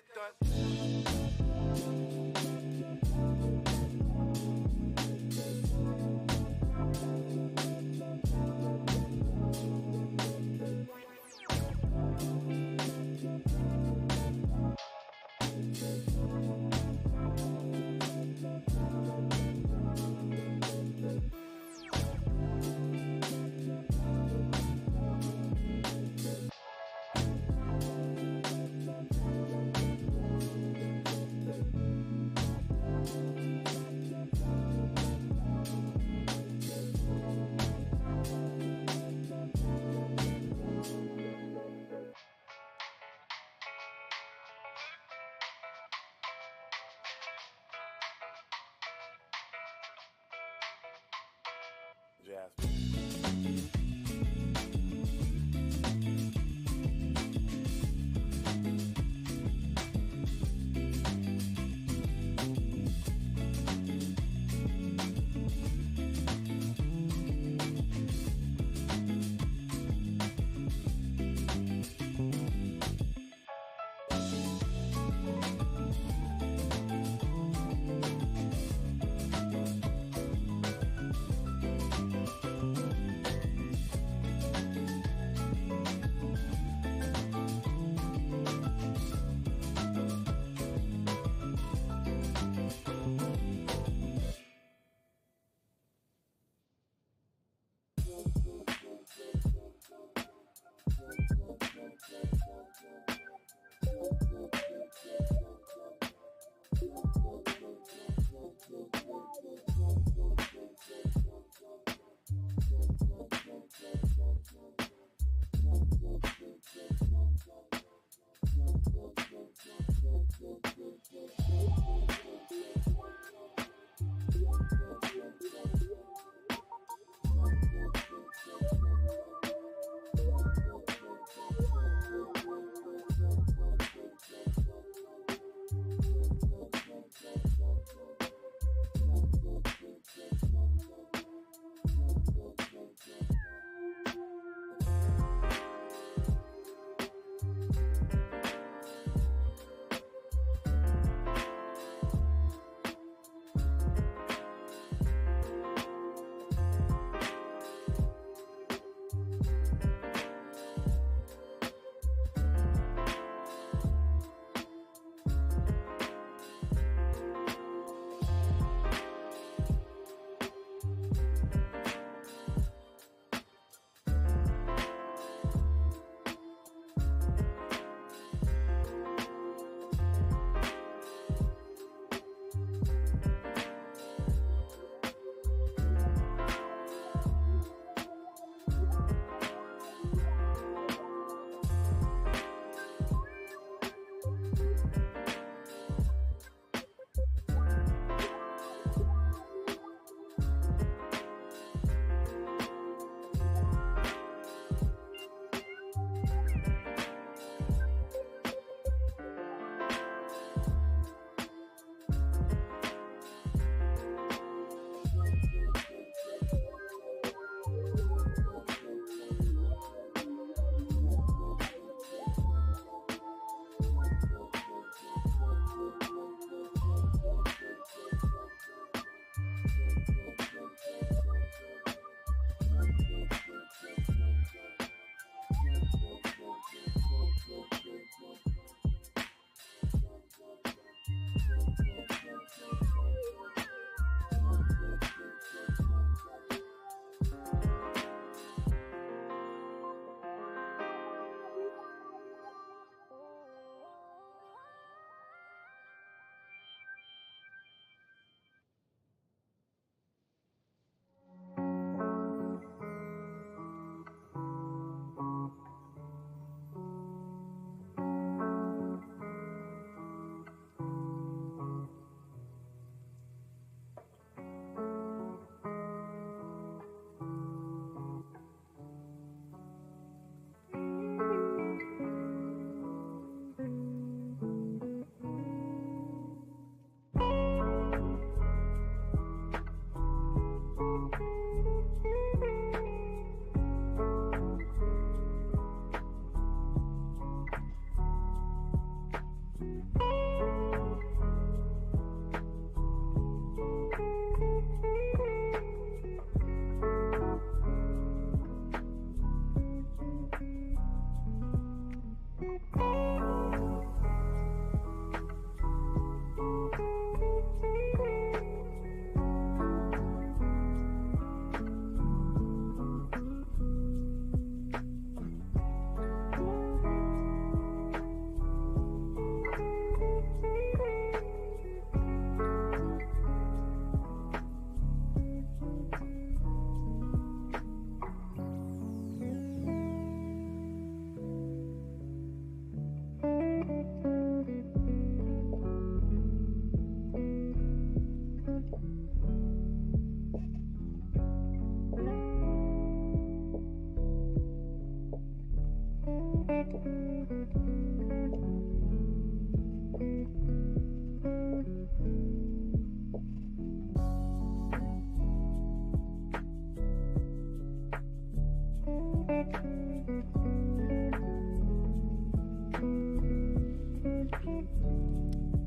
it done.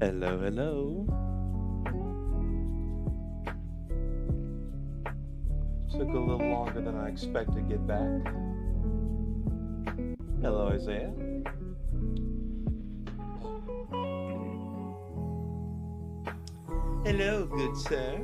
Hello, hello. Took a little longer than I expected to get back. Hello, Isaiah. Hello, good sir.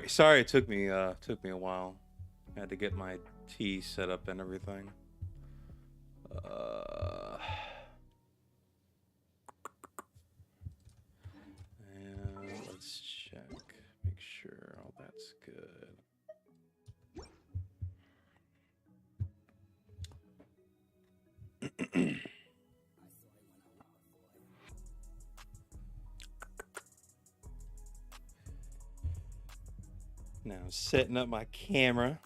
Sorry, it took me a while. I had to get my tea set up and everything. And let's check, make sure all that's good. Now setting up my camera.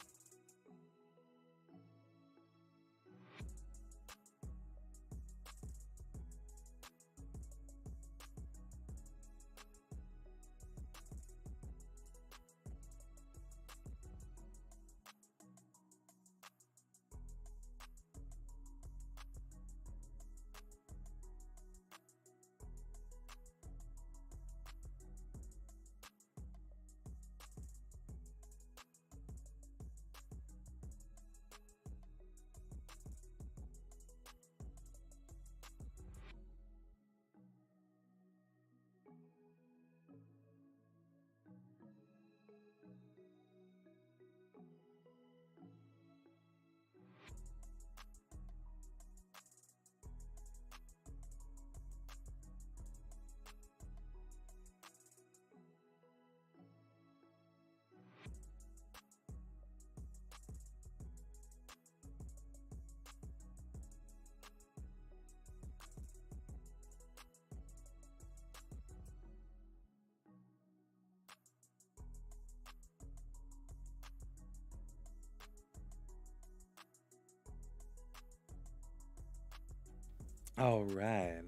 All right.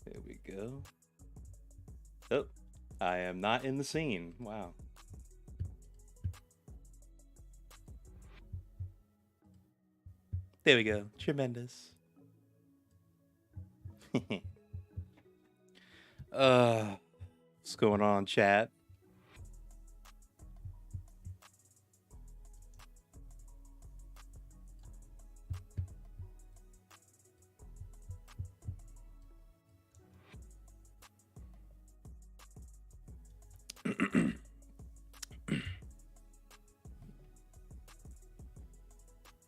There we go. Oh, I am not in the scene. Wow. There we go. Tremendous. What's going on, chat?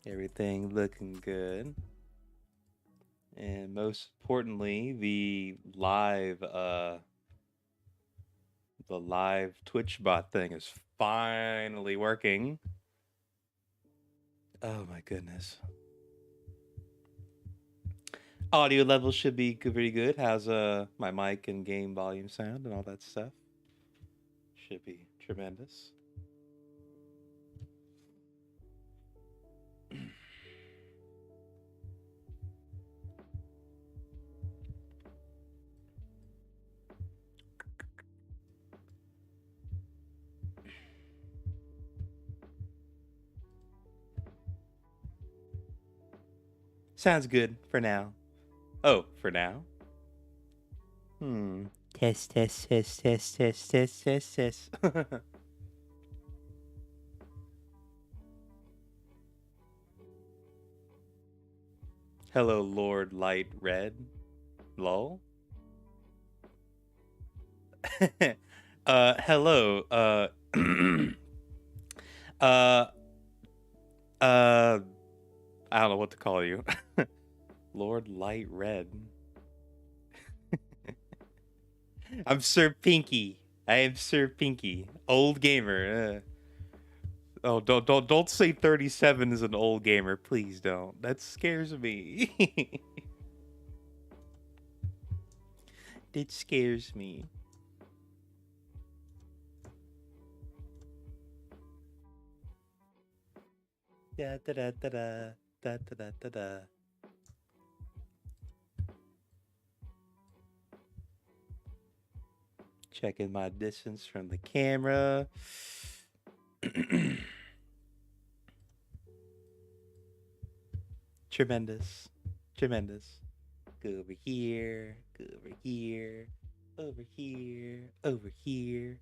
Everything looking good. And most importantly, the live Twitch bot thing is finally working. Oh my goodness. Audio levels should be pretty good. How's my mic and game volume sound and all that stuff? Should be tremendous. Sounds good for now. Oh, for now? Test, test, test, test, test, test, test, test. Hello, Lord Light Red. Lol. Hello. I don't know what to call you. Lord Light Red. I'm Sir Pinky. I am Sir Pinky. Old gamer. Oh, don't say 37 is an old gamer. Please don't. That scares me. It scares me. Da da da da da da da da da. Checking my distance from the camera. Tremendous. Tremendous. Go over here. Go over here. Over here. Over here.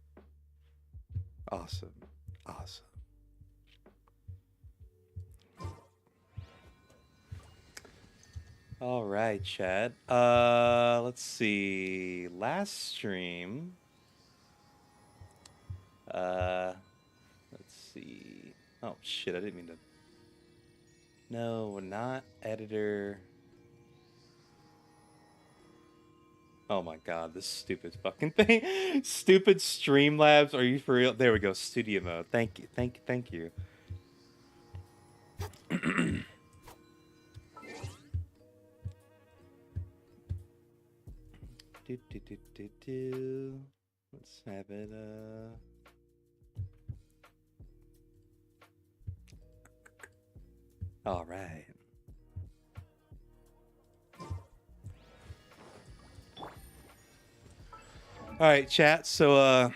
Awesome. Awesome. All right, chat. Let's see. Last stream. Let's see. Oh shit! I didn't mean to. No, not editor. Oh my god, this stupid fucking thing. Stupid Streamlabs. Are you for real? There we go. Studio mode. Thank you. Thank you. Let's have it. All right. All right, chat. So,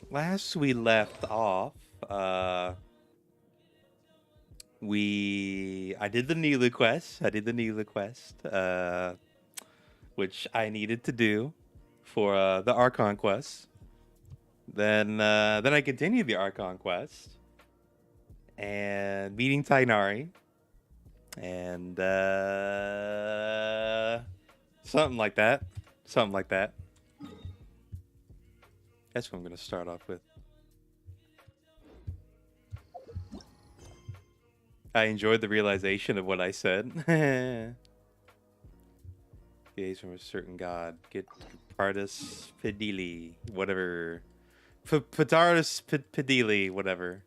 last we left off, I did the Neelu quest. Which I needed to do for the Archon quest. Then I continued the Archon quest and meeting Tainari and something like that. That's what I'm gonna start off with. I enjoyed the realization of what I said. Gaze from a certain god. Get Pardus Pedili. Whatever. Pardus Pedili. Whatever.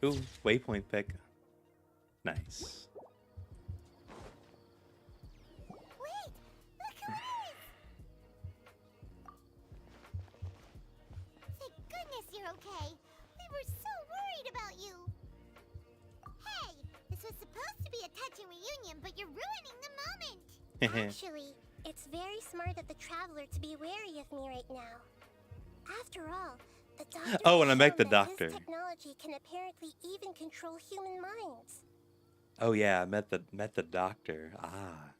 Ooh, waypoint pick. Nice. Wait! Look who it is! Thank goodness you're okay. We were so worried about you. Hey, this was supposed to be a touching reunion, but you're ruining the moment. Actually, it's very smart of the traveler to be wary of me right now. After all, the doctor Oh, and I met showed the that doctor. His technology can apparently even control human minds. Oh yeah, I met the doctor. Ah.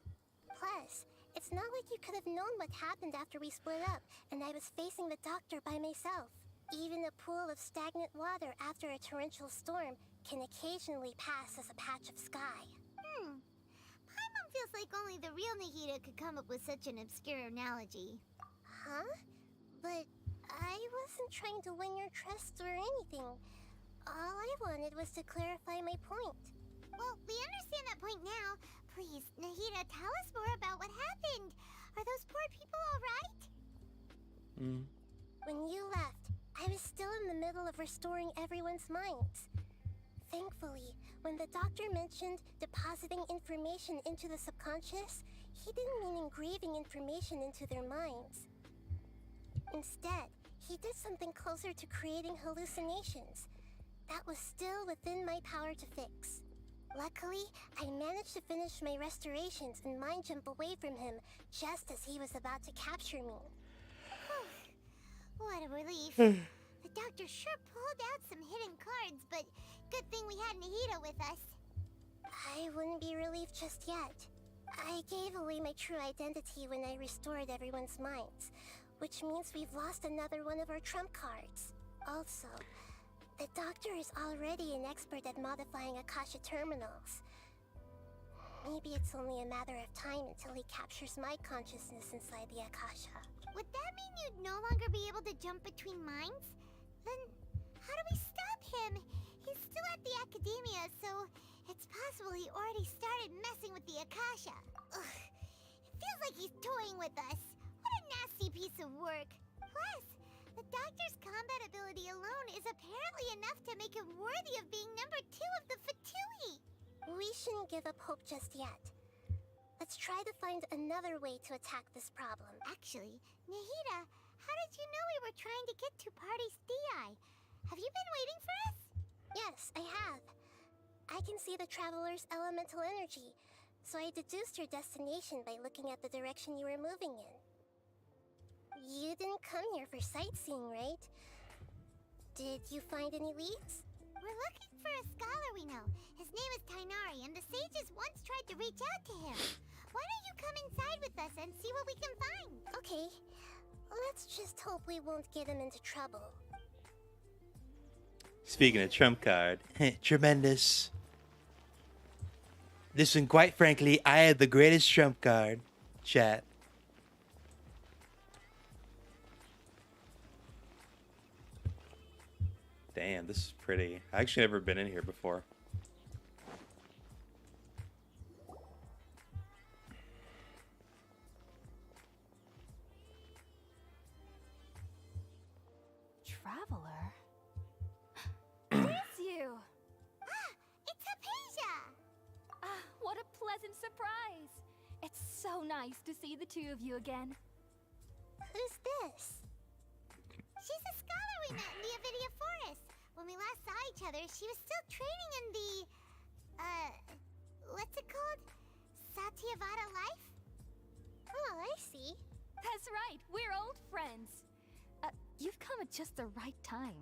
Plus, it's not like you could have known what happened after we split up, and I was facing the doctor by myself. Even a pool of stagnant water after a torrential storm can occasionally pass as a patch of sky. Paimon feels like only the real Nahida could come up with such an obscure analogy. Huh? But I wasn't trying to win your trust or anything. All I wanted was to clarify my point. Well, we understand that point now. Please, Nahida, tell us more about what happened. Are those poor people all right? When you left, I was still in the middle of restoring everyone's minds. Thankfully, when the doctor mentioned depositing information into the subconscious, he didn't mean engraving information into their minds. Instead, he did something closer to creating hallucinations. That was still within my power to fix. Luckily, I managed to finish my restorations and mind jump away from him just as he was about to capture me. What a relief. The doctor sure pulled out some hidden cards, but good thing we had Nahida with us. I wouldn't be relieved just yet. I gave away my true identity when I restored everyone's minds, which means we've lost another one of our trump cards. Also, the doctor is already an expert at modifying Akasha terminals. Maybe it's only a matter of time until he captures my consciousness inside the Akasha. Would that mean you'd no longer be able to jump between minds? Then how do we stop him. He's still at the academia, so it's possible he already started messing with the Akasha. Ugh. It feels like he's toying with us. What a nasty piece of work. Plus, the doctor's combat ability alone is apparently enough to make him worthy of being number 2 of the Fatui. We shouldn't give up hope just yet. Let's try to find another way to attack this problem. Actually, Nahida, how did you know we were trying to get to Party's DI? Have you been waiting for us? Yes, I have. I can see the traveler's elemental energy, so I deduced your destination by looking at the direction you were moving in. You didn't come here for sightseeing, right? Did you find any leads? We're looking for a scholar we know. His name is Tainari, and the sages once tried to reach out to him. Why don't you come inside with us and see what we can find? Okay, let's just hope we won't get him into trouble. Speaking of trump card, tremendous. Listen, quite frankly, I had the greatest trump card. Chat. Damn, this is pretty. I actually never been in here before. Traveler? It is you! Ah, it's Hypatia! Ah, what a pleasant surprise! It's so nice to see the two of you again. Who's this? She's a scholar we met in the Avidia Forest. When we last saw each other, she was still training in the... what's it called? Satyavada life? Oh, I see. That's right, we're old friends. You've come at just the right time.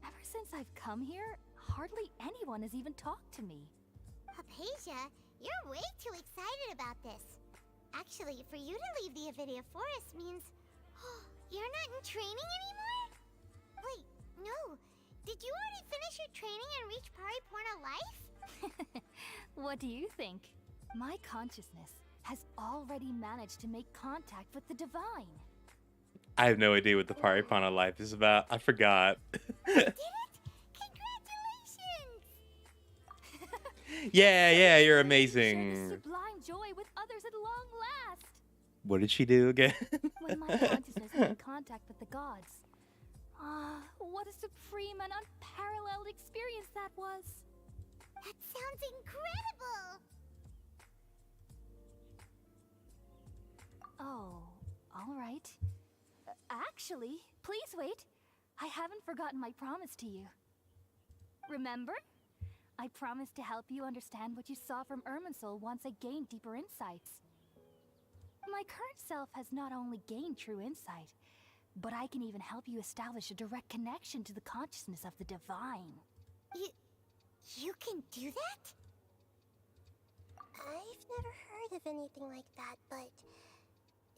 Ever since I've come here, hardly anyone has even talked to me. Hypatia, you're way too excited about this. Actually, for you to leave the Avidia Forest means... you're not in training anymore? Wait, no. Did you already finish your training and reach Pariporna life? What do you think? My consciousness has already managed to make contact with the divine. I have no idea what the Paripana life is about. I forgot. Did it? Congratulations! Yeah, you're Share amazing. the sublime joy with others at long last. What did she do again? When my consciousness made contact with the gods. Ah, what a supreme and unparalleled experience that was. That sounds incredible! Oh, all right. Actually, please wait. I haven't forgotten my promise to you. Remember? I promised to help you understand what you saw from Irminsul once I gained deeper insights. My current self has not only gained true insight, but I can even help you establish a direct connection to the consciousness of the divine. You can do that? I've never heard of anything like that, but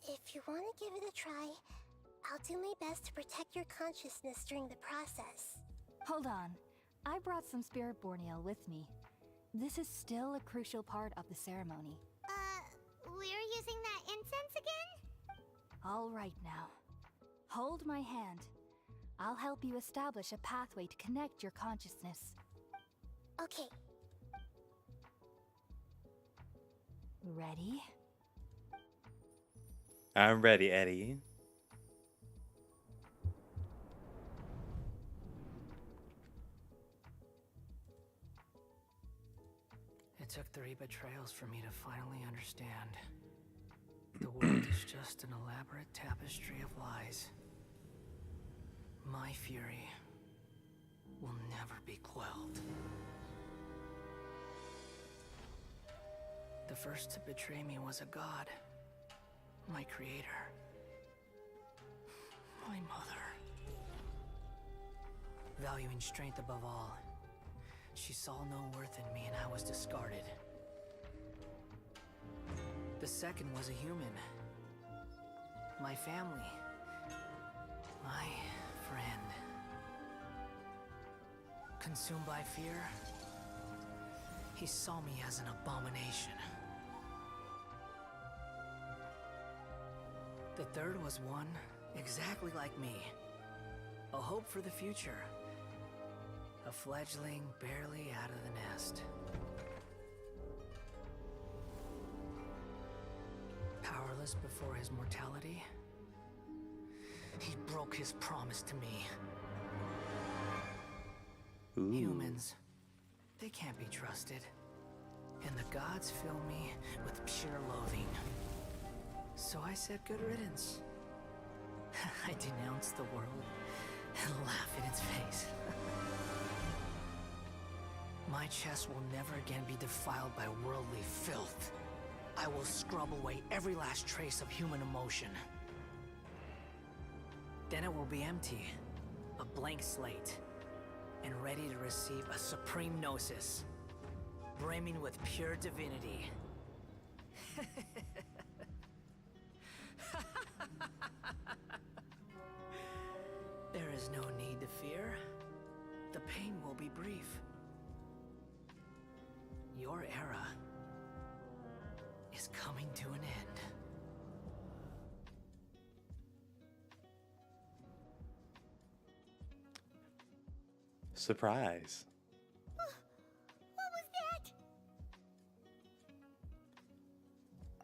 if you want to give it a try, I'll do my best to protect your consciousness during the process. Hold on. I brought some spirit borneal with me. This is still a crucial part of the ceremony. We're using that incense again? All right now. Hold my hand. I'll help you establish a pathway to connect your consciousness. Okay. Ready? I'm ready, Eddie. It took 3 betrayals for me to finally understand. The world is just an elaborate tapestry of lies. My fury will never be quelled. The first to betray me was a god. My creator. My mother. Valuing strength above all, she saw no worth in me and I was discarded. The second was a human. My family. My friend. Consumed by fear, he saw me as an abomination. The third was one exactly like me. A hope for the future. A fledgling barely out of the nest. Powerless before his mortality, he broke his promise to me. Ooh. Humans, they can't be trusted. And the gods fill me with pure loathing. So I said good riddance. I denounce the world and laugh in its face. My chest will never again be defiled by worldly filth. I will scrub away every last trace of human emotion. Then it will be empty, a blank slate, and ready to receive a supreme gnosis, brimming with pure divinity. There is no need to fear. The pain will be brief. Your era is coming to an end. Surprise. What was that?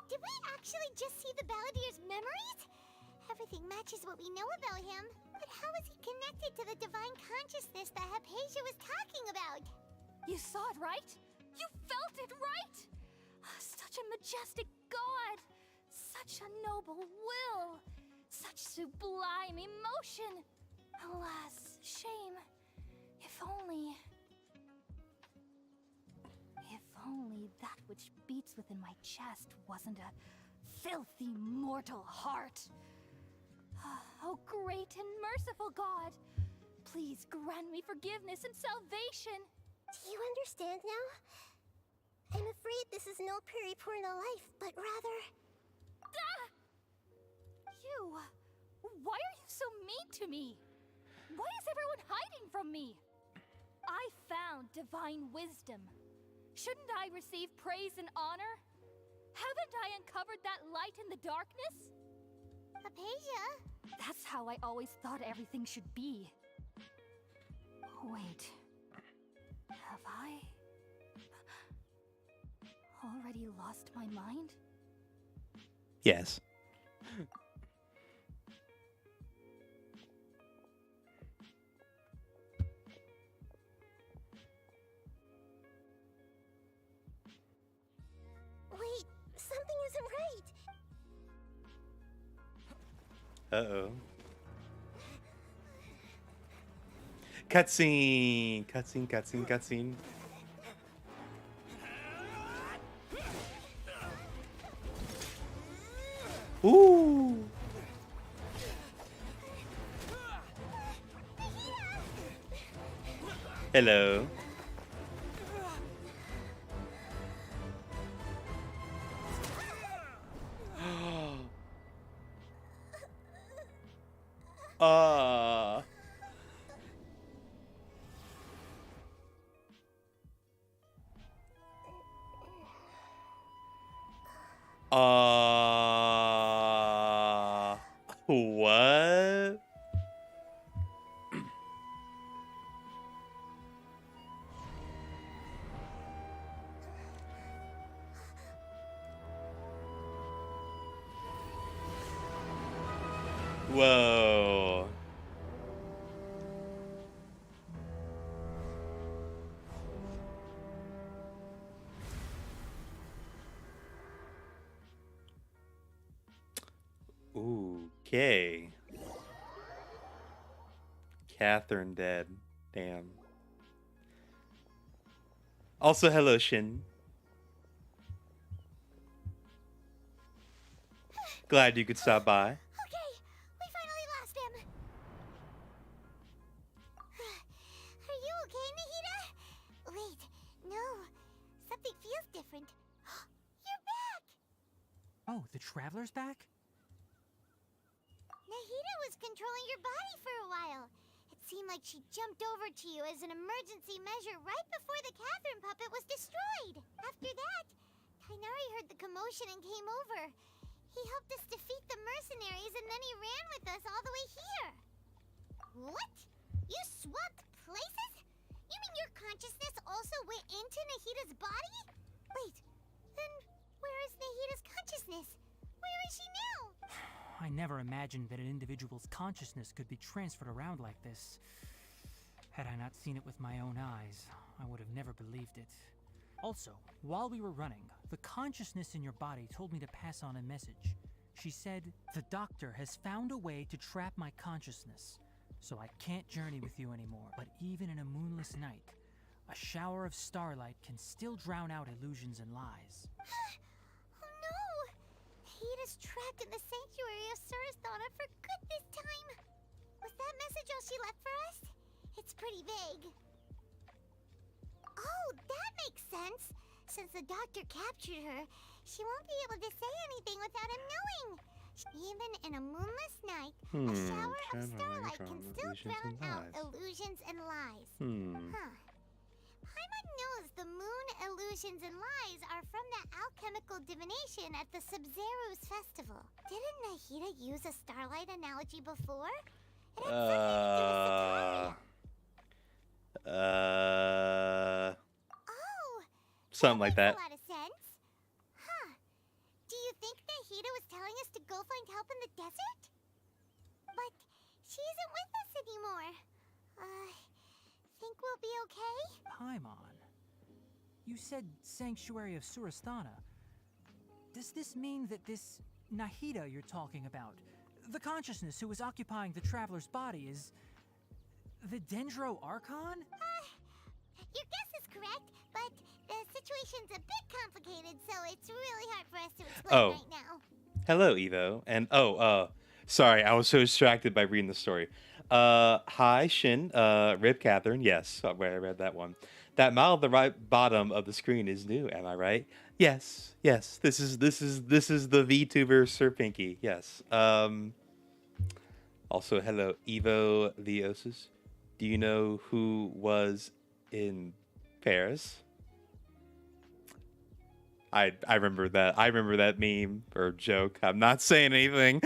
Did we actually just see the Balladier's memories? Everything matches what we know about him. But how is he connected to the divine consciousness that Hypatia was talking about? You saw it, right? You felt it, right? Such a majestic god! Such a noble will! Such sublime emotion! Alas, shame. If only that which beats within my chest wasn't a filthy mortal heart. Oh, great and merciful God! Please grant me forgiveness and salvation! Do you understand now? I'm afraid this is no Peripurna life, but rather... Ah! You! Why are you so mean to me? Why is everyone hiding from me? I found divine wisdom. Shouldn't I receive praise and honor? Haven't I uncovered that light in the darkness? Hypatia? That's how I always thought everything should be. Wait. Have I already lost my mind? Yes. Wait, something isn't right. Uh-oh. Cutscene! Cutscene, cutscene, cutscene. Ooh! Hello. Uh. What? Whoa. Okay. Catherine dead. Damn. Also, hello, Shin. Glad you could stop by. Okay, we finally lost him. Are you okay, Nahida? Wait, no. Something feels different. You're back! Oh, the Traveler's back? Nahida was controlling your body for a while. It seemed like she jumped over to you as an emergency measure right before the Catherine puppet was destroyed. After that, Kainari heard the commotion and came over. He helped us defeat the mercenaries and then he ran with us all the way here. What? You swapped places? You You mean your consciousness also went into Nahida's body? Wait, then where is Nahida's consciousness? Where is she now? I never imagined that an individual's consciousness could be transferred around like this. Had I not seen it with my own eyes, I would have never believed it. Also, while we were running, the consciousness in your body told me to pass on a message. She said, "The doctor has found a way to trap my consciousness, so I can't journey with you anymore. But even in a moonless night, a shower of starlight can still drown out illusions and lies." Oh no! Nahida's trapped in the sanctuary of Surasthana for good this time. Was that message all she left for us? It's pretty vague. Oh, that makes sense. Since the doctor captured her, she won't be able to say anything without him knowing. Even in a moonless night, a shower of starlight can still drown out illusions and lies. Huh. Paimon knows the moon illusions and lies are from that alchemical divination at the Sub-Zero's festival. Didn't Nahida use a starlight analogy before? It had something to do with Sataria. Oh, Something like that. makes a lot of sense. Huh. Do you think Nahida was telling us to go find help in the desert? But she isn't with us anymore. Think we'll be okay? Paimon, you said Sanctuary of Surasthana. Does this mean that this Nahida you're talking about, the consciousness who is occupying the traveler's body, is the Dendro Archon? Your guess is correct, but the situation's a bit complicated, so it's really hard for us to explain right now. Hello, Evo. And sorry, I was so distracted by reading the story. Hi, Shin. Rib Catherine. Yes, I read that one. That model at the right bottom of the screen is new. Am I right? Yes. This is the VTuber Sir Pinky. Yes. Also, hello, Evo Theosis. Do you know who was in Paris? I remember that. I remember that meme or joke. I'm not saying anything.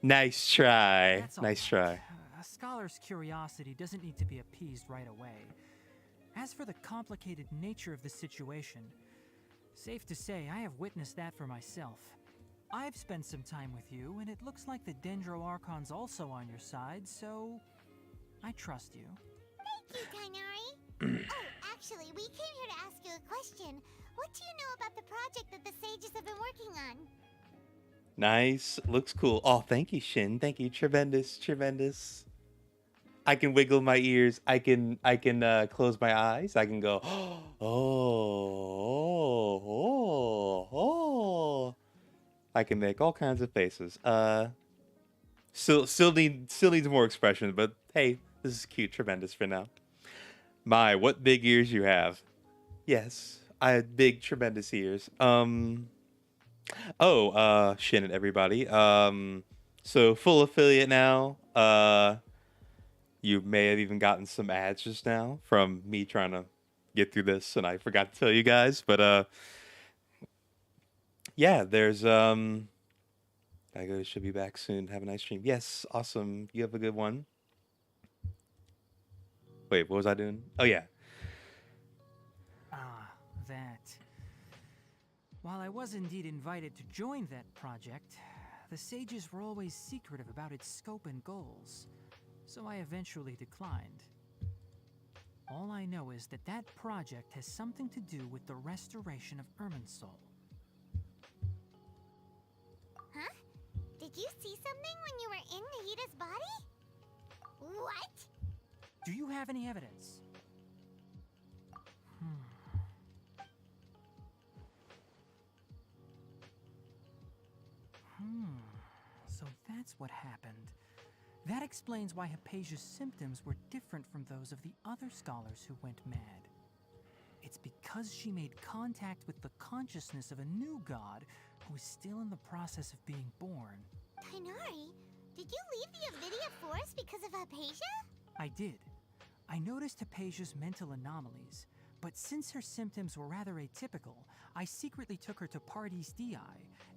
Nice try. That's all Nice try. A scholar's curiosity doesn't need to be appeased right away. As for the complicated nature of the situation, safe to say I have witnessed that for myself. I've spent some time with you, and it looks like the Dendro Archon's also on your side, so I trust you. Thank you, Kainari. Oh, actually, we came here to ask you a question. What do you know about the project that the sages have been working on? Nice. Looks cool. Oh, thank you, Shin. Thank you. Tremendous. I can wiggle my ears. I can close my eyes. I can go, oh. I can make all kinds of faces. Still needs more expression, but hey, this is cute. Tremendous for now. My, what big ears you have. Yes, I had big, tremendous ears. Shin and everybody. So full affiliate now. You may have even gotten some ads just now from me trying to get through this, and I forgot to tell you guys. But yeah, there's I should be back soon. Have a nice stream. Yes, awesome. You have a good one. Wait, what was I doing? Oh yeah. That. While I was indeed invited to join that project, the sages were always secretive about its scope and goals, so I eventually declined. All I know is that that project has something to do with the restoration of Irminsul. Huh? Did you see something when you were in Nahida's body? What? Do you have any evidence? So that's what happened. That explains why Hypatia's symptoms were different from those of the other scholars who went mad. It's because she made contact with the consciousness of a new god who is still in the process of being born. Kainari, did you leave the Avidia Forest because of Hypatia? I did. I noticed Hypatia's mental anomalies, but since her symptoms were rather atypical, I secretly took her to Pardis Dii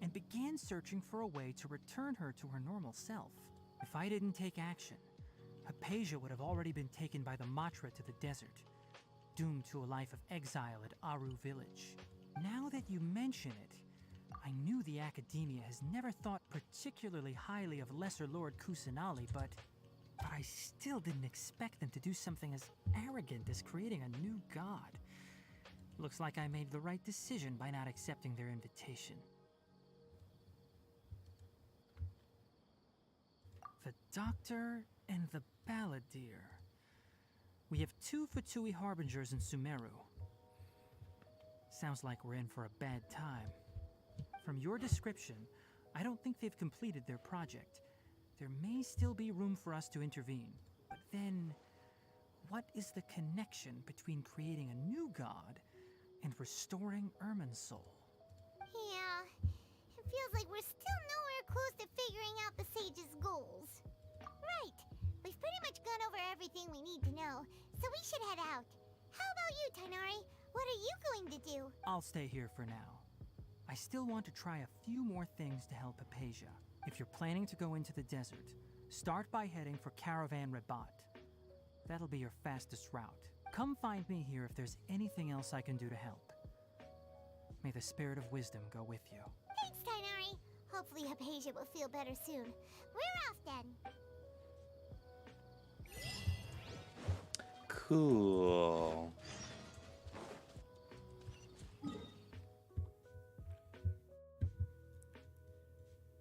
and began searching for a way to return her to her normal self. If I didn't take action, Hypatia would have already been taken by the Matra to the desert, doomed to a life of exile at Aru village. Now that you mention it, I knew the Academia has never thought particularly highly of Lesser Lord Kusanali, but I still didn't expect them to do something as arrogant as creating a new god. Looks like I made the right decision by not accepting their invitation. The Doctor and the Balladeer. We have 2 Fatui Harbingers in Sumeru. Sounds like we're in for a bad time. From your description, I don't think they've completed their project. There may still be room for us to intervene. But then, what is the connection between creating a new god and restoring Irminsul? Yeah, it feels like we're still nowhere close to figuring out the sage's goals. Right, we've pretty much gone over everything we need to know, so we should head out. How about you, Tainari? What are you going to do? I'll stay here for now. I still want to try a few more things to help Hypatia. If you're planning to go into the desert, start by heading for Caravan Rabat. That'll be your fastest route. Come find me here if there's anything else I can do to help. May the spirit of wisdom go with you. Thanks, Tainari. Hopefully Hypatia will feel better soon. We're off then. Cool.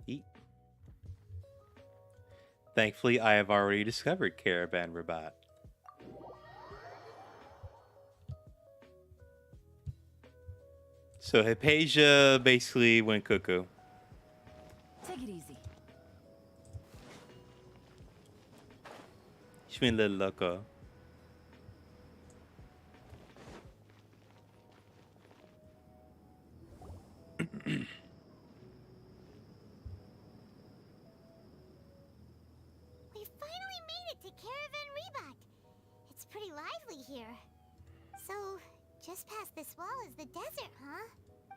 Eat. Thankfully, I have already discovered Caravan Rabat. So Hypatia basically went cuckoo. Take it easy. She went a little loco. We finally made it to Caravan Rabat. It's pretty lively here. So, just past this wall is the desert, huh?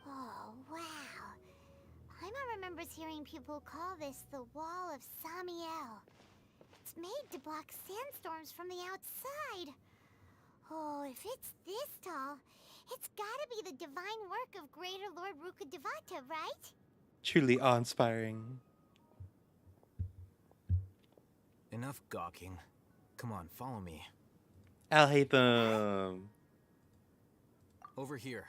Oh, wow. Paimon remembers hearing people call this the Wall of Samiel. It's made to block sandstorms from the outside. Oh, if it's this tall, it's gotta be the divine work of Greater Lord Rukkhadevata, right? Truly awe-inspiring. Enough gawking. Come on, follow me. I'll hate them. Over here.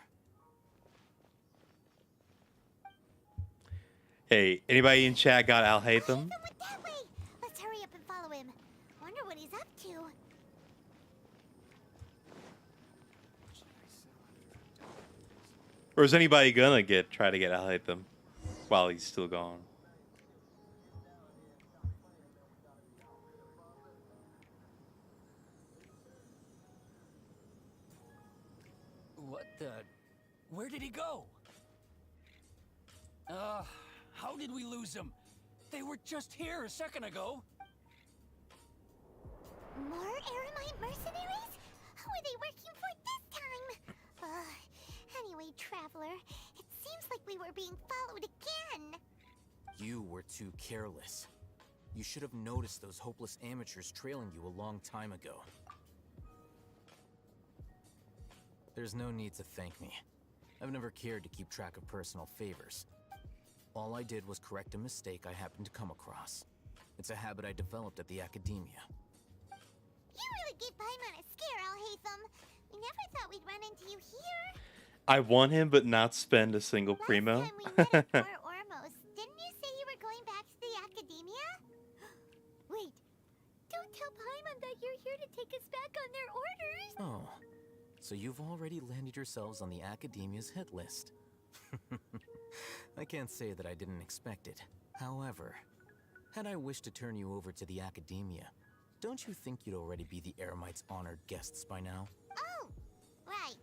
Hey, anybody in chat got I'll hate them? Ethan went that way. Let's hurry up and follow him. Wonder what he's up to. Or is anybody gonna try to get I'll hate them while he's still gone? What the? Where did he go? How did we lose him? They were just here a second ago. More Eremite mercenaries? Who are they working for this time? Anyway, Traveler, it seems like we were being followed again. You were too careless. You should have noticed those hopeless amateurs trailing you a long time ago. There's no need to thank me. I've never cared to keep track of personal favors. All I did was correct a mistake I happened to come across. It's a habit I developed at the Academia. You really gave Paimon a scare, Alhaitham. We never thought we'd run into you here. I want him, but not spend a single primo. Last time we met at Fort Ormos, didn't you say you were going back to the Academia? Wait, don't tell Paimon that you're here to take us back on their orders. Oh, so you've already landed yourselves on the Academia's hit list. I can't say that I didn't expect it. However, had I wished to turn you over to the Academia, don't you think you'd already be the Eremites' honored guests by now? Oh, right.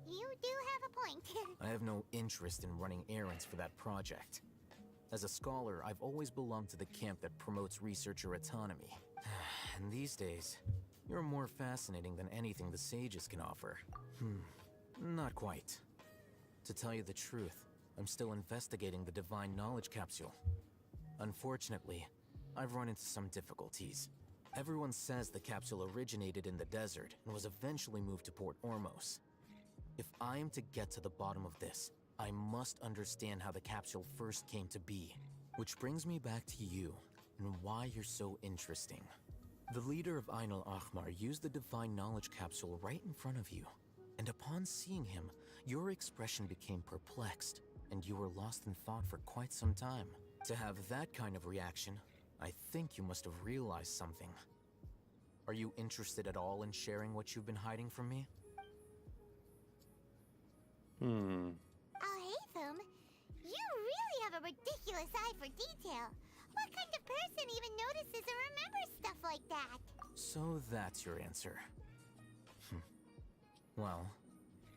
You do have a point. I have no interest in running errands for that project. As a scholar, I've always belonged to the camp that promotes researcher autonomy. And these days, you're more fascinating than anything the sages can offer. Not quite. To tell you the truth, I'm still investigating the Divine Knowledge Capsule. Unfortunately, I've run into some difficulties. Everyone says the capsule originated in the desert and was eventually moved to Port Ormos. If I am to get to the bottom of this, I must understand how the capsule first came to be. Which brings me back to you, and why you're so interesting. The leader of Ainul Ahmar used the Divine Knowledge Capsule right in front of you, and upon seeing him, your expression became perplexed, and you were lost in thought for quite some time. To have that kind of reaction, I think you must have realized something. Are you interested at all in sharing what you've been hiding from me? Alhaitham, you really have a ridiculous eye for detail. What kind of person even notices or remembers stuff like that? So that's your answer. Well,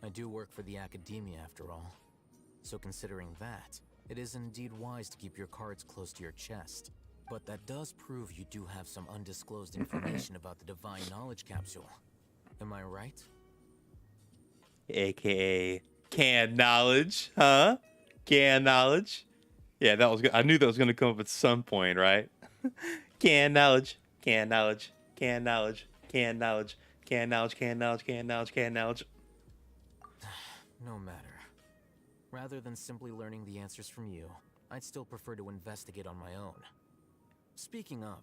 I do work for the Academia after all. So considering that, it is indeed wise to keep your cards close to your chest. But that does prove you do have some undisclosed information about the Divine Knowledge Capsule. Am I right? AKA canned knowledge, huh? Canned knowledge. Yeah, that was good. I knew that was gonna come up at some point, right? Canned knowledge, canned knowledge, canned knowledge, canned knowledge, canned knowledge, canned knowledge, canned knowledge, canned knowledge. No matter. Rather than simply learning the answers from you, I'd still prefer to investigate on my own. Speaking of,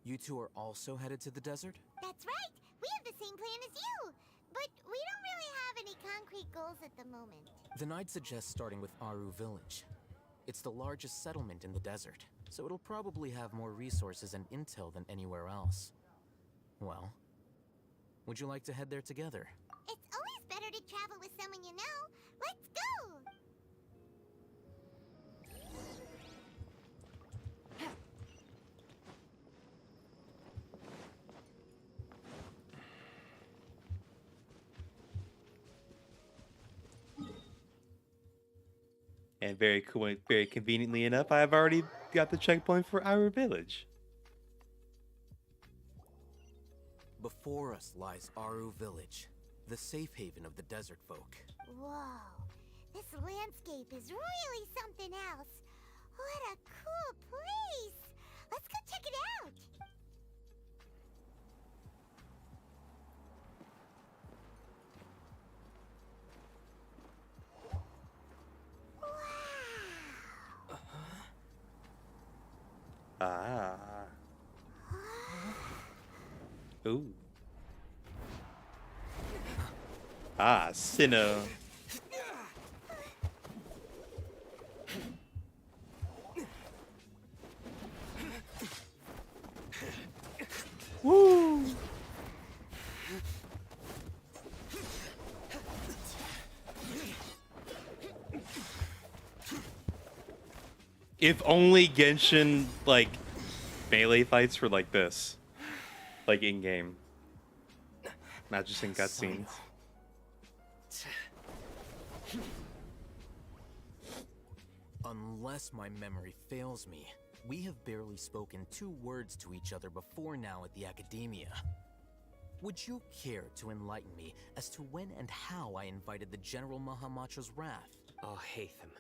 you two are also headed to the desert? That's right. We have the same plan as you. But we don't really have any concrete goals at the moment. Then I'd suggest starting with Aru Village. It's the largest settlement in the desert, so it'll probably have more resources and intel than anywhere else. Well, would you like to head there together? It's always better to travel with someone you know. Let's go! And very cool, very conveniently enough, I've already got the checkpoint for our village. Before us lies Aru Village, the safe haven of the desert folk. Whoa, this landscape is really something else. What a cool place! Let's go check it out! Ah. Ooh. Ah, Sinnoh. Woo! If only Genshin, like, melee fights were like this. Like, in-game. Not just in cutscenes. Unless my memory fails me, we have barely spoken 2 words to each other before now at the Academia. Would you care to enlighten me as to when and how I invited the General Mahamatra's wrath? Oh, Hatham.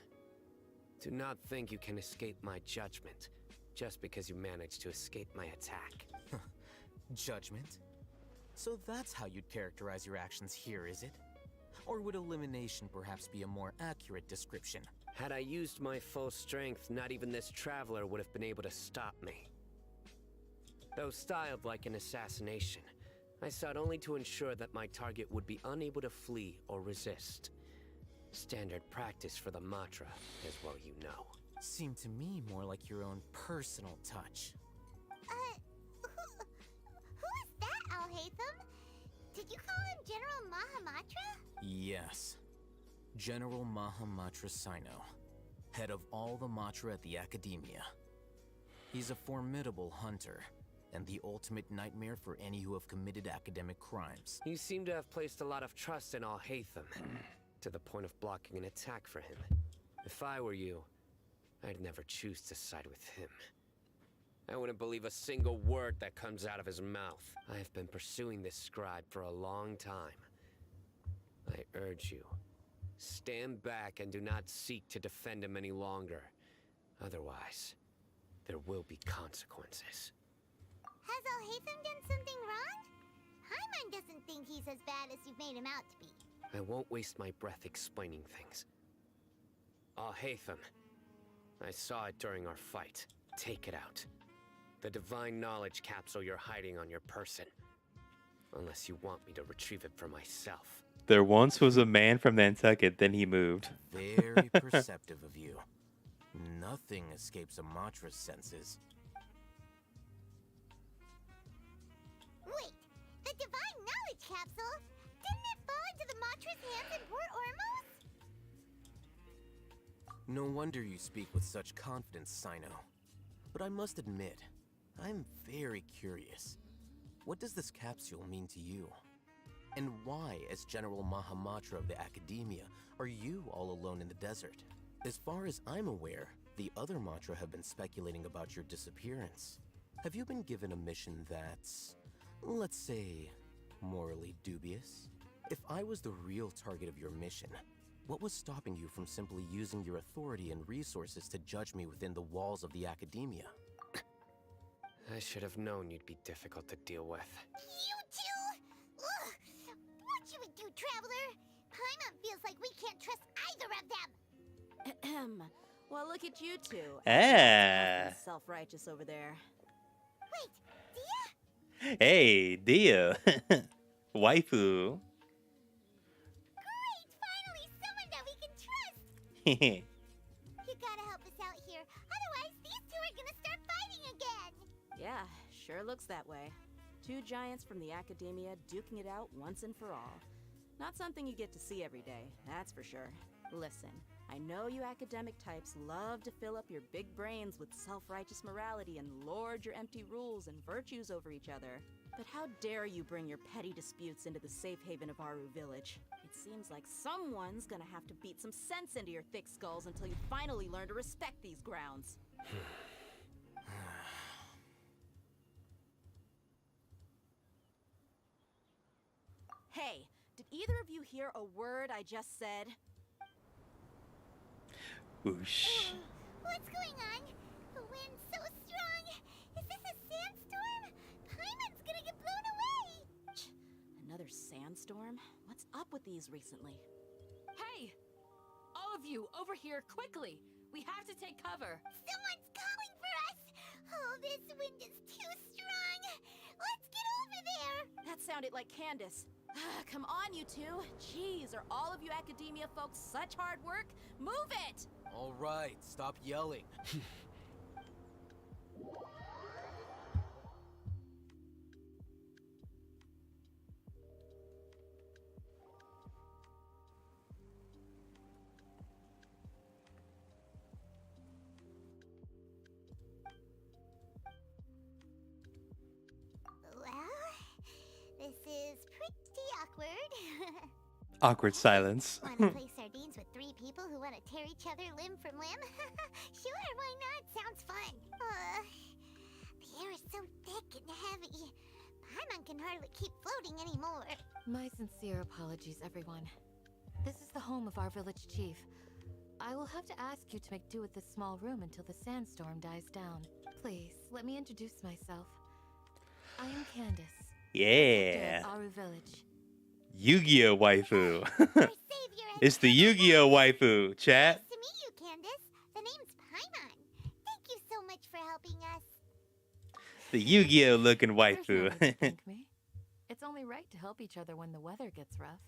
Do not think you can escape my judgment, just because you managed to escape my attack. Judgment? So that's how you'd characterize your actions here, is it? Or would elimination perhaps be a more accurate description? Had I used my full strength, not even this traveler would have been able to stop me. Though styled like an assassination, I sought only to ensure that my target would be unable to flee or resist. Standard practice for the Matra, as well you know. Seemed to me more like your own personal touch. Who is that, Alhaitham? Did you call him General Mahamatra? Yes. General Mahamatra Sino, head of all the Matra at the Academia. He's a formidable hunter, and the ultimate nightmare for any who have committed academic crimes. You seem to have placed a lot of trust in Alhaitham, to the point of blocking an attack for him. If I were you, I'd never choose to side with him. I wouldn't believe a single word that comes out of his mouth. I have been pursuing this scribe for a long time. I urge you, stand back and do not seek to defend him any longer. Otherwise, there will be consequences. Has Alhaitham done something wrong? Paimon doesn't think he's as bad as you've made him out to be. I won't waste my breath explaining things. Alhaitham. I saw it during our fight. Take it out. The divine knowledge capsule you're hiding on your person. Unless you want me to retrieve it for myself. There once was a man from Nantucket, then he moved. Very perceptive of you. Nothing escapes a Matra's senses. Wait, the divine knowledge capsule? Didn't it fall into the Matra's hands in Port Ormos? No wonder you speak with such confidence, Sino. But I must admit, I'm very curious. What does this capsule mean to you? And why, as General Mahamatra of the Academia, are you all alone in the desert? As far as I'm aware, the other Matra have been speculating about your disappearance. Have you been given a mission that's, let's say, morally dubious? If I was the real target of your mission, what was stopping you from simply using your authority and resources to judge me within the walls of the Academia? I should have known you'd be difficult to deal with. You two? Ugh! What you would do, Traveler? Paimon feels like we can't trust either of them. Well, look at you two. Ah. Self-righteous over there. Wait, Dia? Hey, Dia. Waifu. Great! Finally, someone that we can trust! You gotta help us out here. Otherwise, these two are gonna start fighting again! Yeah, sure looks that way. Two giants from the Academia duking it out once and for all. Not something you get to see every day, that's for sure. Listen, I know you academic types love to fill up your big brains with self-righteous morality and lord your empty rules and virtues over each other. But how dare you bring your petty disputes into the safe haven of Aru Village? It seems like someone's gonna have to beat some sense into your thick skulls until you finally learn to respect these grounds. Hey, did either of you hear a word I just said? Whoosh. What's going on? The wind's so strong! Is this a sandstorm? Paimon's gonna get blown away! Another sandstorm? What's up with these recently? Hey! All of you, over here, quickly! We have to take cover! Someone's calling for us! Oh, this wind is too strong! Let's get over there! That sounded like Candace. Come on, you two. Jeez, are all of you Academia folks such hard work? Move it! All right, stop yelling. Well, this is pretty awkward. Awkward silence. Wanna play sardines with three people who wanna tear each other limb from limb? Sure, why not? Sounds fun. The air is so thick and heavy. Paimon can hardly keep floating anymore. My sincere apologies, everyone. This is the home of our village chief. I will have to ask you to make do with this small room until the sandstorm dies down. Please, let me introduce myself. I am Candace. Yeah. Aru Village. Yu-Gi-Oh waifu. Our savior and It's the Yu-Gi-Oh waifu, chat. Nice to meet you, Candace. The name's Paimon. Thank you so much for helping us. The Yu-Gi-Oh looking There's no waifu. need to thank me. It's only right to help each other when the weather gets rough.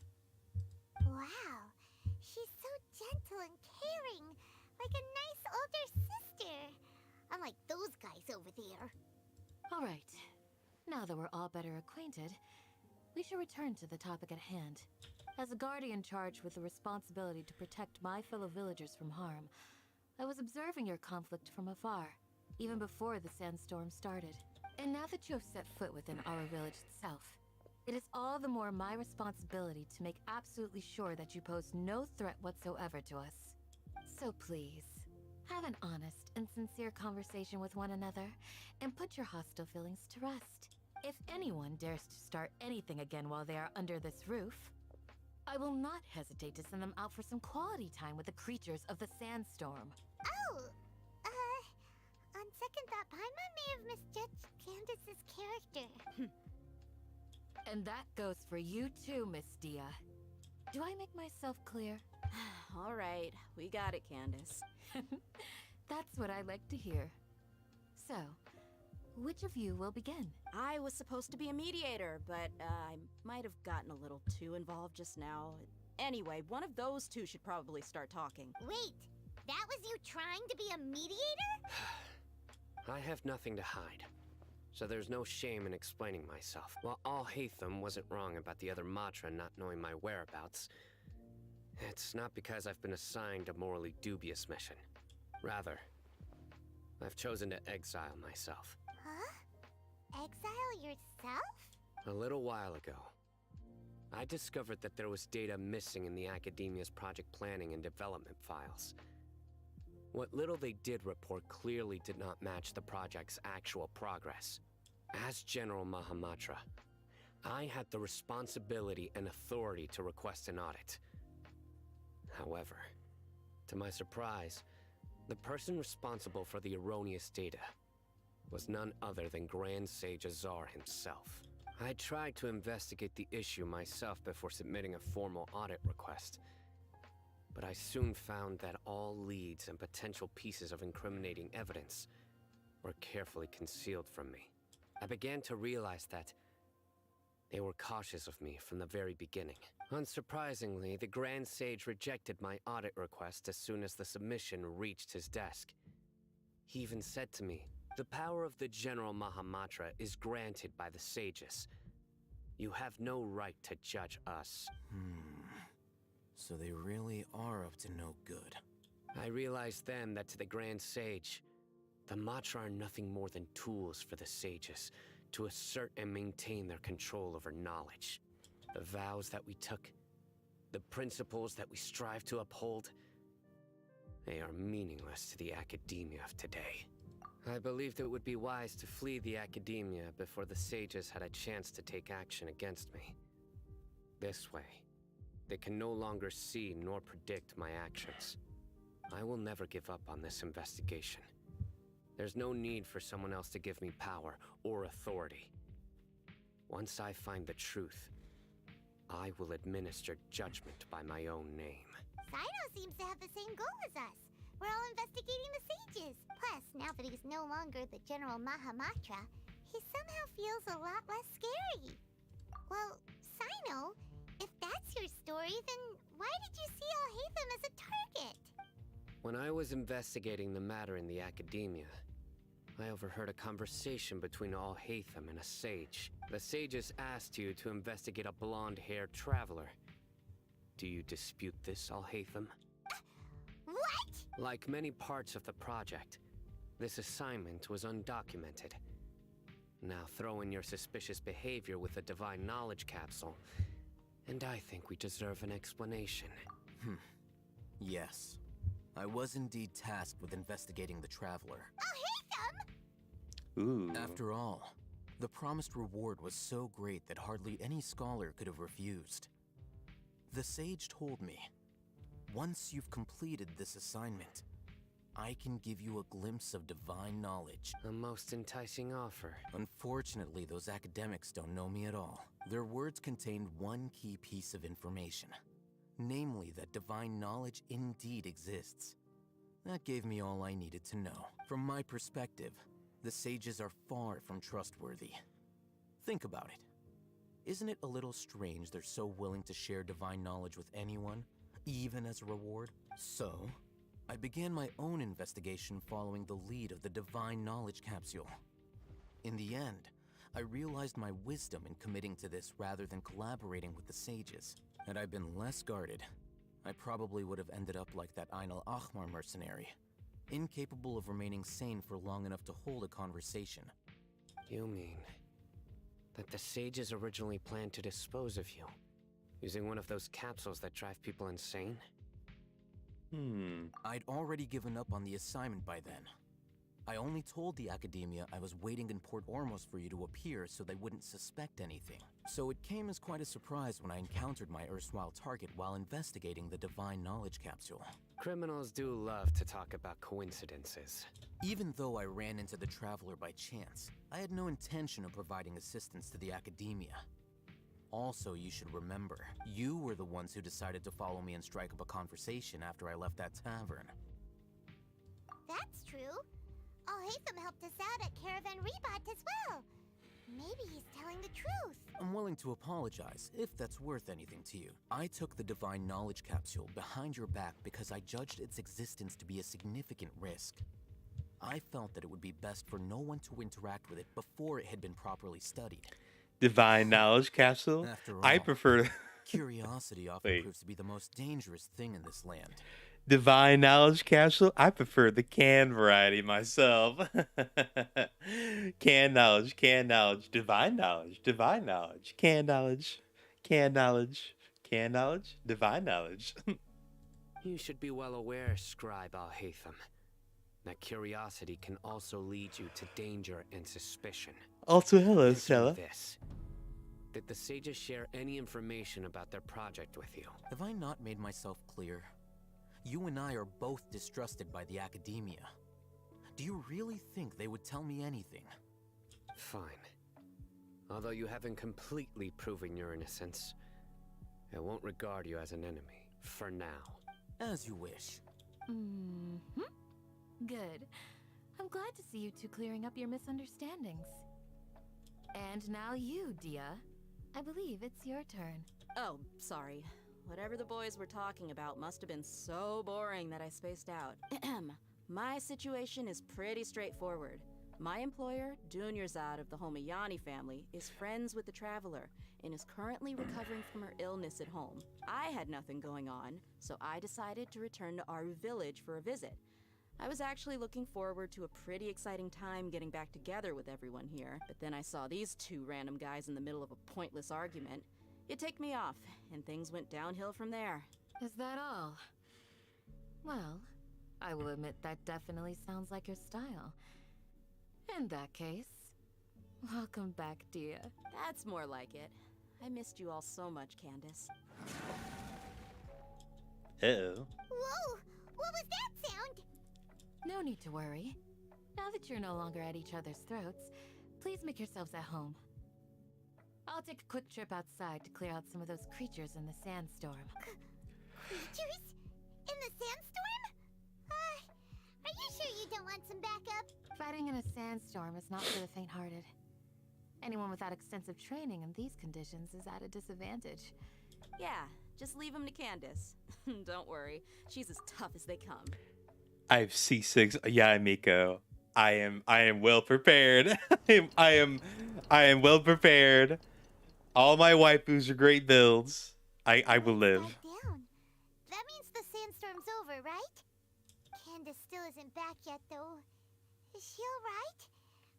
Wow, she's so gentle and caring, like a nice older sister. Unlike those guys over there. All right. Now that we're all better acquainted, we should return to the topic at hand. As a guardian charged with the responsibility to protect my fellow villagers from harm, I was observing your conflict from afar, even before the sandstorm started. And now that you have set foot within our village itself, it is all the more my responsibility to make absolutely sure that you pose no threat whatsoever to us. So please, have an honest and sincere conversation with one another, and put your hostile feelings to rest. If anyone dares to start anything again while they are under this roof, I will not hesitate to send them out for some quality time with the creatures of the sandstorm. Oh, on second thought, Paimon may have misjudged Candace's character. And that goes for you too, Miss Dia. Do I make myself clear? All right, we got it, Candace. That's what I like to hear. So, which of you will begin? I was supposed to be a mediator, but I might have gotten a little too involved just now. Anyway, one of those two should probably start talking. Wait, that was you trying to be a mediator? I have nothing to hide, so there's no shame in explaining myself. While Al-Haytham wasn't wrong about the other Matra not knowing my whereabouts, it's not because I've been assigned a morally dubious mission. Rather, I've chosen to exile myself. Huh? Exile yourself? A little while ago, I discovered that there was data missing in the Academia's project planning and development files. What little they did report clearly did not match the project's actual progress. As General Mahamatra, I had the responsibility and authority to request an audit. However, to my surprise, the person responsible for the erroneous data was none other than Grand Sage Azar himself. I tried to investigate the issue myself before submitting a formal audit request, but I soon found that all leads and potential pieces of incriminating evidence were carefully concealed from me. I began to realize that they were cautious of me from the very beginning. Unsurprisingly, the Grand Sage rejected my audit request as soon as the submission reached his desk. He even said to me, "The power of the General Mahamatra is granted by the sages. You have no right to judge us." So they really are up to no good. I realized then that to the Grand Sage, the Matra are nothing more than tools for the sages to assert and maintain their control over knowledge. The vows that we took, the principles that we strive to uphold, they are meaningless to the Academia of today. I believed it would be wise to flee the Academia before the sages had a chance to take action against me. This way, they can no longer see nor predict my actions. I will never give up on this investigation. There's no need for someone else to give me power or authority. Once I find the truth, I will administer judgment by my own name. Sino seems to have the same goal as us. We're all investigating the sages. Plus, now that he's no longer the General Mahamatra, he somehow feels a lot less scary. Well, Sino, if that's your story, then why did you see Al-Haytham as a target? When I was investigating the matter in the Academia, I overheard a conversation between Al-Haytham and a sage. The sages asked you to investigate a blonde-haired traveler. Do you dispute this, Al-Haytham? What? Like many parts of the project, this assignment was undocumented. Now throw in your suspicious behavior with the Divine Knowledge Capsule, and I think we deserve an explanation. Yes. I was indeed tasked with investigating the Traveler. Al-Haytham? Ooh. After all, the promised reward was so great that hardly any scholar could have refused. The sage told me, once you've completed this assignment, I can give you a glimpse of divine knowledge. A most enticing offer. Unfortunately, those academics don't know me at all. Their words contained one key piece of information. Namely, that divine knowledge indeed exists. That gave me all I needed to know. From my perspective, the sages are far from trustworthy. Think about it. Isn't it a little strange they're so willing to share divine knowledge with anyone, even as a reward? So, I began my own investigation following the lead of the Divine Knowledge Capsule. In the end, I realized my wisdom in committing to this rather than collaborating with the sages. Had I been less guarded, I probably would have ended up like that Ain al-Ahmar mercenary, incapable of remaining sane for long enough to hold a conversation. You mean that the sages originally planned to dispose of you, using one of those capsules that drive people insane? I'd already given up on the assignment by then. I only told the Academia I was waiting in Port Ormos for you to appear so they wouldn't suspect anything. So it came as quite a surprise when I encountered my erstwhile target while investigating the Divine Knowledge Capsule. Criminals do love to talk about coincidences. Even though I ran into the Traveler by chance, I had no intention of providing assistance to the Academia. Also, you should remember, you were the ones who decided to follow me and strike up a conversation after I left that tavern. That's true. Alhaitham helped us out at Caravan Rebot as well. Maybe he's telling the truth. I'm willing to apologize, if that's worth anything to you. I took the Divine Knowledge Capsule behind your back because I judged its existence to be a significant risk. I felt that it would be best for no one to interact with it before it had been properly studied. Divine Knowledge Capsule? After all, I prefer... curiosity often proves to be the most dangerous thing in this land. Divine Knowledge Capsule? I prefer the canned variety myself. Canned knowledge, divine knowledge, canned knowledge, canned knowledge, canned knowledge, divine knowledge. You should be well aware, Scribe Alhaitham, that curiosity can also lead you to danger and suspicion. Also, hello, Answer me Stella. this. Did the sages share any information about their project with you? Have I not made myself clear? You and I are both distrusted by the Academia. Do you really think they would tell me anything? Fine. Although you haven't completely proven your innocence, I won't regard you as an enemy, for now. As you wish. Mm-hmm. Good. I'm glad to see you two clearing up your misunderstandings. And now you, Dia. I believe it's your turn. Oh, sorry. Whatever the boys were talking about must have been so boring that I spaced out. My situation is pretty straightforward. My employer, Dunyarzad of the Homayani family, is friends with the Traveler and is currently recovering from her illness at home. I had nothing going on, so I decided to return to Aru Village for a visit. I was actually looking forward to a pretty exciting time getting back together with everyone here, but then I saw these two random guys in the middle of a pointless argument. It ticked me off, and things went downhill from there. Is that all? Well, I will admit that definitely sounds like your style. In that case, welcome back, Dia. That's more like it. I missed you all so much, Candace. Uh-oh. Whoa! What was that sound? No need to worry. Now that you're no longer at each other's throats, please make yourselves at home. I'll take a quick trip outside to clear out some of those creatures in the sandstorm. Creatures? In the sandstorm? Are you sure you don't want some backup? Fighting in a sandstorm is not for the faint-hearted. Anyone without extensive training in these conditions is at a disadvantage. Yeah, just leave him to Candace. Don't worry, she's as tough as they come. I have C6. Yeah, Miko. I am well prepared. I am well prepared. All my waifus are great builds. I will live. Down. That means the sandstorm's over, right? Candace still isn't back yet, though. Is she alright?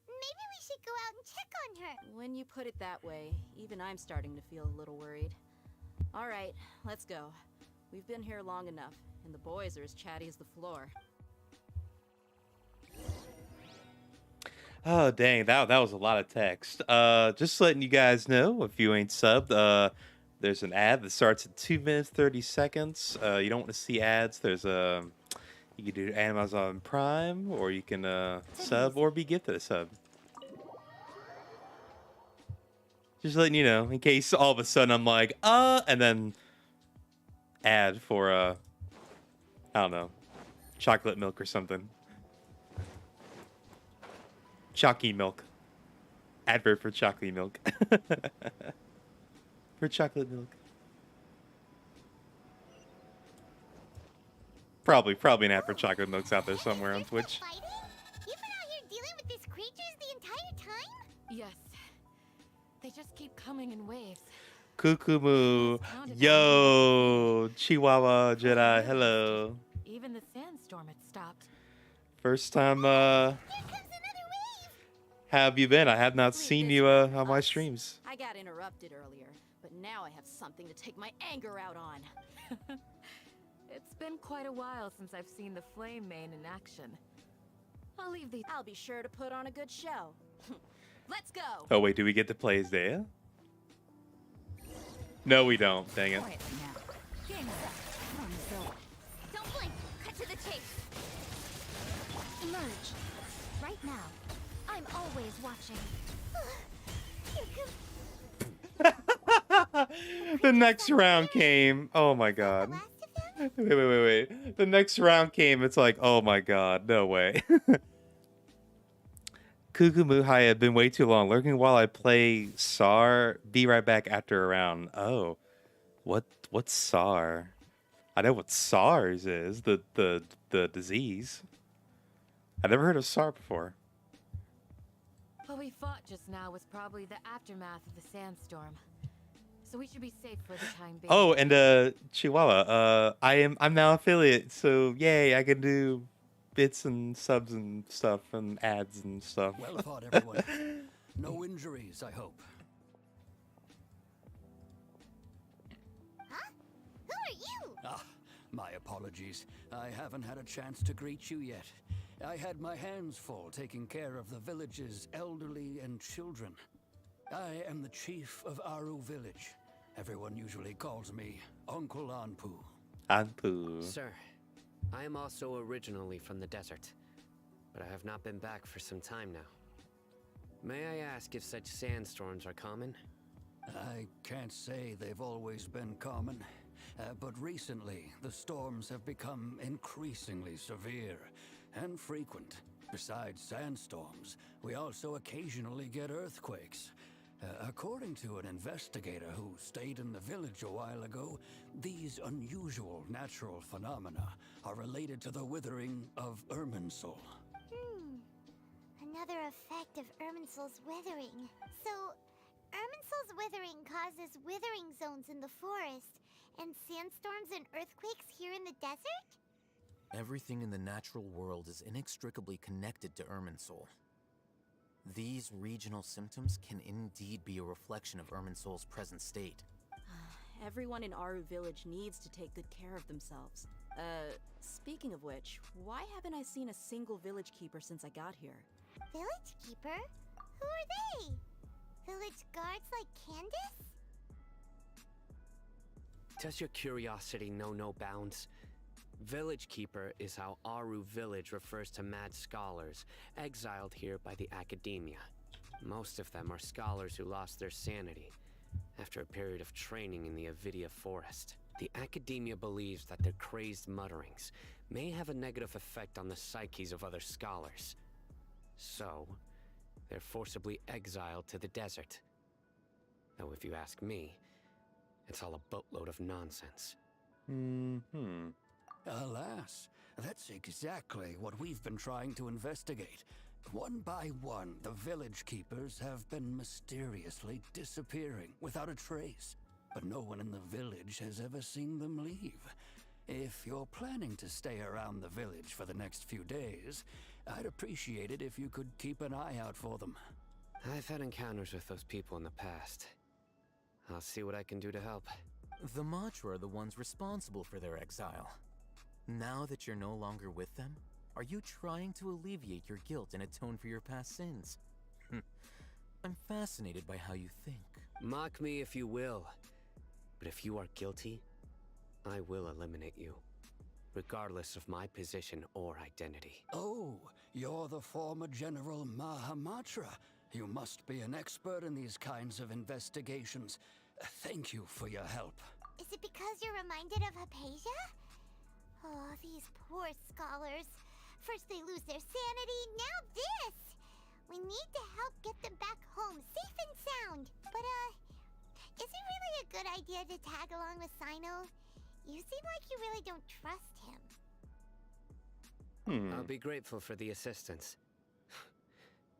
Maybe we should go out and check on her. When you put it that way, even I'm starting to feel a little worried. All right, let's go. We've been here long enough, and the boys are as chatty as the floor. Oh dang, that was a lot of text. Just letting you guys know, if you ain't subbed, there's an ad that starts at 2 minutes 30 seconds. You don't want to see ads. There's a you can do Amazon Prime, or you can sub or be gifted a sub. Just letting you know, in case all of a sudden I'm like, and then ad for I don't know, chocolate milk or something. Chalky milk. Advert for chocolate milk. For chocolate milk. Probably an ad for chocolate milk's out there somewhere on Twitch. Fighting? You've been out here dealing with these creatures the entire time? Yes. They just keep coming in waves. Kukumu. Yo, Chihuahua Jedi. Hello. Even the sandstorm had stopped. First time, Here comes another wave! how have you been? I have not seen you on my streams. I got interrupted earlier, but now I have something to take my anger out on. It's been quite a while since I've seen the Flame Mane in action. I'll leave these. I'll be sure to put on a good show. Let's go. Oh wait, do we get to play as Dea? No, we don't. Dang it. Quiet now. Game set. Run over. Don't blink. Cut to the chase. Emerge. Right now. I'm always watching. Here comes The next round came. Oh my god. the last of them. Wait. The next round came. It's like, oh my god, no way. Kukumu had been way too long. Lurking while I play SAR. Be right back after a round. Oh, what's SAR? I know what SARS is. The disease. I never heard of SAR before. What we fought just now was probably the aftermath of the sandstorm. So we should be safe for the time being. Oh, and Chihuahua. I'm now affiliate, so yay! I can do bits and subs and stuff and ads and stuff. Well fought, everyone. No injuries, I hope. Huh? Who are you? Ah, my apologies. I haven't had a chance to greet you yet. I had my hands full taking care of the village's elderly and children. I am the chief of Aru village. Everyone usually calls me Uncle Anpu. Anpu. Sir, I am also originally from the desert, but I have not been back for some time now. May I ask if such sandstorms are common? I can't say they've always been common, but recently the storms have become increasingly severe and frequent. Besides sandstorms, we also occasionally get earthquakes. According to an investigator who stayed in the village a while ago, these unusual natural phenomena are related to the withering of Irminsul. Another effect of Irminsul's withering. So, Irminsul's withering causes withering zones in the forest, and sandstorms and earthquakes here in the desert? Everything in the natural world is inextricably connected to Irminsul. These regional symptoms can indeed be a reflection of Irminsul's present state. Everyone in Aru village needs to take good care of themselves. Speaking of which, why haven't I seen a single village keeper since I got here? Village keeper? Who are they? Village guards like Candace? Does your curiosity know no bounds? Village Keeper is how Aru village refers to mad scholars exiled here by the academia. Most of them are scholars who lost their sanity after a period of training in the Avidia forest. The academia believes that their crazed mutterings may have a negative effect on the psyches of other scholars. So, they're forcibly exiled to the desert. Though if you ask me, it's all a boatload of nonsense. Alas, that's exactly what we've been trying to investigate. One by one, the village keepers have been mysteriously disappearing without a trace. But no one in the village has ever seen them leave. If you're planning to stay around the village for the next few days, I'd appreciate it if you could keep an eye out for them. I've had encounters with those people in the past. I'll see what I can do to help. The Matra are the ones responsible for their exile. Now that you're no longer with them, are you trying to alleviate your guilt and atone for your past sins? I'm fascinated by how you think. Mock me if you will, but if you are guilty, I will eliminate you, regardless of my position or identity. Oh, you're the former General Mahamatra. You must be an expert in these kinds of investigations. Thank you for your help. Is it because you're reminded of Hypatia? Oh, these poor scholars. First they lose their sanity, now this! We need to help get them back home, safe and sound. But, is it really a good idea to tag along with Sino? You seem like you really don't trust him. I'll be grateful for the assistance.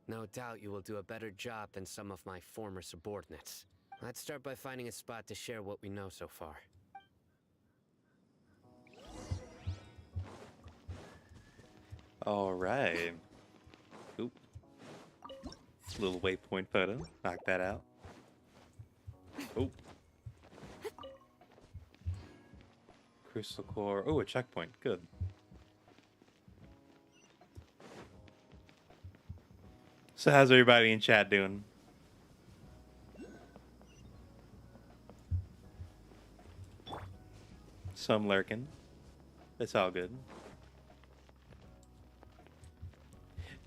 No doubt you will do a better job than some of my former subordinates. Let's start by finding a spot to share what we know so far. All right. Oop. Little waypoint photo. Knock that out. Oop. Crystal core. Oh, a checkpoint. Good. So how's everybody in chat doing? Some lurking. It's all good.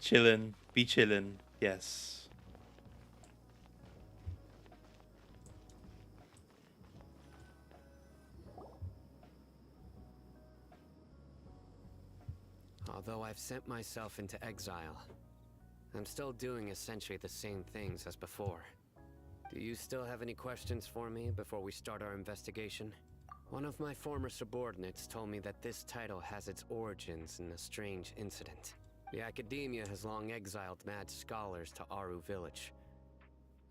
Chillin'. Be chillin'. Yes. Although I've sent myself into exile, I'm still doing essentially the same things as before. Do you still have any questions for me before we start our investigation? One of my former subordinates told me that this title has its origins in a strange incident. The Academia has long exiled mad scholars to Aru Village.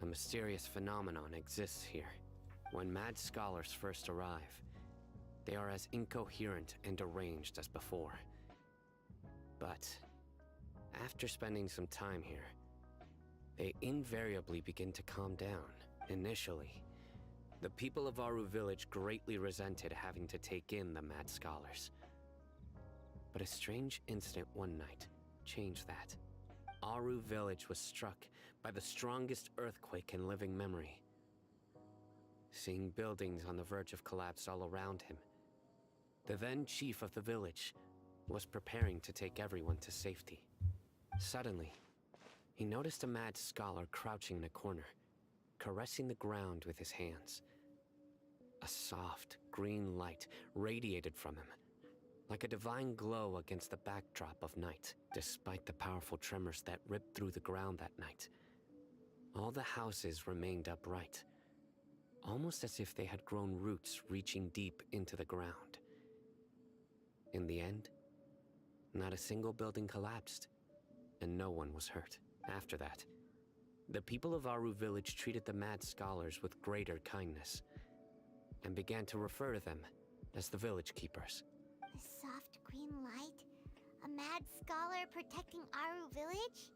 A mysterious phenomenon exists here. When mad scholars first arrive, they are as incoherent and deranged as before. But after spending some time here, they invariably begin to calm down. Initially, the people of Aru Village greatly resented having to take in the mad scholars. But a strange incident one night changed that. Aru Village was struck by the strongest earthquake in living memory. Seeing buildings on the verge of collapse all around him, the then chief of the village was preparing to take everyone to safety. Suddenly, he noticed a mad scholar crouching in a corner, caressing the ground with his hands. A soft, green light radiated from him, like a divine glow against the backdrop of night. Despite the powerful tremors that ripped through the ground that night, all the houses remained upright, almost as if they had grown roots reaching deep into the ground. In the end, not a single building collapsed, and no one was hurt. After that, the people of Aru Village treated the mad scholars with greater kindness, and began to refer to them as the Village Keepers. A soft green light? A mad scholar protecting Aru Village?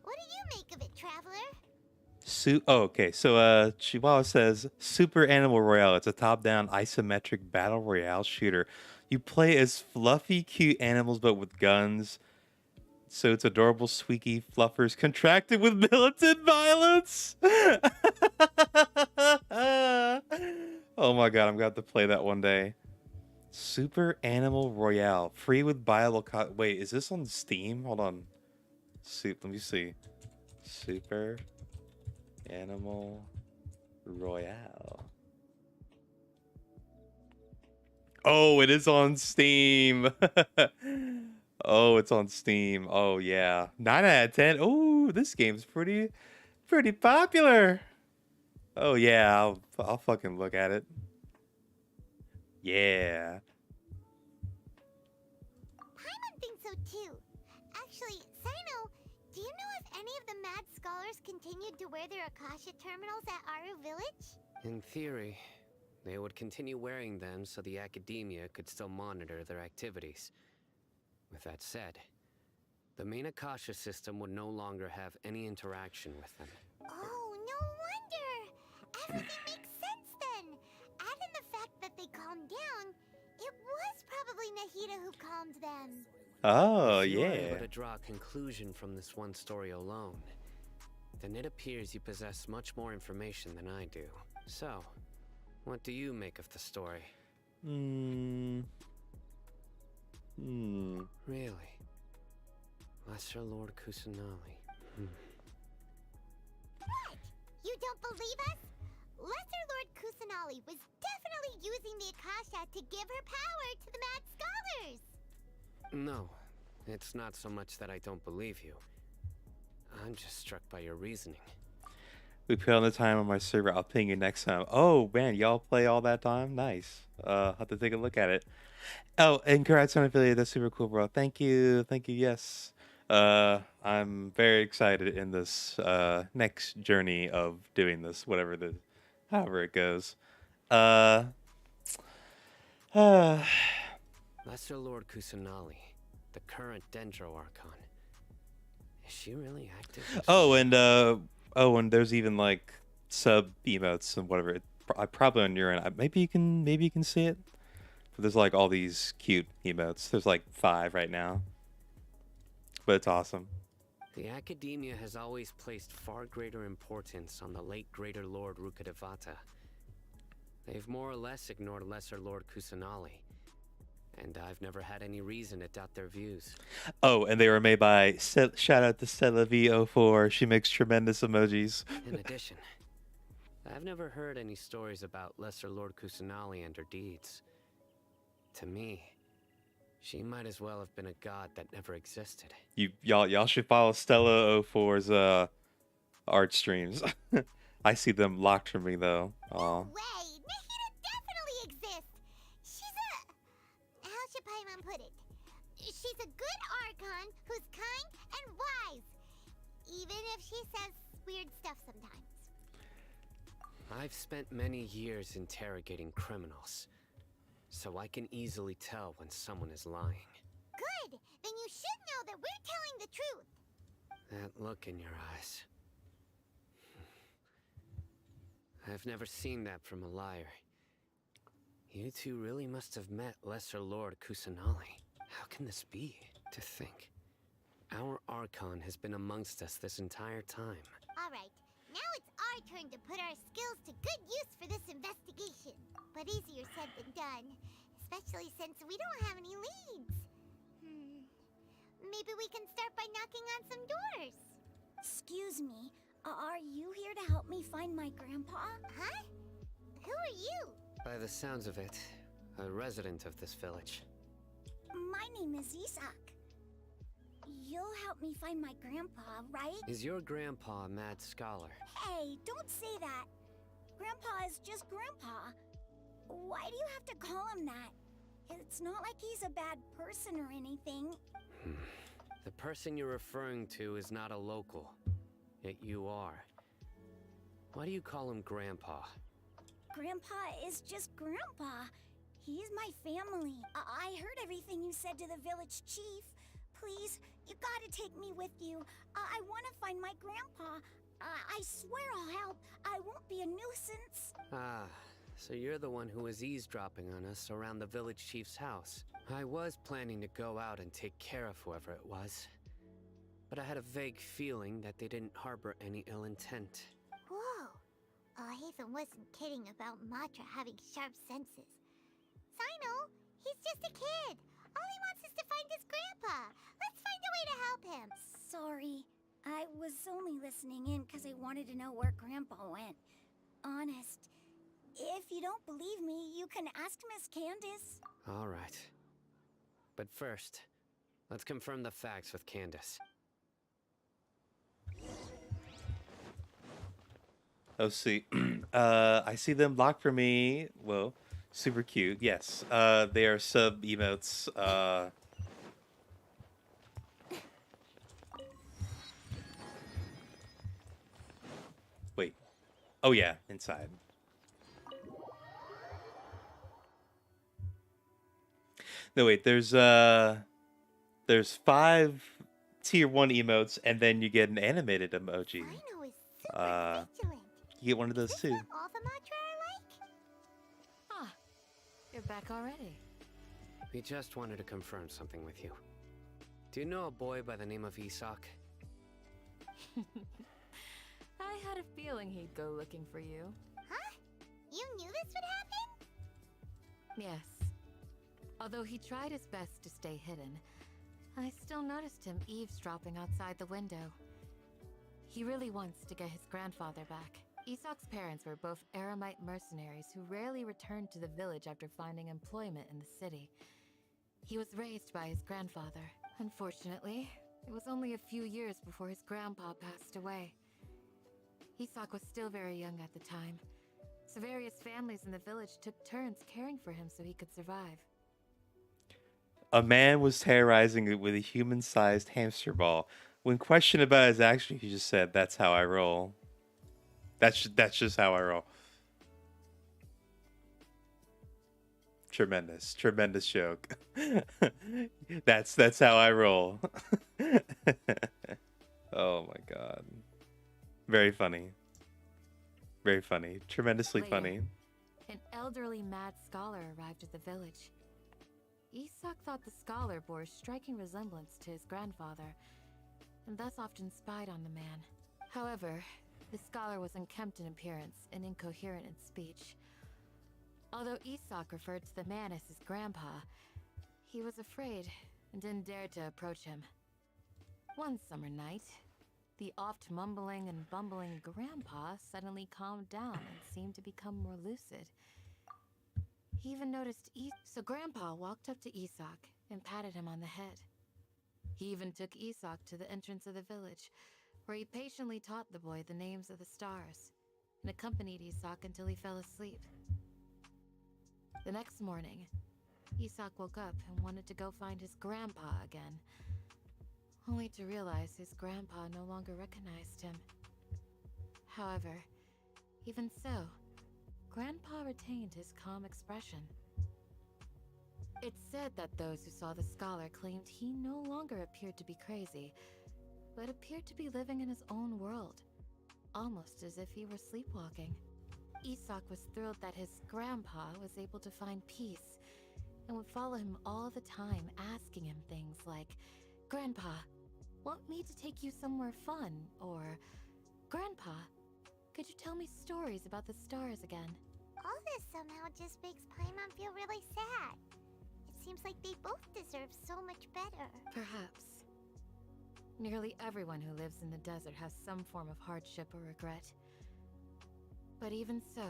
What do you make of it, Traveler? Okay. So Chihuahua says Super Animal Royale. It's a top-down isometric battle royale shooter. You play as fluffy, cute animals, but with guns. So it's adorable, squeaky fluffers contracted with militant violence. Oh my god, I'm going to have to play that one day. Super Animal Royale. Free with buyable wait, is this on Steam? Hold on. Let me see. Super Animal Royale. Oh, it is on Steam. Oh, it's on Steam. Oh, yeah. 9 out of 10. Oh, this game's pretty popular. Oh, yeah. I'll fucking look at it. Yeah. Paimon thinks so too. Actually, Sino, do you know if any of the mad scholars continued to wear their Akasha terminals at Aru Village? In theory, they would continue wearing them so the Academia could still monitor their activities. With that said, the main Akasha system would no longer have any interaction with them. Oh, no wonder! Everything makes sense then! Add in the fact that they calmed down, it was probably Nahida who calmed them. Oh, if you are yeah. able to draw a conclusion from this one story alone, then it appears you possess much more information than I do. So, what do you make of the story? Really? Lesser Lord Kusanali. What? You don't believe us? Lesser Lord Kusanali was definitely using the Akasha to give her power to the mad scholars! No, it's not so much that I don't believe you. I'm just struck by your reasoning. We put on the time on my server. I'll ping you next time. Oh, man, y'all play all that time? Nice. I'll have to take a look at it. Oh, and congrats on affiliate. That's super cool, bro. Thank you. Thank you. Yes. I'm very excited in this next journey of doing this, however it goes. Lesser Lord Kusanali, the current Dendro Archon. Is she really active? And there's even like sub emotes and whatever. I probably on your end. Maybe you can see it. But there's like all these cute emotes. There's like 5 right now. But it's awesome. The Academia has always placed far greater importance on the late Greater Lord Rukkhadevata. They've more or less ignored Lesser Lord Kusanali, and I've never had any reason to doubt their views. Oh, and they were made by shout out to Stella V04. She makes tremendous emojis. In addition, I've never heard any stories about Lesser Lord Kusanali and her deeds. To me, she might as well have been a god that never existed. Y'all should follow Stella 04's art streams. I see them locked for me though. Aw. Way! Nahida definitely exists! She's a... How should Paimon put it? She's a good Archon who's kind and wise. Even if she says weird stuff sometimes. I've spent many years interrogating criminals, so I can easily tell when someone is lying. Good! Then you should know that we're telling the truth. That look in your eyes. I've never seen that from a liar. You two really must have met Lesser Lord Kusanali. How can this be? To think, our Archon has been amongst us this entire time. Alright, now it's our turn to put our skills to good use for this investigation. But easier said than done, especially since we don't have any leads. Maybe we can start by knocking on some doors. Excuse me, are you here to help me find my grandpa? Huh? Who are you? By the sounds of it, a resident of this village. My name is Isak. You'll help me find my grandpa, right? Is your grandpa a mad scholar? Hey, don't say that. Grandpa is just Grandpa. Why do you have to call him that? It's not like he's a bad person or anything. The person you're referring to is not a local, yet you are. Why do you call him Grandpa? Grandpa is just Grandpa. He's my family. I heard everything you said to the village chief. Please, you gotta take me with you. I wanna find my grandpa. I swear I'll help. I won't be a nuisance. Ah, so you're the one who was eavesdropping on us around the village chief's house. I was planning to go out and take care of whoever it was, but I had a vague feeling that they didn't harbor any ill intent. Whoa. Hatham wasn't kidding about Matra having sharp senses. Sino, he's just a kid. All he wants is to find his grandpa. Let's find a way to help him. Sorry. I was only listening in because I wanted to know where Grandpa went. Honest. If you don't believe me, you can ask Miss Candace. All right. But first, let's confirm the facts with Candace. Oh, see. I see them blocked for me. Whoa. Super cute. Yes. They are sub emotes. Wait. Oh yeah, inside. No, wait. There's 5 tier 1 emotes, and then you get an animated emoji. Sino is super vigilant. You get one of those Is too. this what all the Matra are like? Ah, you're back already. We just wanted to confirm something with you. Do you know a boy by the name of Isak? I had a feeling he'd go looking for you. Huh? You knew this would happen? Yes. Although he tried his best to stay hidden, I still noticed him eavesdropping outside the window. He really wants to get his grandfather back. Isak's parents were both Aramite mercenaries who rarely returned to the village after finding employment in the city. He was raised by his grandfather. Unfortunately, it was only a few years before his grandpa passed away. Isak was still very young at the time, so various families in the village took turns caring for him so he could survive. A man was terrorizing it with a human-sized hamster ball. When questioned about his actions, he just said, "That's how I roll." That's just how I roll. Tremendous joke. That's how I roll. Oh my god. Very funny. Very funny. Tremendously Later, funny. An elderly mad scholar arrived at the village. Isak thought the scholar bore a striking resemblance to his grandfather, and thus often spied on the man. However, the scholar was unkempt in appearance and incoherent in speech. Although Isak referred to the man as his grandpa, he was afraid and didn't dare to approach him. One summer night, the oft mumbling and bumbling grandpa suddenly calmed down and seemed to become more lucid. He even noticed so Grandpa walked up to Isak and patted him on the head. He even took Isak to the entrance of the village, where he patiently taught the boy the names of the stars and accompanied Isak until he fell asleep. The next morning, Isak woke up and wanted to go find his grandpa again, only to realize his grandpa no longer recognized him. However, even so, Grandpa retained his calm expression. It's said that those who saw the scholar claimed he no longer appeared to be crazy, but appeared to be living in his own world, almost as if he were sleepwalking. Isak was thrilled that his grandpa was able to find peace and would follow him all the time, asking him things like, "Grandpa, want me to take you somewhere fun?" Or, "Grandpa, could you tell me stories about the stars again?" All this somehow just makes Paimon feel really sad. It seems like they both deserve so much better. Perhaps. Nearly everyone who lives in the desert has some form of hardship or regret. But even so,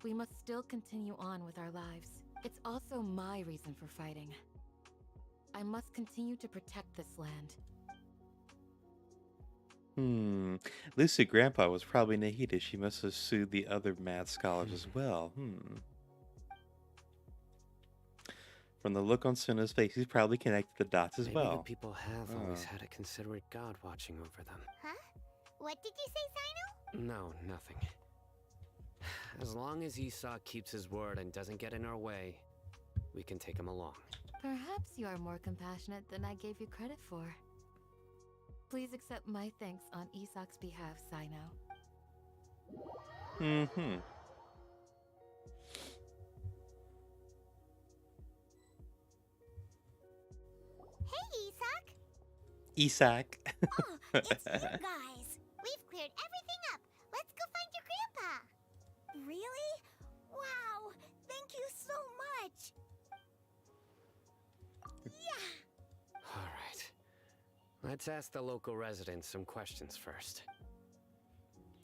we must still continue on with our lives. It's also my reason for fighting. I must continue to protect this land. Lucid Grandpa was probably Nahida. She must have sued the other mad scholars as well. From the look on Suna's face, he's probably connected the dots as Maybe well. the people have always had a considerate god watching over them. Huh? What did you say, Sino? No, nothing. As long as Isak keeps his word and doesn't get in our way, we can take him along. Perhaps you are more compassionate than I gave you credit for. Please accept my thanks on Isak's behalf, Sino. Hey, Isak! Isak. Oh, it's you guys. We've cleared everything up. Let's go find your grandpa. Really? Wow, thank you so much. Yeah. All right. Let's ask the local residents some questions first.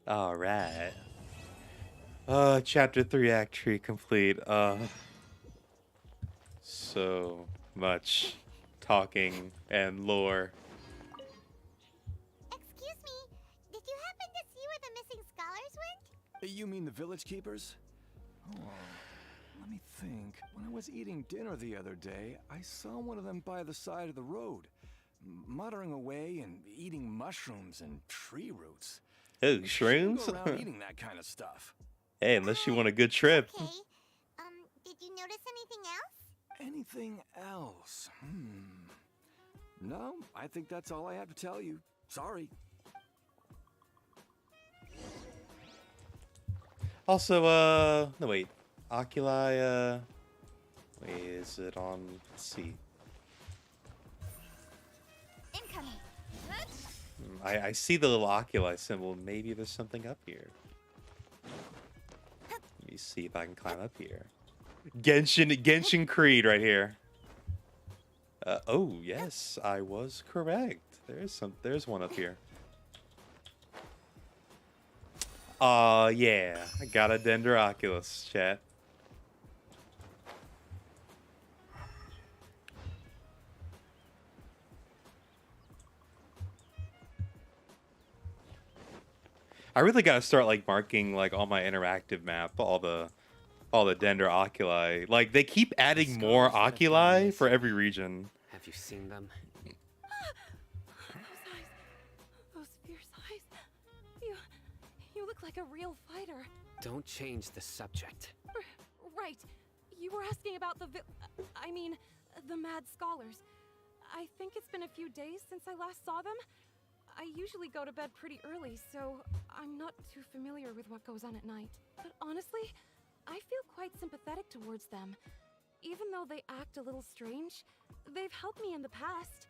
All right. Chapter 3, Act 3 complete. So much talking and lore. Excuse me, did you happen to see where the missing scholars went? You mean the village keepers? Oh, let me think. When I was eating dinner the other day, I saw one of them by the side of the road, muttering away and eating mushrooms and tree roots. Oh, You shouldn't shrooms? go around eating that kind of stuff. Hey, unless you want a good trip. Okay. Did you notice anything else? Anything else? No, I think that's all I have to tell you. Sorry. Also, no wait. Oculi, wait, is it on, let's see. Incoming. I see the little oculi symbol. Maybe there's something up here. Let me see if I can climb up here. Genshin Creed right here. Oh yes, I was correct. There's one up here. Yeah, I got a Dendroculus, chat. I really gotta start like marking like on my interactive map all the Dendroculi. Like they keep adding more oculi for every region. Have you seen them? Those eyes. Those fierce eyes. You look like a real fighter. Don't change the subject. Right. You were asking about the mad scholars. I think it's been a few days since I last saw them. I usually go to bed pretty early, so I'm not too familiar with what goes on at night. But honestly, I feel quite sympathetic towards them. Even though they act a little strange, they've helped me in the past.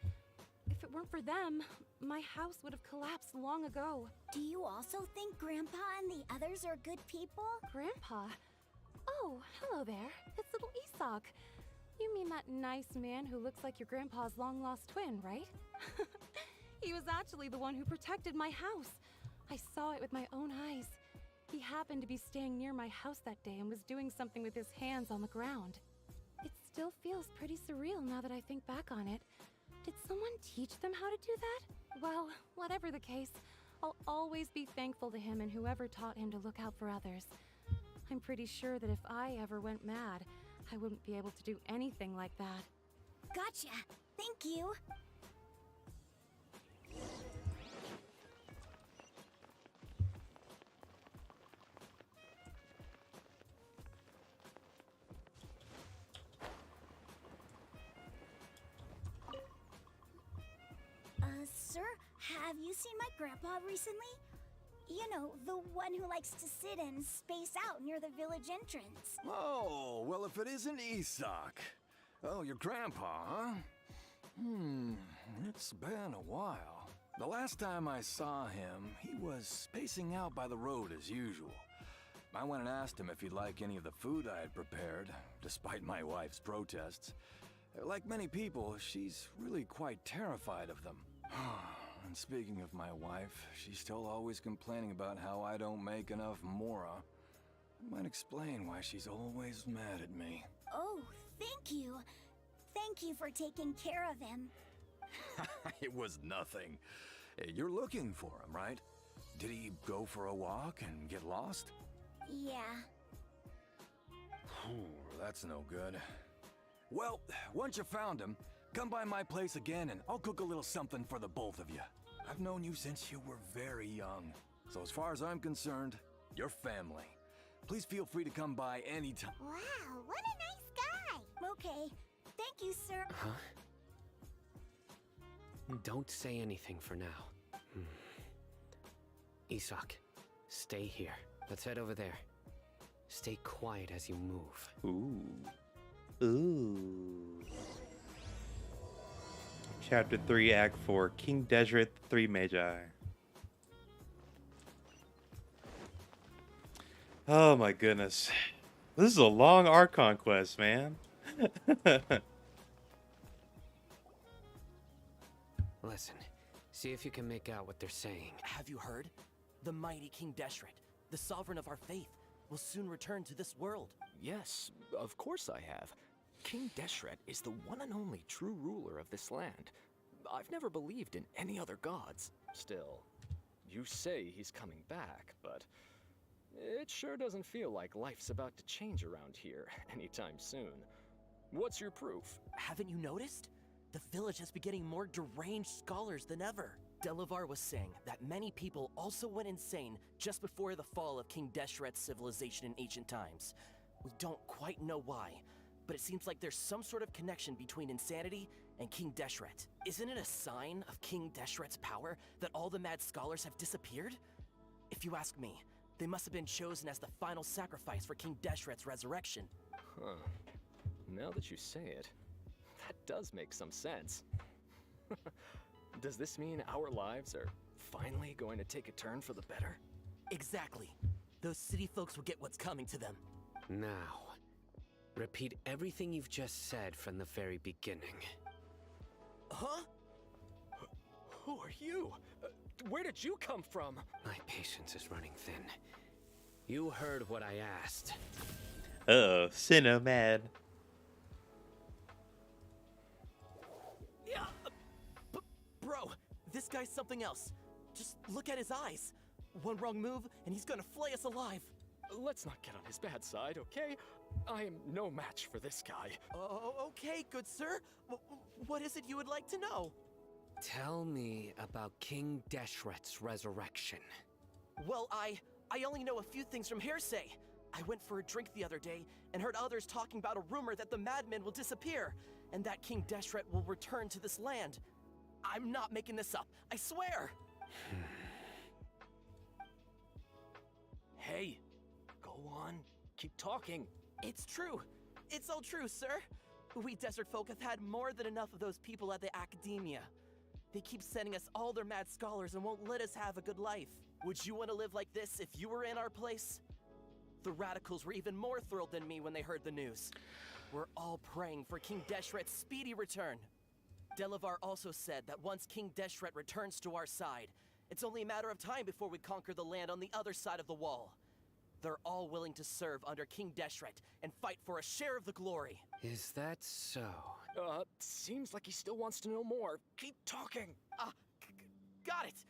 If If it weren't for them, my house would have collapsed long ago. Do you also think Grandpa and the others are good people? Grandpa? Oh, hello there. It's little Isak. You mean that nice man who looks like your grandpa's long-lost twin, right? He was actually the one who protected my house. I saw it with my own eyes. He happened to be staying near my house that day and was doing something with his hands on the ground. It still feels pretty surreal now that I think back on it. Did someone teach them how to do that? Well, whatever the case, I'll always be thankful to him and whoever taught him to look out for others. I'm pretty sure that if I ever went mad, I wouldn't be able to do anything like that. Gotcha. Thank you. Sir, have you seen my grandpa recently? You know, the one who likes to sit and space out near the village entrance. Oh, well, if it isn't Isak. Oh, your grandpa, huh? It's been a while. The last time I saw him, he was spacing out by the road as usual. I went and asked him if he'd like any of the food I had prepared, despite my wife's protests. Like many people, she's really quite terrified of them. And speaking of my wife, she's still always complaining about how I don't make enough mora. That might explain why she's always mad at me. Oh, thank you. Thank you for taking care of him. It was nothing. You're looking for him, right? Did he go for a walk and get lost? Yeah. That's no good. Well, once you found him, come by my place again and I'll cook a little something for the both of you. I've known you since you were very young. So as far as I'm concerned, you're family. Please feel free to come by anytime. Wow, what a nice guy! Okay. Thank you, sir. Huh? Don't say anything for now. Isak, stay here. Let's head over there. Stay quiet as you move. Ooh. Chapter 3, Act 4, King Deseret, 3 Magi. Oh my goodness. This is a long Archon quest, man. Listen, see if you can make out what they're saying. Have you heard? The mighty King Deseret, the sovereign of our faith, will soon return to this world. Yes, of course I have. King Deseret is the one and only true ruler of this land. I've never believed in any other gods. Still, you say he's coming back, but it sure doesn't feel like life's about to change around here anytime soon. What's your proof? Haven't you noticed? The village has been getting more deranged scholars than ever. Delavar was saying that many people also went insane just before the fall of King Deseret's civilization in ancient times. We don't quite know why, but it seems like there's some sort of connection between insanity and King Deseret. Isn't it a sign of King Deseret's power that all the mad scholars have disappeared? If you ask me, they must have been chosen as the final sacrifice for King Deseret's resurrection. Huh. Now that you say it, that does make some sense. Does this mean our lives are finally going to take a turn for the better? Exactly. Those city folks will get what's coming to them. Now, repeat everything you've just said from the very beginning. Huh? Who are you? Where did you come from? My patience is running thin. You heard what I asked. Uh-oh, Cinemad. Yeah, bro, this guy's something else. Just look at his eyes. One wrong move, and he's gonna flay us alive. Let's not get on his bad side, okay? I am no match for this guy. Oh, okay, good sir. What is it you would like to know? Tell me about King Deseret's resurrection. Well, I only know a few things from hearsay. I went for a drink the other day and heard others talking about a rumor that the madmen will disappear and that King Deseret will return to this land. I'm not making this up, I swear! Hey, go on, keep talking. It's true. It's all true, sir. We desert folk have had more than enough of those people at the academia. They keep sending us all their mad scholars and won't let us have a good life. Would you want to live like this if you were in our place? The radicals were even more thrilled than me when they heard the news. We're all praying for King Deshret's speedy return. Delavar also said that once King Deshret returns to our side, it's only a matter of time before we conquer the land on the other side of the wall. They're all willing to serve under King Deshret and fight for a share of the glory. Is that so? Seems like he still wants to know more. Keep talking. Got it.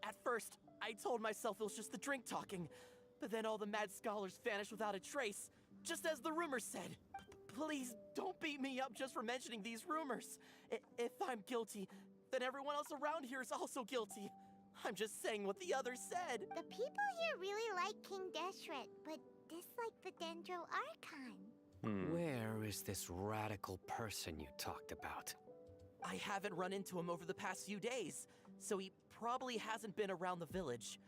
At first, I told myself it was just the drink talking, but then all the mad scholars vanished without a trace, just as the rumors said. Please don't beat me up just for mentioning these rumors. If I'm guilty, then everyone else around here is also guilty. I'm just saying what the others said. The people here really like King Deshret, but dislike the Dendro Archon. Where is this radical person you talked about? I haven't run into him over the past few days, so he probably hasn't been around the village.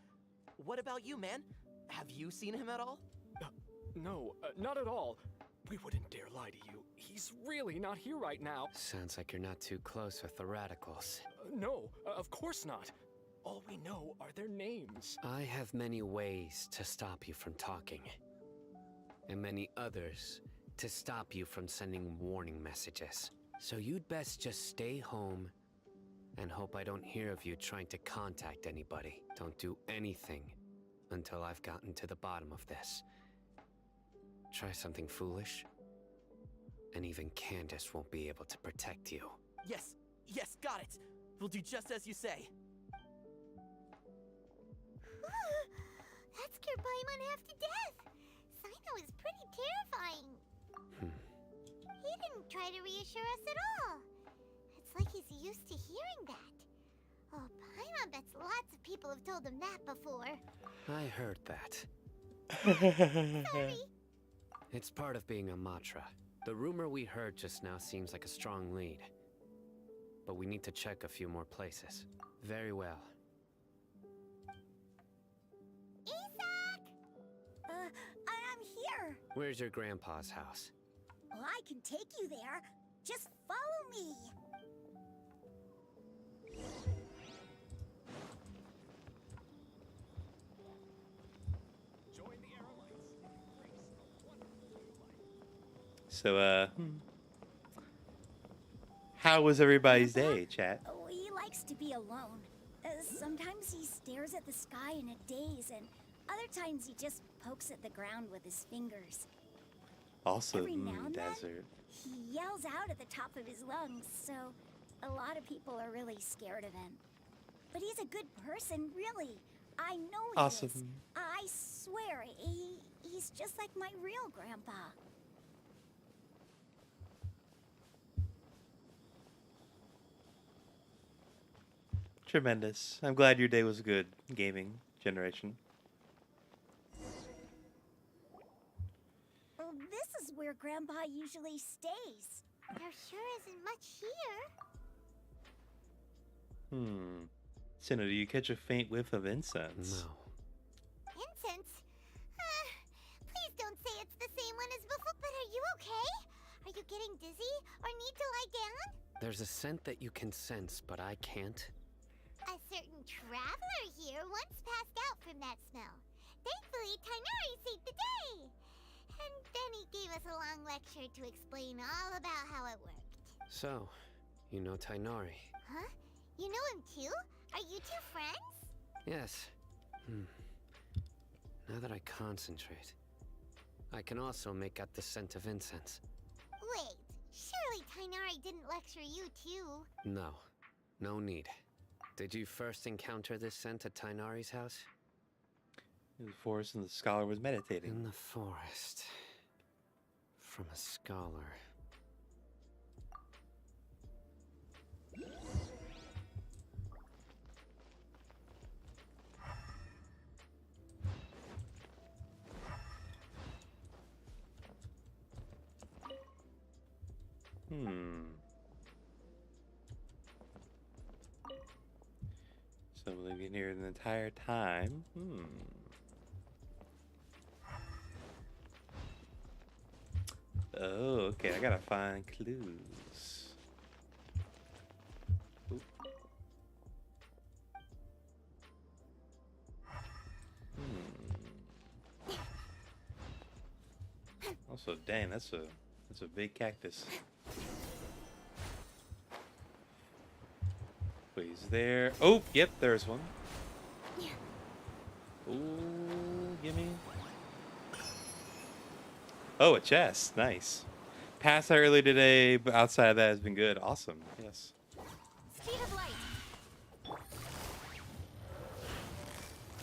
What about you, man? Have you seen him at all? No, not at all. We wouldn't dare lie to you. He's really not here right now. Sounds like you're not too close with the radicals. No, of course not. All we know are their names. I have many ways to stop you from talking. And many others to stop you from sending warning messages. So you'd best just stay home and hope I don't hear of you trying to contact anybody. Don't do anything until I've gotten to the bottom of this. Try something foolish, and even Candace won't be able to protect you. Yes, got it. We'll do just as you say. That scared Paimon half to death. Sino is pretty terrifying. He didn't try to reassure us at all. It's like he's used to hearing that. Oh, Paimon bets lots of people have told him that before. I heard that. Sorry. It's part of being a Matra. The rumor we heard just now seems like a strong lead. But we need to check a few more places. Very well. Isak! I'm here. Where's your grandpa's house? Well, I can take you there. Just follow me. So, how was everybody's day, chat? Oh, he likes to be alone. Sometimes he stares at the sky in a daze, and other times he just pokes at the ground with his fingers. Also, Every now and then, desert. he yells out at the top of his lungs, so a lot of people are really scared of him. But he's a good person, really. I know he Awesome. is. I swear, he's just like my real grandpa. Tremendous. I'm glad your day was good, gaming generation. Well, this is where Grandpa usually stays. There sure isn't much here. Sinnoh, do you catch a faint whiff of incense? No. Incense? Please don't say it's the same one as before, but are you okay? Are you getting dizzy or need to lie down? There's a scent that you can sense, but I can't. A certain traveler here once passed out from that smell. Thankfully, Tainari saved the day. And then he gave us a long lecture to explain all about how it worked. So, you know Tainari? Huh? You know him too? Are you two friends? Yes. Now that I concentrate, I can also make out the scent of incense. Wait, surely Tainari didn't lecture you too? No. No need. Did you first encounter this scent at Tainari's house? In the forest, and the scholar was meditating. In the forest. From a scholar. So we've been here the entire time. Oh, okay. I gotta find clues. So dang, that's a big cactus. Please there. Oh, yep, there's one. Ooh, gimme. Oh, a chest. Nice. Passed that early today, but outside of that has been good. Awesome. Yes. Speed of light.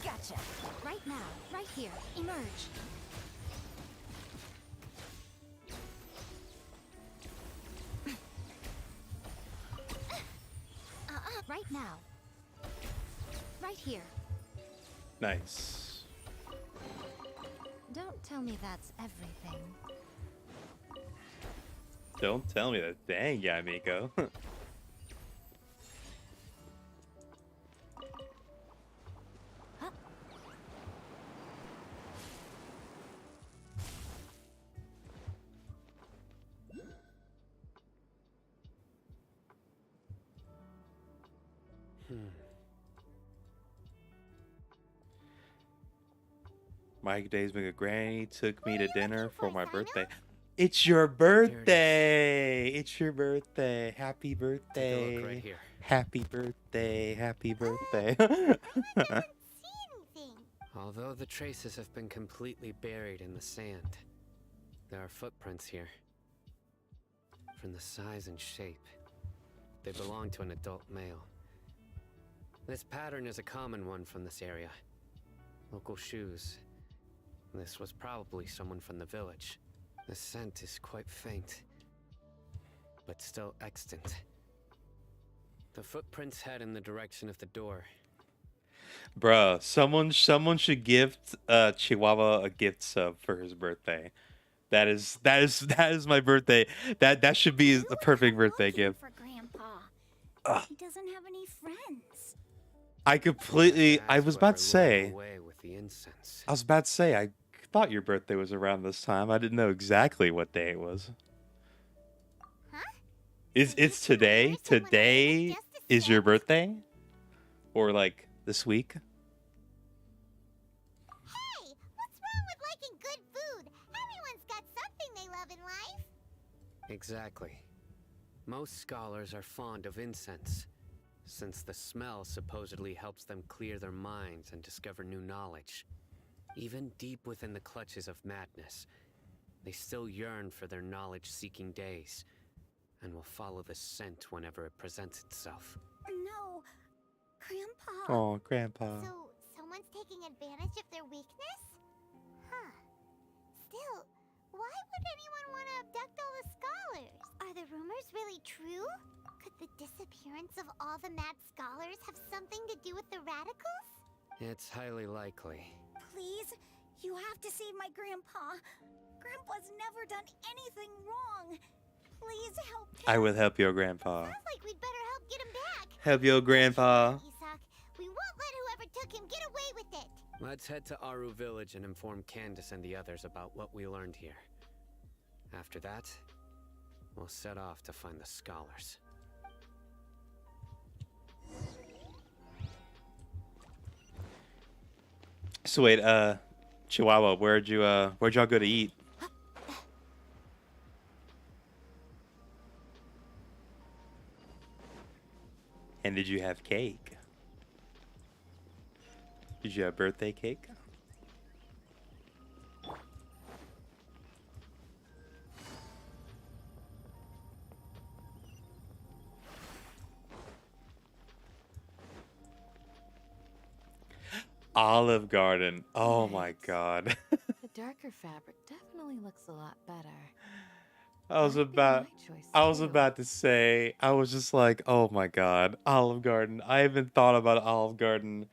Gotcha. Right now, right here. Emerge. Right now. Right here. Nice. Don't tell me that's everything. Don't tell me that. Dang, yeah, Miko. Mike Daysmig Granny took me to dinner for my birthday. It's your birthday! It's your birthday. Happy birthday. Take a look right here. Happy birthday. Happy birthday. Although the traces have been completely buried in the sand, there are footprints here. From the size and shape, they belong to an adult male. This pattern is a common one from this area. Local shoes. This was probably someone from the village. The scent is quite faint, but still extant. The footprints head in the direction of the door. Bruh, someone should gift Chihuahua a gift sub for his birthday. That is my birthday. That should be a perfect birthday gift. For Grandpa. He doesn't have any friends. I was about to say. Away with the incense. I was about to say, I thought your birthday was around this time. I didn't know exactly what day it was. Huh? It's today? Today is your birthday? Or like this week? Hey, what's wrong with liking good food? Everyone's got something they love in life. Exactly. Most scholars are fond of incense, since the smell supposedly helps them clear their minds and discover new knowledge. Even deep within the clutches of madness, they still yearn for their knowledge-seeking days, and will follow the scent whenever it presents itself. No, Grandpa. Oh, Grandpa. So, someone's taking advantage of their weakness? Huh. Still, why would anyone want to abduct all the scholars? Are the rumors really true? Could the disappearance of all the mad scholars have something to do with the radicals? It's highly likely. Please, you have to save my Grandpa. Grandpa's never done anything wrong. Please help him. I will help your grandpa. Sounds like we'd better help get him back. Help your grandpa. Isak, we won't let whoever took him get away with it. Let's head to Aru Village and inform Candace and the others about what we learned here. After that, we'll set off to find the scholars. So wait, Chihuahua, where'd y'all go to eat? And did you have cake? Did you have birthday cake? Olive Garden. Oh my god. The darker fabric definitely looks a lot better. I was about to say, I was just like, oh my god, Olive Garden. I haven't thought about Olive Garden.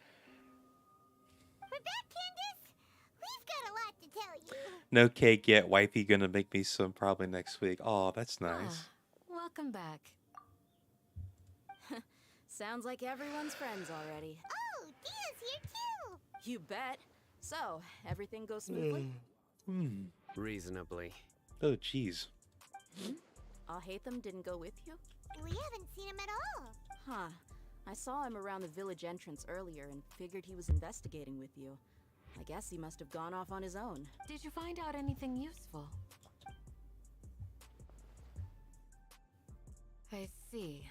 We're back, Candace. We've got a lot to tell you. No cake yet. Wifey gonna make me some probably next week. Oh, that's nice. Welcome back. Sounds like everyone's friends already. Oh, Dia's here too. You bet. So, everything goes smoothly? Reasonably. Oh, jeez. Alhaitham didn't go with you? We haven't seen him at all. Huh. I saw him around the village entrance earlier and figured he was investigating with you. I guess he must have gone off on his own. Did you find out anything useful? I see.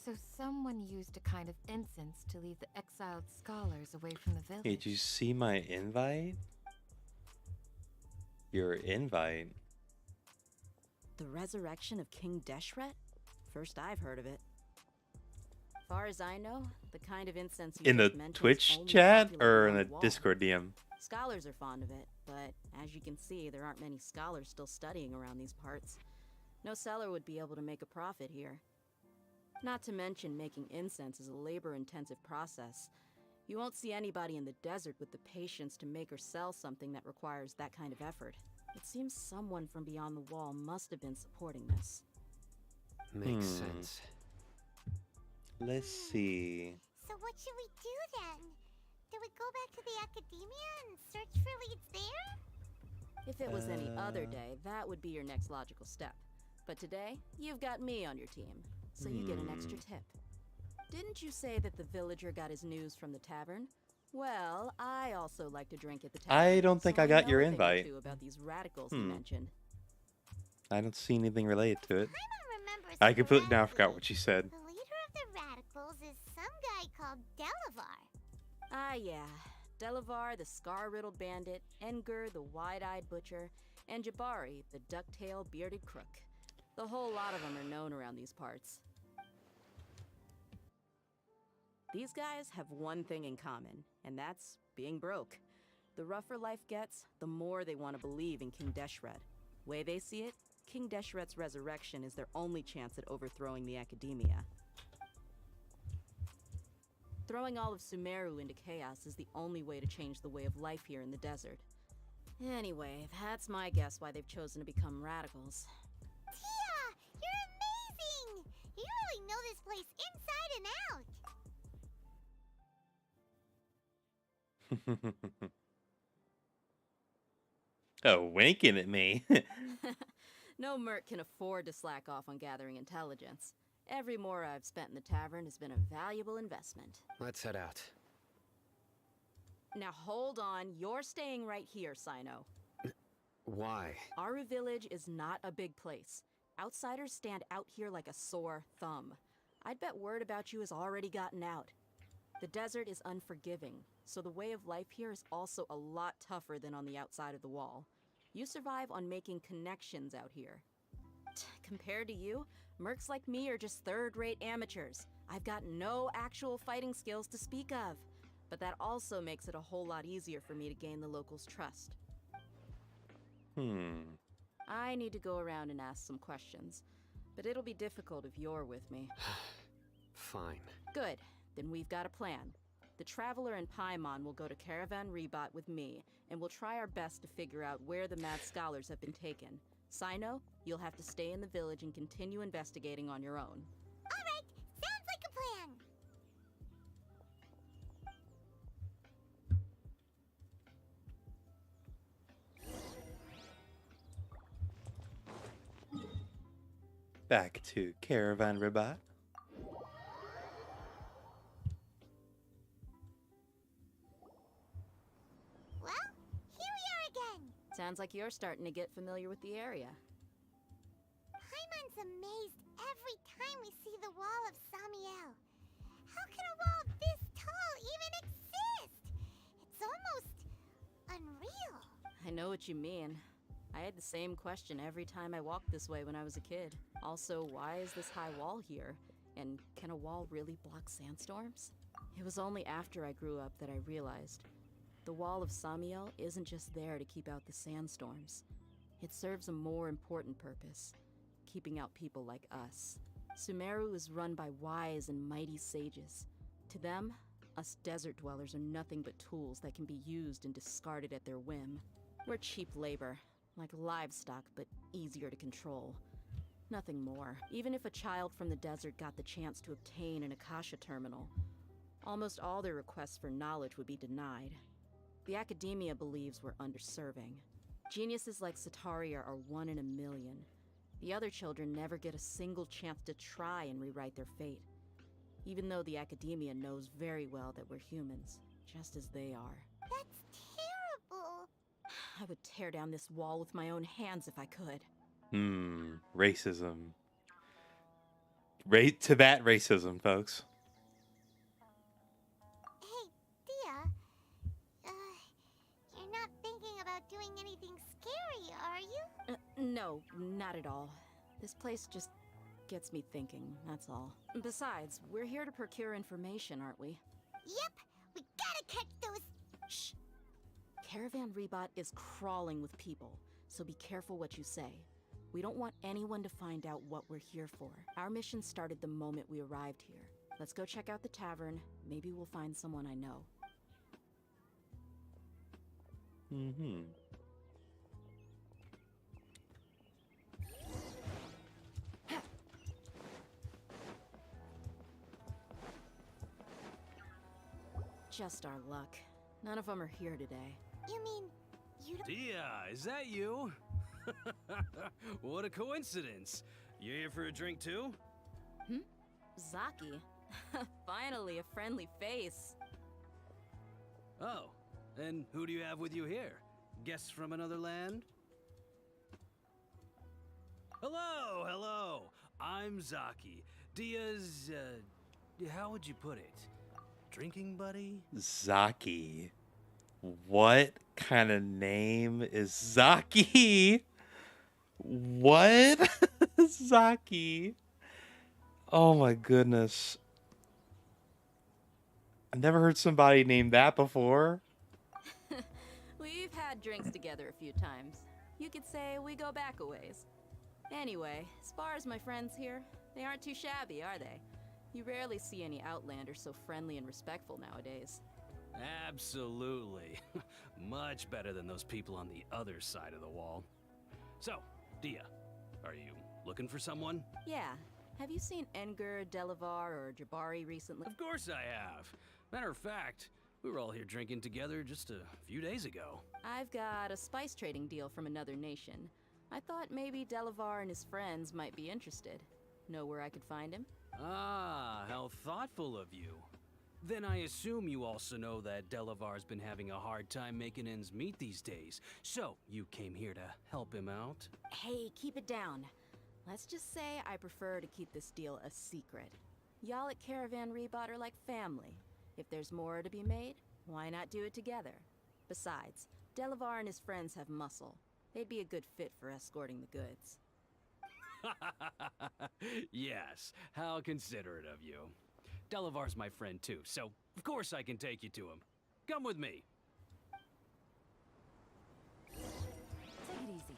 So someone used a kind of incense to lead the exiled scholars away from the village. Hey, did you see my invite? Your invite? The resurrection of King Deshret? First I've heard of it. Far as I know, the kind of incense you In the just mentioned is Twitch only chat popular or in on the the wall. Discord DM? Scholars are fond of it, but as you can see, there aren't many scholars still studying around these parts. No seller would be able to make a profit here. Not to mention, making incense is a labor-intensive process. You won't see anybody in the desert with the patience to make or sell something that requires that kind of effort. It seems someone from beyond the wall must have been supporting this. Makes sense. Let's see. So what should we do then? Do we go back to the academia and search for leads there? If it was any other day, that would be your next logical step. But today, you've got me on your team, so you get an extra tip. Didn't you say that the villager got his news from the tavern? Well, I also like to drink at the tavern. I don't think so I got know your a thing or invite. two about these radicals you mentioned. I don't see anything related to it. Paimon remembers I completely now correctly. forgot what she said. The leader of the radicals is some guy called Delavar. Ah, yeah. Delavar, the scar-riddled bandit, Engur, the wide-eyed butcher, and Jabari, the duck-tailed bearded crook. The whole lot of them are known around these parts. These guys have one thing in common, and that's being broke. The rougher life gets, the more they want to believe in King Deshret. Way they see it, King Deshret's resurrection is their only chance at overthrowing the academia. Throwing all of Sumeru into chaos is the only way to change the way of life here in the desert. Anyway, that's my guess why they've chosen to become radicals. Tia, you're amazing! You really know this place inside and out. Oh, winking at me. No merc can afford to slack off on gathering intelligence. Every mora I've spent in the tavern has been a valuable investment. Let's head out. Now hold on, you're staying right here, Sino. Why? Aru Village is not a big place. Outsiders stand out here like a sore thumb. I'd bet word about you has already gotten out. The desert is unforgiving, so the way of life here is also a lot tougher than on the outside of the wall. You survive on making connections out here. Compared to you, mercs like me are just third-rate amateurs. I've got no actual fighting skills to speak of. But that also makes it a whole lot easier for me to gain the locals' trust. I need to go around and ask some questions, but it'll be difficult if you're with me. Fine. Good, then we've got a plan. The Traveler and Paimon will go to Caravan Rebot with me, and we'll try our best to figure out where the mad scholars have been taken. Sino, you'll have to stay in the village and continue investigating on your own. All right, sounds like a plan. Back to Caravan Rebot. Well, here we are again. Sounds like you're starting to get familiar with the area. Paimon's amazed every time we see the wall of Samiel. How can a wall this tall even exist? It's almost unreal. I know what you mean. I had the same question every time I walked this way when I was a kid. Also, why is this high wall here? And can a wall really block sandstorms? It was only after I grew up that I realized the wall of Samiel isn't just there to keep out the sandstorms. It serves a more important purpose, keeping out people like us. Sumeru is run by wise and mighty sages. To them, us desert dwellers are nothing but tools that can be used and discarded at their whim. We're cheap labor, like livestock, but easier to control. Nothing more. Even if a child from the desert got the chance to obtain an Akasha terminal, almost all their requests for knowledge would be denied. The academia believes we're underserving. Geniuses like Sataria are 1 in a million. The other children never get a single chance to try and rewrite their fate, even though the academia knows very well that we're humans, just as they are. That's terrible. I would tear down this wall with my own hands if I could. Racism. Right to that racism, folks. Hey, Dia. You're not thinking about doing anything scary, are you? No, not at all. This place just gets me thinking, that's all. Besides, we're here to procure information, aren't we? Yep, we gotta catch those. Shh. Caravan Rebot is crawling with people, so be careful what you say. We don't want anyone to find out what we're here for. Our mission started the moment we arrived here. Let's go check out the tavern. Maybe we'll find someone I know. Mm-hmm. Just our luck. None of them are here today. You mean, you don't... Dia, is that you? What a coincidence. You here for a drink too? Zaki. Finally, a friendly face. Oh, and who do you have with you here? Guests from another land? Hello, hello. I'm Zaki. Dia's, how would you put it? Drinking buddy? Zaki. What kind of name is Zaki? What? Zaki. Oh my goodness. I've never heard somebody name that before. We've had drinks together a few times. You could say we go back a ways. Anyway, as far as my friends here, they aren't too shabby, are they? You rarely see any Outlanders so friendly and respectful nowadays. Absolutely. Much better than those people on the other side of the wall. So, Dia, are you looking for someone? Yeah. Have you seen Enger, Delavar, or Jabari recently? Of course I have. Matter of fact, we were all here drinking together just a few days ago. I've got a spice trading deal from another nation. I thought maybe Delavar and his friends might be interested. Know where I could find him? Ah, how thoughtful of you. Then I assume you also know that Delavar's been having a hard time making ends meet these days. So, you came here to help him out? Hey, keep it down. Let's just say I prefer to keep this deal a secret. Y'all at Caravan Rebot are like family. If there's more to be made, why not do it together? Besides, Delavar and his friends have muscle. They'd be a good fit for escorting the goods. Yes, how considerate of you. Delavar's my friend too, so of course I can take you to him. Come with me. Take it easy.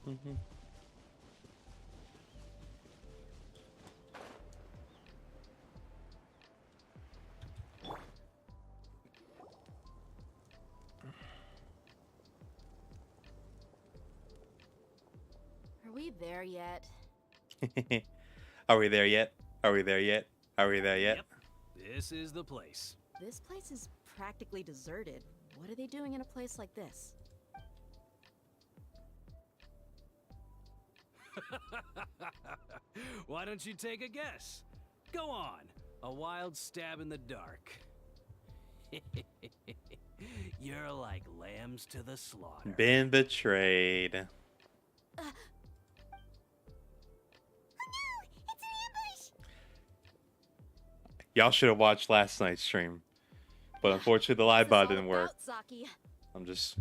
Mm-hmm. Are we there yet? Are we there yet? Are we there yet? Are we there yet? Yep, this is the place. This place is practically deserted. What are they doing in a place like this? Why don't you take a guess? Go on, a wild stab in the dark. You're like lambs to the slaughter. Been betrayed. Y'all should have watched last night's stream. But unfortunately the live bot didn't work. Zaki? I'm just...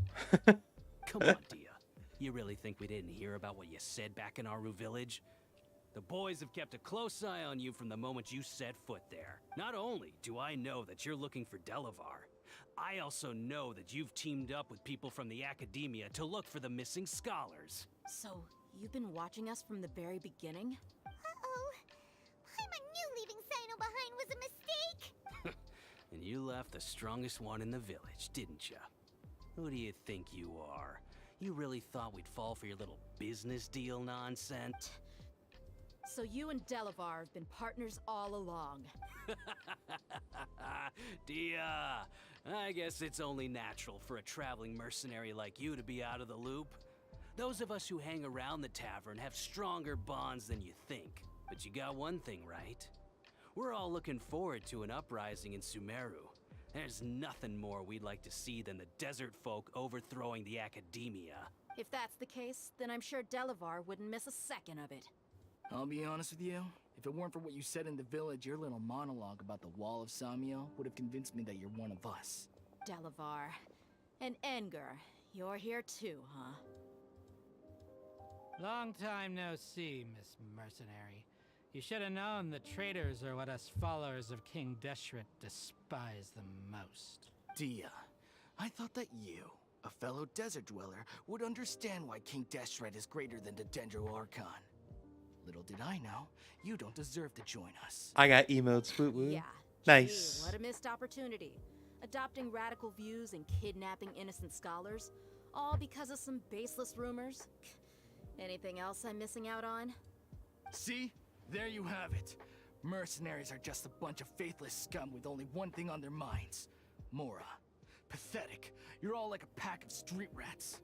Come on, Dia. You really think we didn't hear about what you said back in Aru Village? The boys have kept a close eye on you from the moment you set foot there. Not only do I know that you're looking for Delavar, I also know that you've teamed up with people from the Academia to look for the missing scholars. So, you've been watching us from the very beginning? Uh-oh. I knew leaving Sino behind was a mistake. And you left the strongest one in the village, didn't ya? Who do you think you are? You really thought we'd fall for your little business deal nonsense? So you and Delavar have been partners all along. Dia, I guess it's only natural for a traveling mercenary like you to be out of the loop. Those of us who hang around the tavern have stronger bonds than you think. But you got one thing right. We're all looking forward to an uprising in Sumeru. There's nothing more we'd like to see than the desert folk overthrowing the academia. If that's the case, then I'm sure Delavar wouldn't miss a second of it. I'll be honest with you. If it weren't for what you said in the village, your little monologue about the Wall of Samiel would have convinced me that you're one of us. Delavar. And Engar, you're here too, huh? Long time no see, Miss Mercenary. You should have known the traitors are what us followers of King Deshret despise the most. Dia, I thought that you, a fellow desert dweller, would understand why King Deshret is greater than the Dendro Archon. Little did I know, you don't deserve to join us. I got emotes, woo woo. Yeah. Nice. Gee, what a missed opportunity. Adopting radical views and kidnapping innocent scholars, all because of some baseless rumors. Anything else I'm missing out on? See? There you have it. Mercenaries are just a bunch of faithless scum with only one thing on their minds. Mora. Pathetic. You're all like a pack of street rats.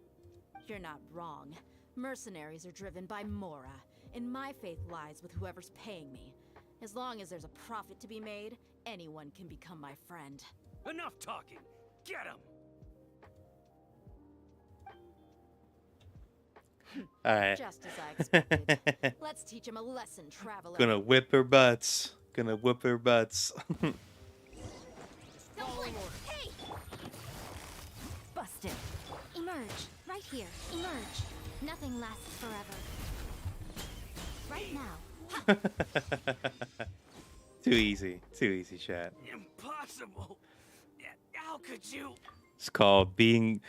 You're not wrong. Mercenaries are driven by Mora, and my faith lies with whoever's paying me. As long as there's a profit to be made, anyone can become my friend. Enough talking! Get him! Alright. Just as I expected. Let's teach him a lesson, traveler. Gonna whip her butts. Gonna whip her butts. Don't blink! Hey! Busted. Emerge. Right here. Emerge. Nothing lasts forever. Right now. Too easy. Too easy, chat. Impossible! How could you? It's called getting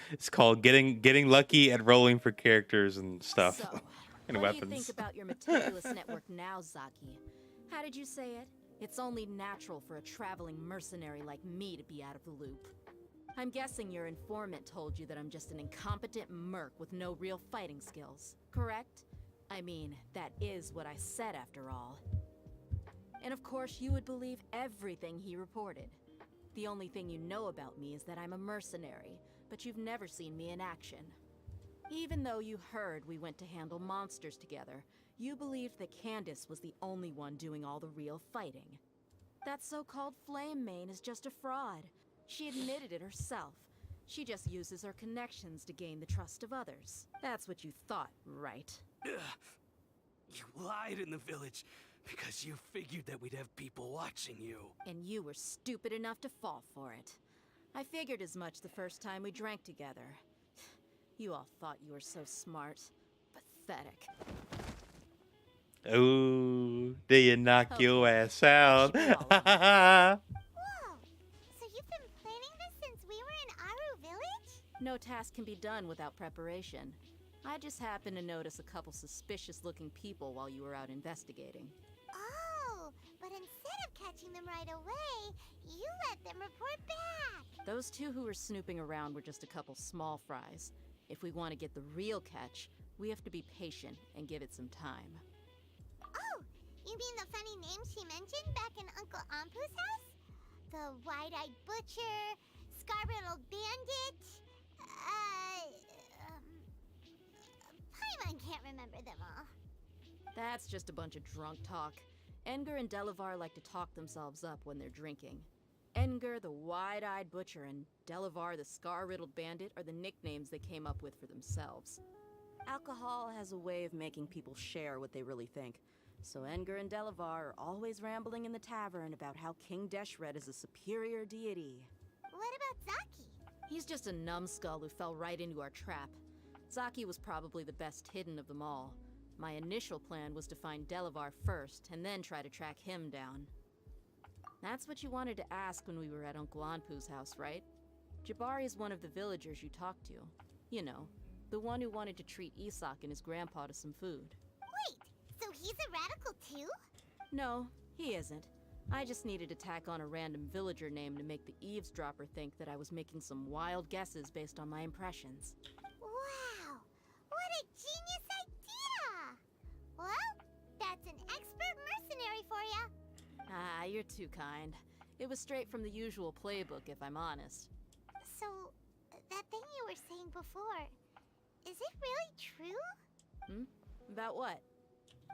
lucky at rolling for characters and stuff. So, and what do you weapons. think about your meticulous network now, Zaki? How did you say it? It's only natural for a traveling mercenary like me to be out of the loop. I'm guessing your informant told you that I'm just an incompetent merc with no real fighting skills, correct? I mean, that is what I said after all. And of course, you would believe everything he reported. The only thing you know about me is that I'm a mercenary, but you've never seen me in action. Even though you heard we went to handle monsters together, you believed that Candace was the only one doing all the real fighting. That so-called Flame Mane is just a fraud. She admitted it herself. She just uses her connections to gain the trust of others. That's what you thought, right? You lied in the village because you figured that we'd have people watching you. And you were stupid enough to fall for it. I figured as much the first time we drank together. You all thought you were so smart. Pathetic. Oh, did you knock your ass out? Whoa! So you've been planning this since we were in Aru Village? No task can be done without preparation. I just happened to notice a couple suspicious-looking people while you were out investigating. Oh, but instead of catching them right away, you let them report back. Those two who were snooping around were just a couple small fries. If we want to get the real catch, we have to be patient and give it some time. Oh, you mean the funny name she mentioned back in Uncle Ampu's house? The wide-eyed butcher, scar-riddled bandit, Paimon can't remember them all. That's just a bunch of drunk talk. Engar and Delavar like to talk themselves up when they're drinking. Engar, the wide-eyed butcher, and Delavar, the scar-riddled bandit, are the nicknames they came up with for themselves. Alcohol has a way of making people share what they really think. So Engar and Delavar are always rambling in the tavern about how King Deshret is a superior deity. What about Zaki? He's just a numbskull who fell right into our trap. Zaki was probably the best hidden of them all. My initial plan was to find Delavar first, and then try to track him down. That's what you wanted to ask when we were at Uncle Anpu's house, right? Jabari is one of the villagers you talked to. You know, the one who wanted to treat Isak and his grandpa to some food. Wait, so he's a radical too? No, he isn't. I just needed to tack on a random villager name to make the eavesdropper think that I was making some wild guesses based on my impressions. Wow, what a genius idea! Well, that's an expert mercenary for ya. Ah, you're too kind. It was straight from the usual playbook, if I'm honest. So, that thing you were saying before, is it really true? About what?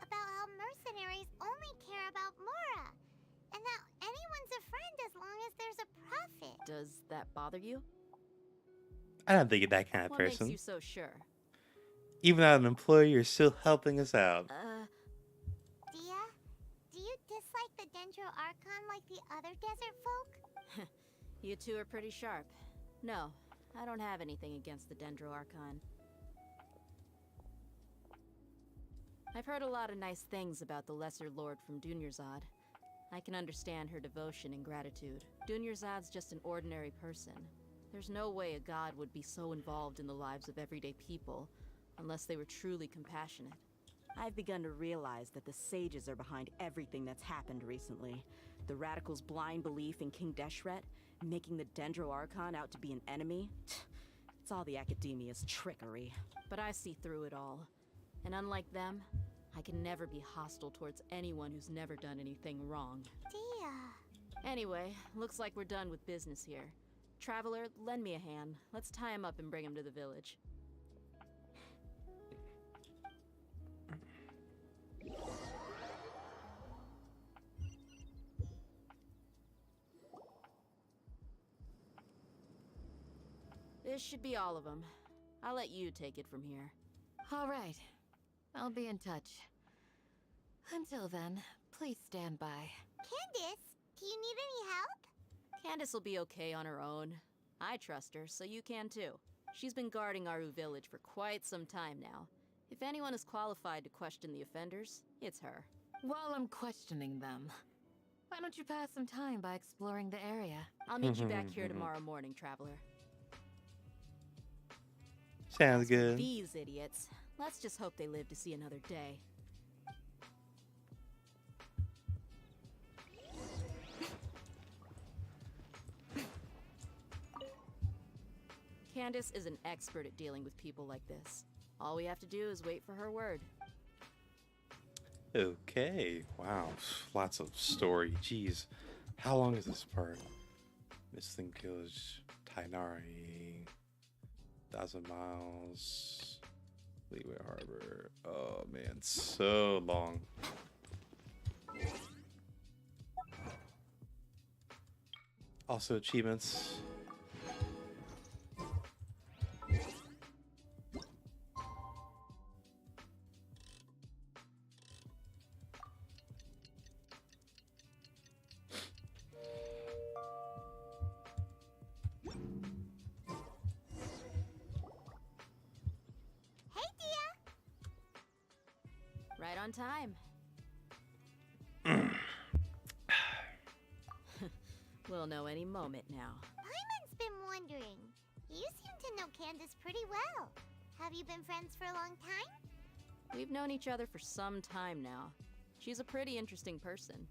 about how mercenaries only care about Mora, and that anyone's a friend as long as there's a profit. Does that bother you? I don't think you're that kind of What makes person. you so sure? Even as an employee, you're still helping us out. Dia, do you dislike the Dendro Archon like the other desert folk? You two are pretty sharp. No, I don't have anything against the Dendro Archon. I've heard a lot of nice things about the Lesser Lord from Dunyarzad. I can understand her devotion and gratitude. Dunyarzad's just an ordinary person. There's no way a god would be so involved in the lives of everyday people, unless they were truly compassionate. I've begun to realize that the sages are behind everything that's happened recently. The radicals' blind belief in King Deshret, making the Dendro Archon out to be an enemy. It's all the Academia's trickery. But I see through it all. And unlike them, I can never be hostile towards anyone who's never done anything wrong. Dia. Anyway, looks like we're done with business here. Traveler, lend me a hand. Let's tie him up and bring him to the village. This should be all of them. I'll let you take it from here. All right. I'll be in touch. Until then, please stand by. Candace, do you need any help? Candace will be okay on her own. I trust her, so you can too. She's been guarding Aru Village for quite some time now. If anyone is qualified to question the offenders, it's her. While I'm questioning them, why don't you pass some time by exploring the area? I'll meet you back here tomorrow morning, Traveler. Sounds good. These idiots. Let's just hope they live to see another day. Candace is an expert at dealing with people like this. All we have to do is wait for her word. Okay. Wow. Lots of story. Jeez. How long is this part? Missing Village, Tainari, 1,000 Miles, Leeway Harbor. Oh man, so long. Also achievements. Right on time. We'll know any moment now. Paimon's been wondering. You seem to know Candace pretty well. Have you been friends for a long time? We've known each other for some time now. She's a pretty interesting person.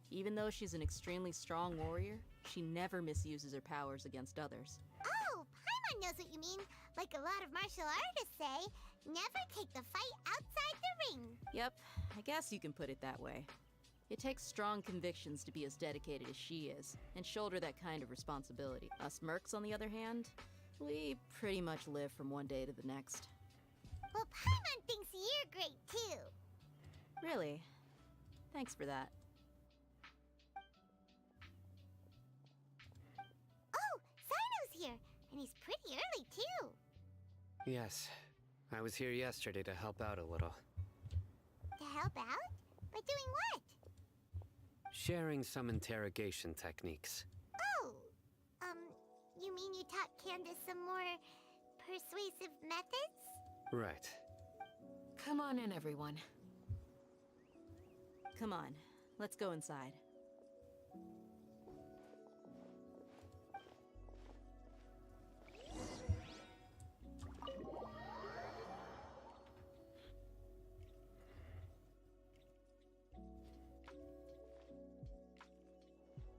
Even though she's an extremely strong warrior, she never misuses her powers against others. Oh, Paimon knows what you mean. Like a lot of martial artists say, never take the fight outside the ring. Yep, I guess you can put it that way. It takes strong convictions to be as dedicated as she is, and shoulder that kind of responsibility. Us mercs, on the other hand, we pretty much live from one day to the next. Well, Paimon thinks you're great too. Really? Thanks for that. Oh, Sino's here, and he's pretty early too. Yes. I was here yesterday to help out a little. To help out? By doing what? Sharing some interrogation techniques. Oh, you mean you taught Candace some more persuasive methods? Right. Come on in, everyone. Come on, let's go inside.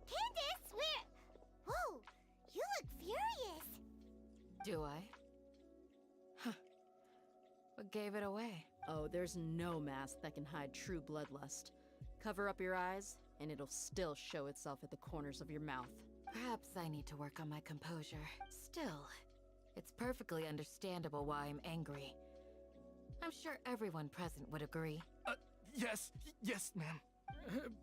Candace, where? Whoa, you look furious. Do I? Huh. What gave it away? Oh, there's no mask that can hide true bloodlust. Cover up your eyes, and it'll still show itself at the corners of your mouth. Perhaps I need to work on my composure. Still, it's perfectly understandable why I'm angry. I'm sure everyone present would agree. Yes, ma'am.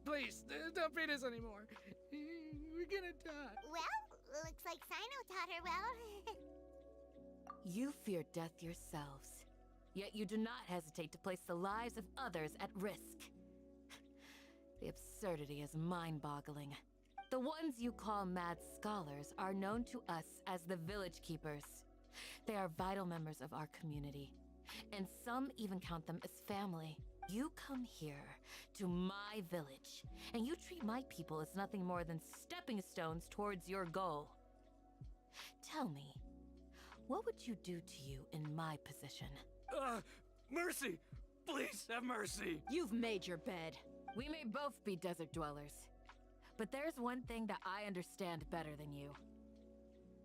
Please, don't feed us anymore. We're gonna die. Well, looks like Sino taught her well. You fear death yourselves, yet you do not hesitate to place the lives of others at risk. The absurdity is mind-boggling. The ones you call mad scholars are known to us as the Village Keepers. They are vital members of our community, and some even count them as family. You come here to my village, and you treat my people as nothing more than stepping stones towards your goal. Tell me, what would you do to you in my position? Mercy! Please have mercy! You've made your bed. We may both be desert dwellers, but there's one thing that I understand better than you.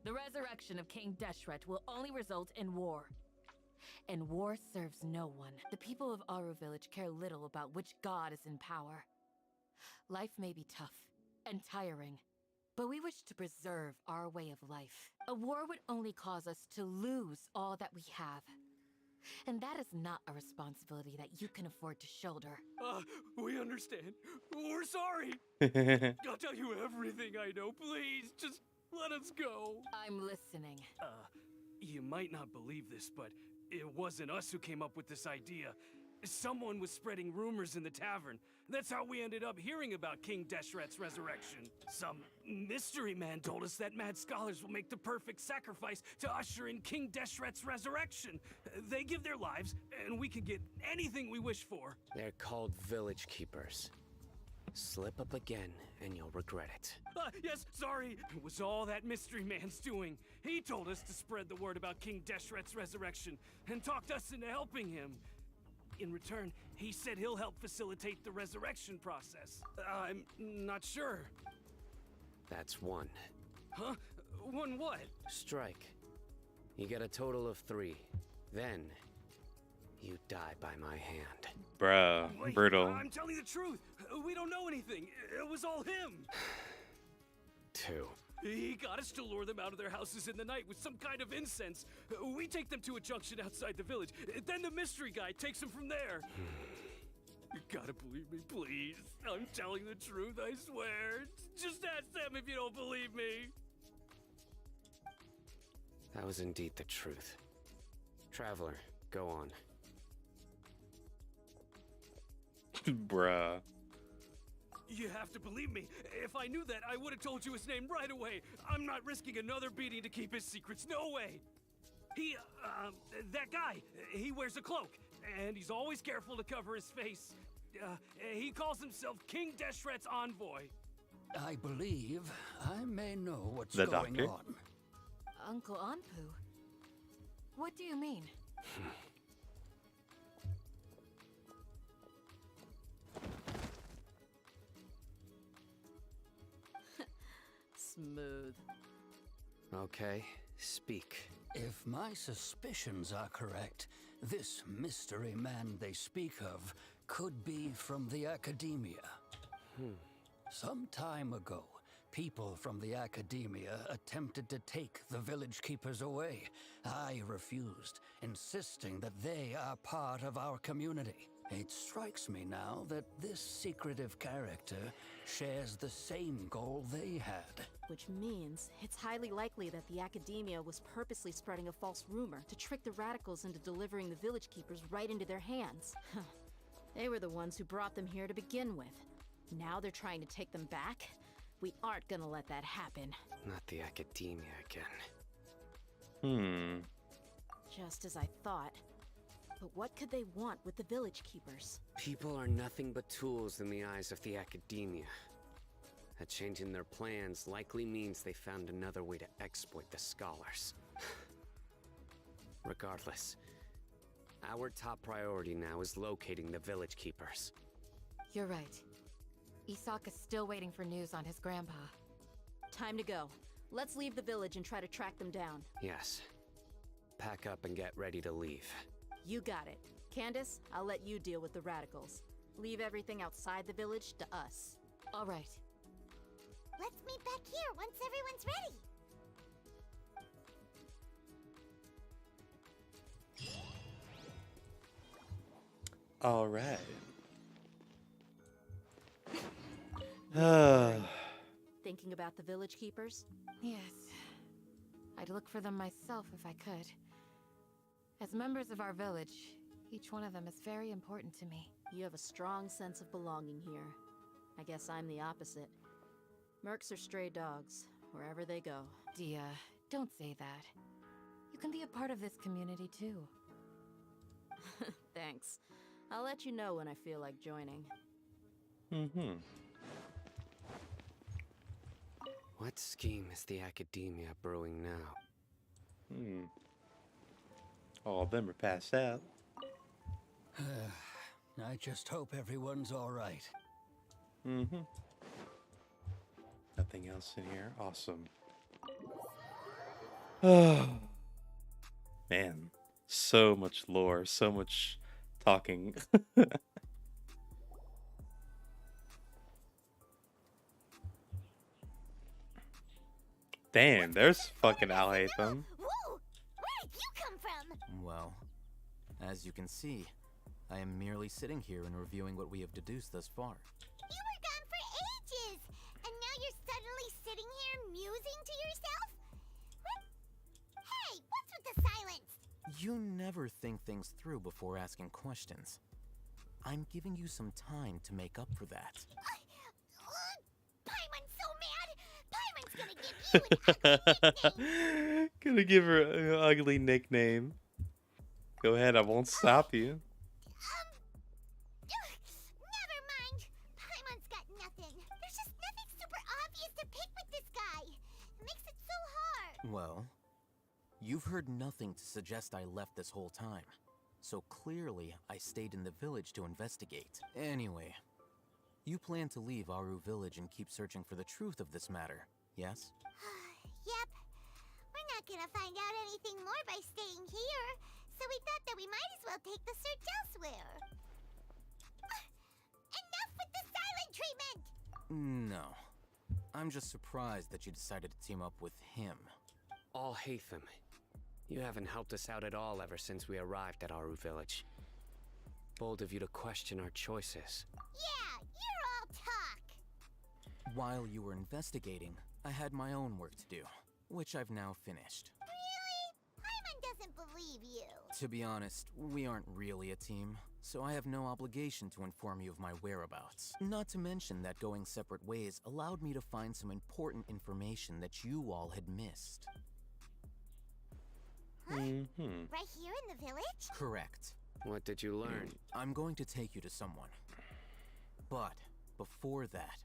The resurrection of King Deshret will only result in war. And war serves no one. The people of Aru Village care little about which god is in power. Life may be tough and tiring, but we wish to preserve our way of life. A war would only cause us to lose all that we have. And that is not a responsibility that you can afford to shoulder. We understand. We're sorry. I'll tell you everything I know. Please, just let us go. I'm listening. You might not believe this, but it wasn't us who came up with this idea. Someone was spreading rumors in the tavern. That's how we ended up hearing about King Deshret's resurrection. Some mystery man told us that mad scholars will make the perfect sacrifice to usher in King Deshret's resurrection. They give their lives, and we can get anything we wish for. They're called Village Keepers. Slip up again, and you'll regret it. Yes, sorry. It was all that mystery man's doing. He told us to spread the word about King Deshret's resurrection, and talked us into helping him. In return, he said he'll help facilitate the resurrection process. I'm not sure. That's one. Huh? One what? Strike. You get a total of 3. Then, you die by my hand. Bruh, Wait, brutal. I'm telling the truth. We don't know anything. It was all him. 2. He got us to lure them out of their houses in the night with some kind of incense. We take them to a junction outside the village. Then the mystery guy takes them from there. You gotta believe me, please. I'm telling the truth, I swear. Just ask them if you don't believe me. That was indeed the truth. Traveler, go on. Bruh. You have to believe me. If I knew that, I would have told you his name right away. I'm not risking another beating to keep his secrets. No way. That guy, he wears a cloak, and he's always careful to cover his face. He calls himself King Deshret's envoy. I believe I may know what's The going doctor? on. Uncle Anpu? What do you mean? Smooth. Okay, speak. If my suspicions are correct, this mystery man they speak of could be from the Academia. Some time ago, people from the Academia attempted to take the Village Keepers away. I refused, insisting that they are part of our community. It strikes me now that this secretive character shares the same goal they had. Which means it's highly likely that the Academia was purposely spreading a false rumor to trick the radicals into delivering the Village Keepers right into their hands. They were the ones who brought them here to begin with. Now they're trying to take them back? We aren't gonna let that happen. Not the Academia Hmm. again. Just as I thought. But what could they want with the Village Keepers? People are nothing but tools in the eyes of the Academia. A change in their plans likely means they found another way to exploit the scholars. Regardless, our top priority now is locating the Village Keepers. You're right. Isak is still waiting for news on his grandpa. Time to go. Let's leave the village and try to track them down. Yes. Pack up and get ready to leave. You got it. Candace, I'll let you deal with the radicals. Leave everything outside the village to us. All right. Let's meet back here once everyone's ready. All right. Thinking about the village keepers? Yes. I'd look for them myself if I could. As members of our village, each one of them is very important to me. You have a strong sense of belonging here. I guess I'm the opposite. Mercs are stray dogs, wherever they go. Dia, don't say that. You can be a part of this community too. Thanks. I'll let you know when I feel like joining. What scheme is the academia brewing now? All of them are passed out. I just hope everyone's all right. Nothing else in here. Awesome. Man, so much lore, so much talking. Damn, there's fucking Alhaitham. Whoa! Where did you come from? Well, as you can see, I am merely sitting here and reviewing what we have deduced thus far. You were gone for ages, and now you're suddenly sitting here musing to yourself? What? Hey, what's with the silence? You never think things through before asking questions. I'm giving you some time to make up for that. Paimon's so mad! Paimon's gonna give you an ugly nickname! Gonna give her an ugly nickname. Go ahead, I won't stop you. Never mind. Paimon's got nothing. There's just nothing super obvious to pick with this guy. It makes it so hard. Well, you've heard nothing to suggest I left this whole time. So clearly, I stayed in the village to investigate. Anyway, you plan to leave Aru Village and keep searching for the truth of this matter, yes? Yep. We're not gonna find out anything more by staying here, so we thought that we might as well take the search elsewhere. Enough with the silent treatment! No. I'm just surprised that you decided to team up with him. Alhaitham, you haven't helped us out at all ever since we arrived at Aru Village. Bold of you to question our choices. Yeah, you're all talk. While you were investigating, I had my own work to do, which I've now finished. Really? Paimon doesn't believe you. To be honest, we aren't really a team, so I have no obligation to inform you of my whereabouts. Not to mention that going separate ways allowed me to find some important information that you all had missed. Huh? Right here in the village? Correct. What did you learn? I'm going to take you to someone. But before that,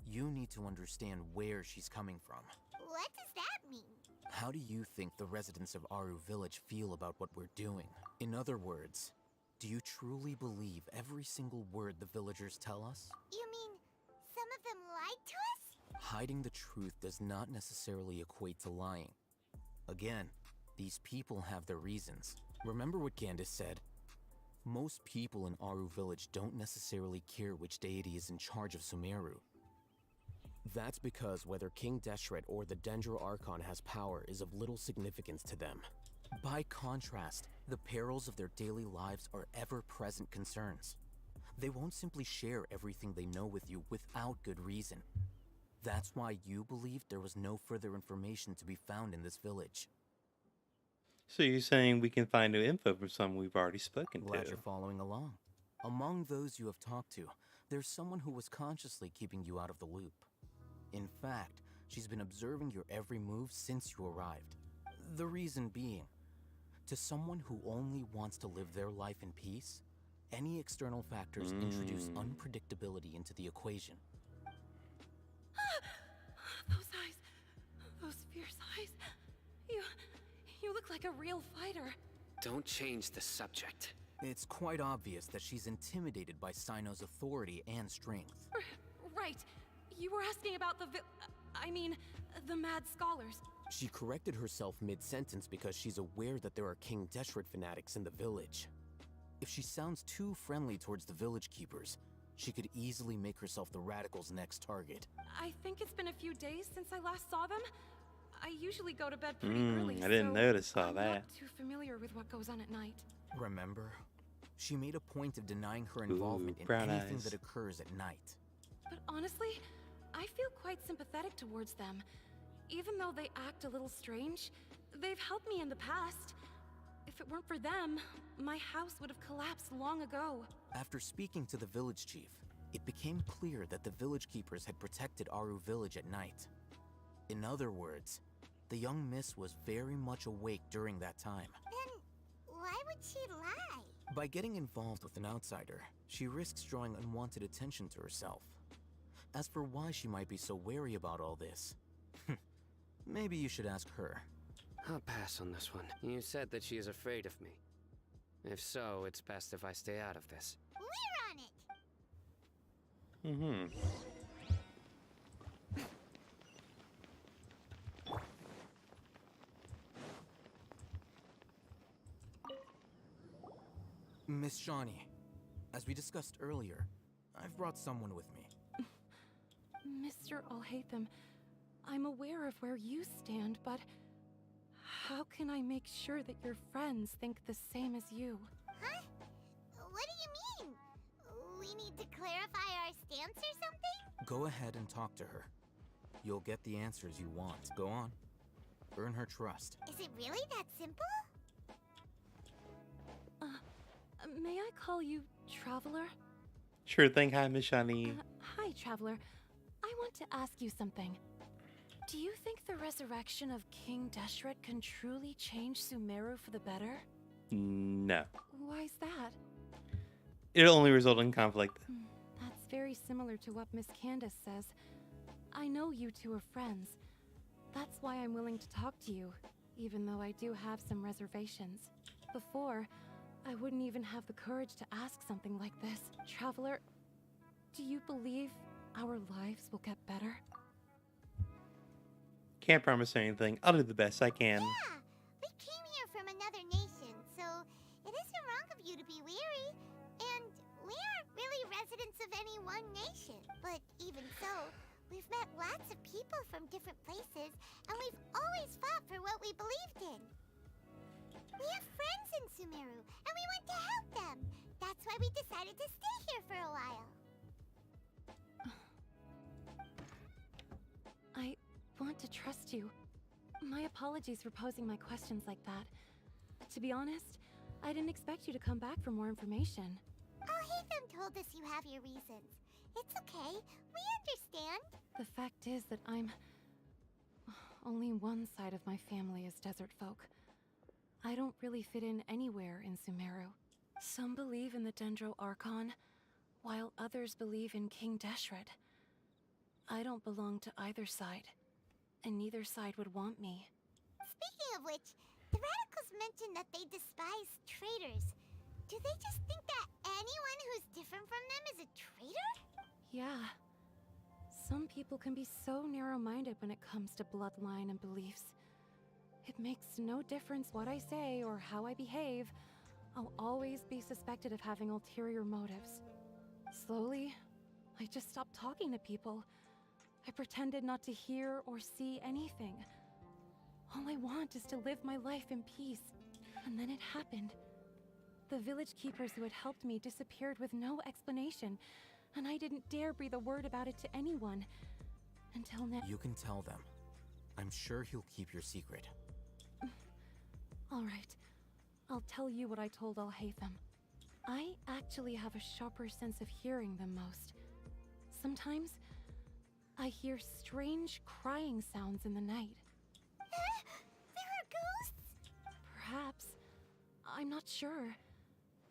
you need to understand where she's coming from. What does that mean? How do you think the residents of Aru Village feel about what we're doing? In other words, do you truly believe every single word the villagers tell us? You mean some of them lied to us? Hiding the truth does not necessarily equate to lying. Again, these people have their reasons. Remember what Candace said? Most people in Aru Village don't necessarily care which deity is in charge of Sumeru. That's because whether King Deshret or the Dendro Archon has power is of little significance to them. By contrast, the perils of their daily lives are ever-present concerns. They won't simply share everything they know with you without good reason. That's why you believed there was no further information to be found in this village. So you're saying we can find new info from someone we've already spoken Glad to? you're following along. Among those you have talked to, there's someone who was consciously keeping you out of the loop. In fact, she's been observing your every move since you arrived. The reason being, to someone who only wants to live their life in peace, any external factors introduce unpredictability into the equation. Those eyes. Those fierce eyes. You look like a real fighter. Don't change the subject. It's quite obvious that she's intimidated by Sino's authority and strength. Right. You were asking about the mad scholars. She corrected herself mid-sentence because she's aware that there are King Deshret fanatics in the village. If she sounds too friendly towards the village keepers, she could easily make herself the radicals' next target. I think it's been a few days since I last saw them. I usually go to bed pretty early, I didn't notice all I'm that. not too familiar with what goes on at night. Remember? She made a point of denying her involvement in brown anything eyes. that occurs at night. But honestly, I feel quite sympathetic towards them. Even though they act a little strange, they've helped me in the past. If it weren't for them, my house would have collapsed long ago. After speaking to the village chief, it became clear that the village keepers had protected Aru village at night. In other words, the young miss was very much awake during that time. Then why would she lie? By getting involved with an outsider, she risks drawing unwanted attention to herself. As for why she might be so wary about all this, maybe you should ask her. I'll pass on this one. You said that she is afraid of me. If so, it's best if I stay out of this. We're on it! Mm-hmm. Miss Shawnee, as we discussed earlier, I've brought someone with me. Mr. Alhaitham, I'm aware of where you stand, but how can I make sure that your friends think the same as you? Huh? What do you mean? We need to clarify our stance or something? Go ahead and talk to her. You'll get the answers you want. Go on. Earn her trust. Is it really that simple? May I call you Traveler? Sure thing. Hi, Miss Shawnee. Hi, Traveler. I want to ask you something. Do you think the resurrection of King Deshret can truly change Sumeru for the better? No. Why's that? It'll only result in conflict. That's very similar to what Miss Candace says. I know you two are friends. That's why I'm willing to talk to you, even though I do have some reservations. Before, I wouldn't even have the courage to ask something like this. Traveler, do you believe our lives will get better? Can't promise anything. I'll do the best I can. Yeah! We came here from another nation, so it isn't wrong of you to be weary. And we aren't really residents of any one nation. But even so, we've met lots of people from different places, and we've always fought for what we believed in. We have friends in Sumeru, and we want to help them. That's why we decided to stay here for a while. I want to trust you. My apologies for posing my questions like that. To be honest, I didn't expect you to come back for more information. Alhaitham told us you have your reasons. It's okay. We understand. The fact is that only one side of my family is desert folk. I don't really fit in anywhere in Sumeru. Some believe in the Dendro Archon, while others believe in King Deshret. I don't belong to either side, and neither side would want me. Speaking of which, the Radicals mentioned that they despise traitors. Do they just think that anyone who's different from them is a traitor? Yeah. Some people can be so narrow-minded when it comes to bloodline and beliefs. It makes no difference what I say or how I behave. I'll always be suspected of having ulterior motives. Slowly, I just stopped talking to people. I pretended not to hear or see anything. All I want is to live my life in peace. And then it happened. The village keepers who had helped me disappeared with no explanation, and I didn't dare breathe a word about it to anyone. Until now. You can tell them. I'm sure he'll keep your secret. All right. I'll tell you what I told Alhaitham. I actually have a sharper sense of hearing than most. Sometimes, I hear strange crying sounds in the night. There are ghosts? Perhaps. I'm not sure.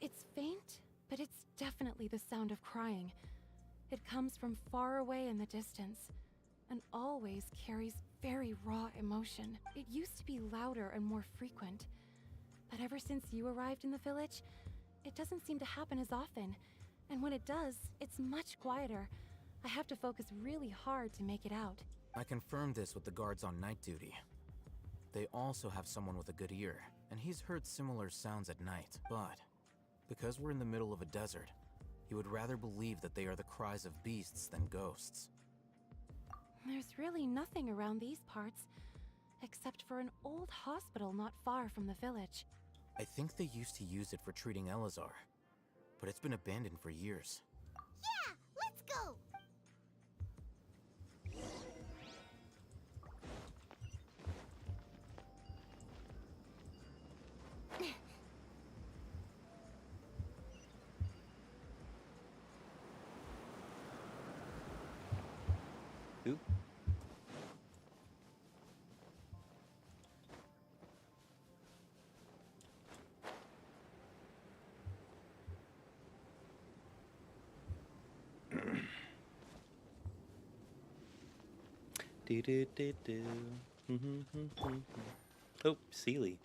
It's faint, but it's definitely the sound of crying. It comes from far away in the distance, and always carries very raw emotion. It used to be louder and more frequent, but ever since you arrived in the village, it doesn't seem to happen as often, and when it does, it's much quieter. I have to focus really hard to make it out. I confirmed this with the guards on night duty. They also have someone with a good ear, and he's heard similar sounds at night, but because we're in the middle of a desert, he would rather believe that they are the cries of beasts than ghosts. There's really nothing around these parts, except for an old hospital not far from the village. I think they used to use it for treating Elazar, but it's been abandoned for years. Yeah, let's go! Oop. Do do do do. Oh, Sealy.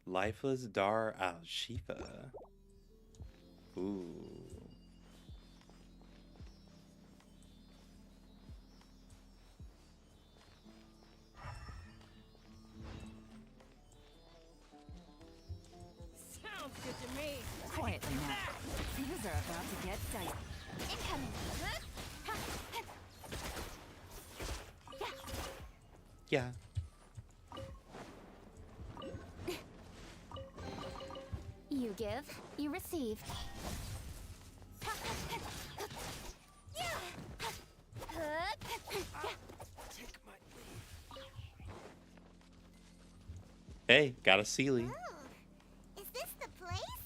Lifeless Dar al Shifa. Ooh. Sounds good to me. Quietly now. Things are about to get dicey. Incoming. Yeah. You give, you receive. Hey, got a Sealy. Is this the place?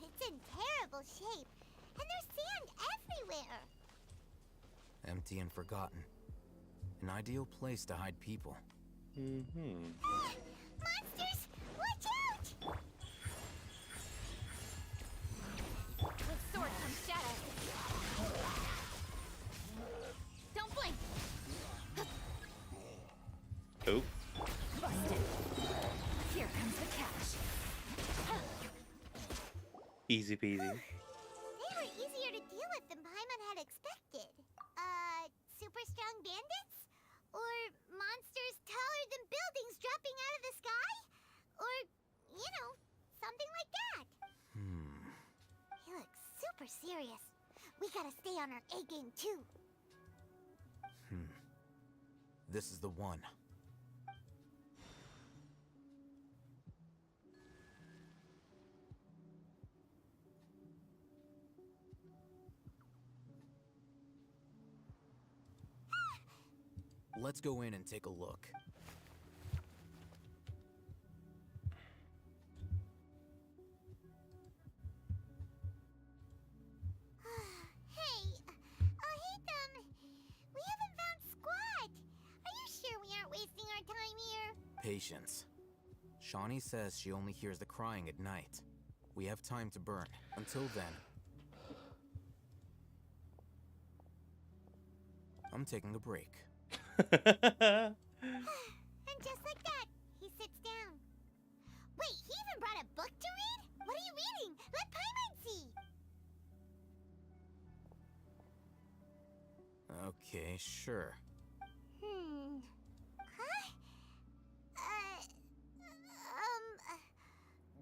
It's in terrible shape, and there's sand everywhere. Empty and forgotten. An ideal place to hide people. Mm-hmm. Monsters, watch out! With sword comes shadow. Don't blink. Oh. Busted. Here comes the catch. Easy peasy. They were easier to deal with than Paimon had expected. Super strong bandits? Or monsters taller than buildings dropping out of the sky? Or, you know, something like that. He looks super serious. We gotta stay on our A game too. This is the one. Let's go in and take a look. Hey, we haven't found squat. Are you sure we aren't wasting our time here? Patience. Shawnee says she only hears the crying at night. We have time to burn. Until then, I'm taking a break. And just like that, he sits down. Wait, he even brought a book to read? What are you reading? Let Paimon see. Okay, sure. Huh?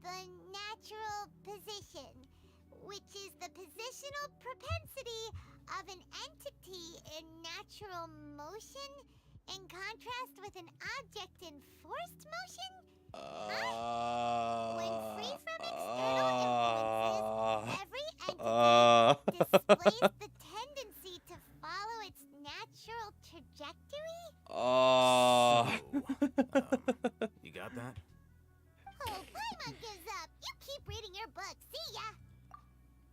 The natural position, which is the positional propensity of an entity in natural motion in contrast with an object in forced motion? When free from external influences, every entity displays the tendency to follow its natural trajectory? You got that? Oh, Paimon gives up. You keep reading your book. See ya.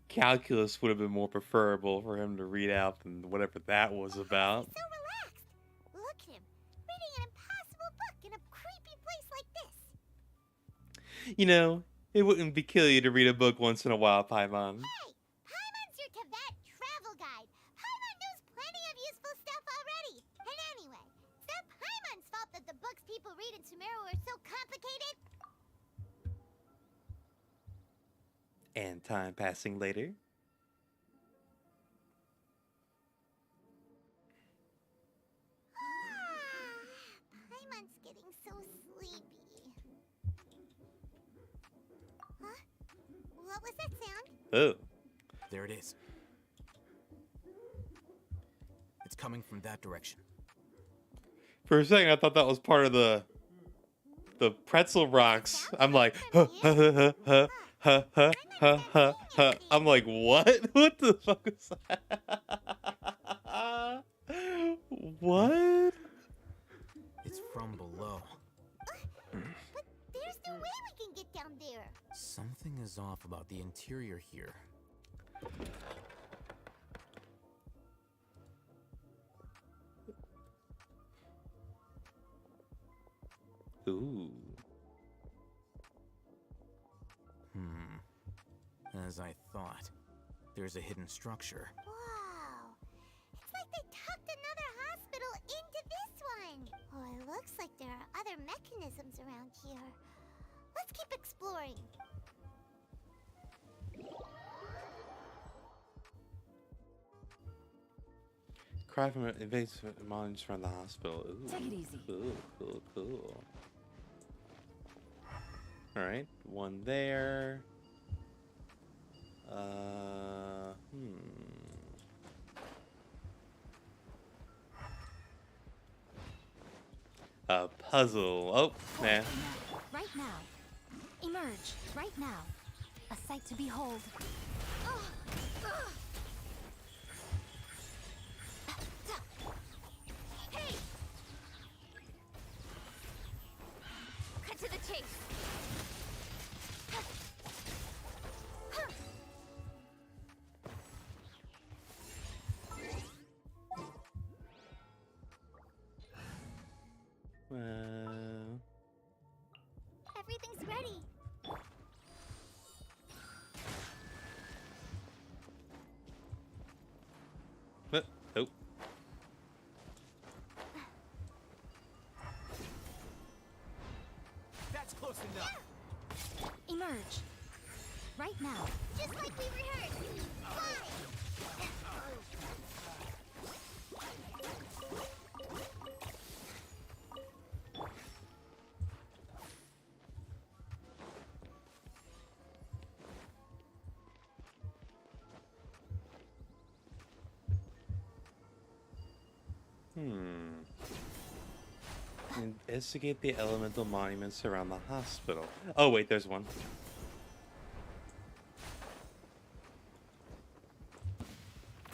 Calculus would have been more preferable for him to read out than whatever that was about. So relaxed. Look at him, reading an impossible book in a creepy place like this. You know, it wouldn't be kill you to read a book once in a while, Paimon. Hey, Paimon's your Tibet travel guide. Paimon knows plenty of useful stuff already. And anyway, it's not Paimon's fault that the books people read in Sumeru are so complicated. And time passing later. Paimon's getting so sleepy. Huh? What was that sound? Oh. There it is. It's coming from that direction. For a second, I thought that was part of the pretzel rocks. I'm like, I'm like, what? What the fuck is that? What? It's from below. But there's no way we can get down there. Something is off about the interior here. Ooh. As I thought. There's a hidden structure. Wow. It's like they tucked another hospital into this one. Oh, it looks like there are other mechanisms around here. Let's keep exploring. Cry from invasive monsters from the hospital. Ooh. Take it easy. Cool. All right, one there. A puzzle. Oh, man. Right now. Emerge. Right now. A sight to behold. Hey! Cut to the chase. Everything's ready. Oh. That's close enough. Emerge. Right now. Just like we rehearsed. Fly! Investigate the elemental monuments around the hospital. Oh, wait, there's one.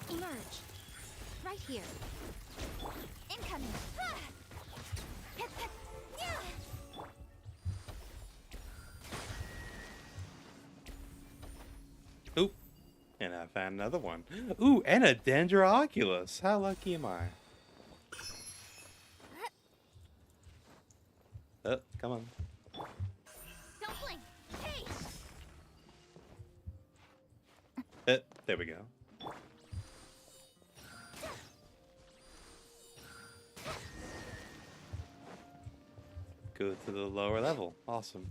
Emerge. Right here. Incoming. Oop. And I found another one. Ooh, and a Dendroculus. How lucky am I? Oh, come on. Don't blink. Hey! There we go. Go to the lower level. Awesome.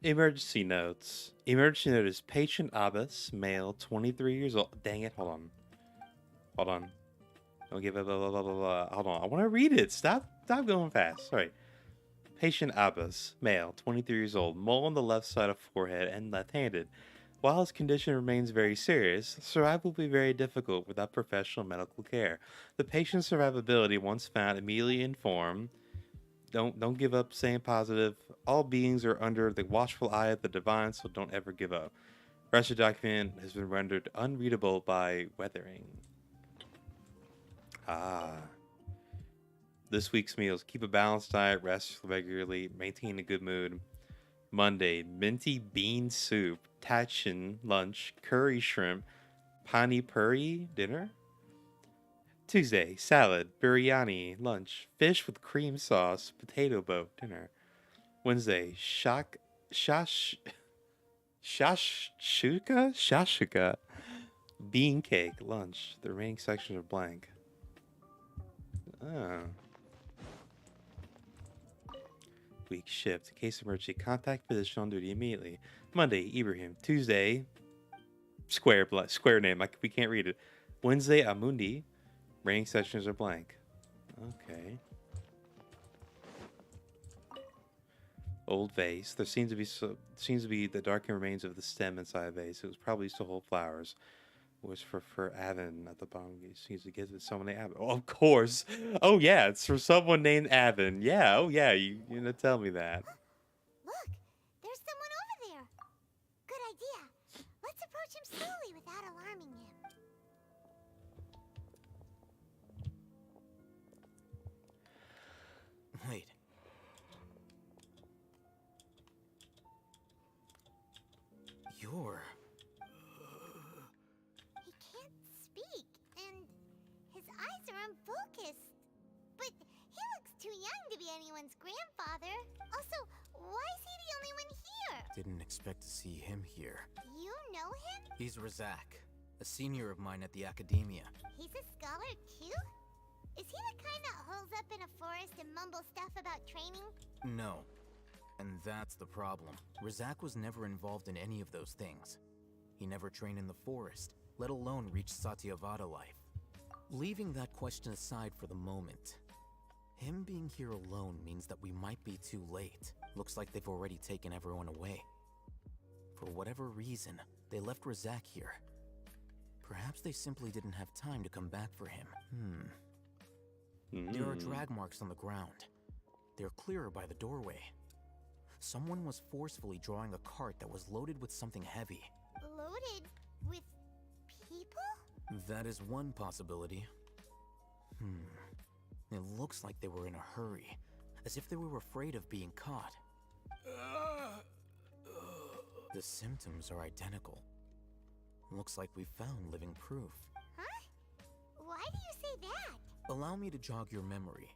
Emergency notes. Emergency note is patient Abbas, male, 23 years old. Dang it, hold on. Don't give a blah, blah, blah, blah, blah. Hold on, I want to read it. Stop going fast. Sorry. Patient Abbas, male, 23 years old, mole on the left side of forehead and left-handed. While his condition remains very serious, survival will be very difficult without professional medical care. The patient's survivability, once found, immediately inform. Don't give up, staying positive. All beings are under the watchful eye of the divine, so don't ever give up. Rest of the document has been rendered unreadable by weathering. This week's meals. Keep a balanced diet, rest regularly, maintain a good mood. Monday, minty bean soup, tachin lunch, curry shrimp, pani puri dinner. Tuesday, salad, biryani, lunch, fish with cream sauce, potato boat, dinner. Wednesday, shashuka, bean cake, lunch. The remaining sections are blank. Oh. Week shift. Case emergency. Contact physician on duty immediately. Monday, Ibrahim. Tuesday, square name. We can't read it. Wednesday, Amundi. Remaining sections are blank. Okay. Old vase. There seems to be the darkened remains of the stem inside a vase. It was probably used to hold flowers. It was for Avon at the bottom. It seems to give it someone named Avon. Oh, of course. Oh yeah, it's for someone named Avon. Yeah. Oh yeah. You gonna tell me that? Look, idea. Let's approach him slowly without alarming him. Wait. You're... He can't speak, and his eyes are unfocused. But he looks too young to be anyone's grandfather. Also, why is he the only one here? Didn't expect to see him here. You know him? He's Razak, a senior of mine at the Academia. He's a scholar too? Is he the kind that holes up in a forest and mumbles stuff about training? No. And that's the problem. Razak was never involved in any of those things. He never trained in the forest, let alone reach Satyavada life. Leaving that question aside for the moment, him being here alone means that we might be too late. Looks like they've already taken everyone away. For whatever reason, they left Razak here. Perhaps they simply didn't have time to come back for him. There are drag marks on the ground. They're clearer by the doorway. Someone was forcefully drawing a cart that was loaded with something heavy. Loaded with people? That is one possibility. It looks like they were in a hurry, as if they were afraid of being caught. The symptoms are identical. Looks like we found living proof. Huh? Why do you say that? Allow me to jog your memory.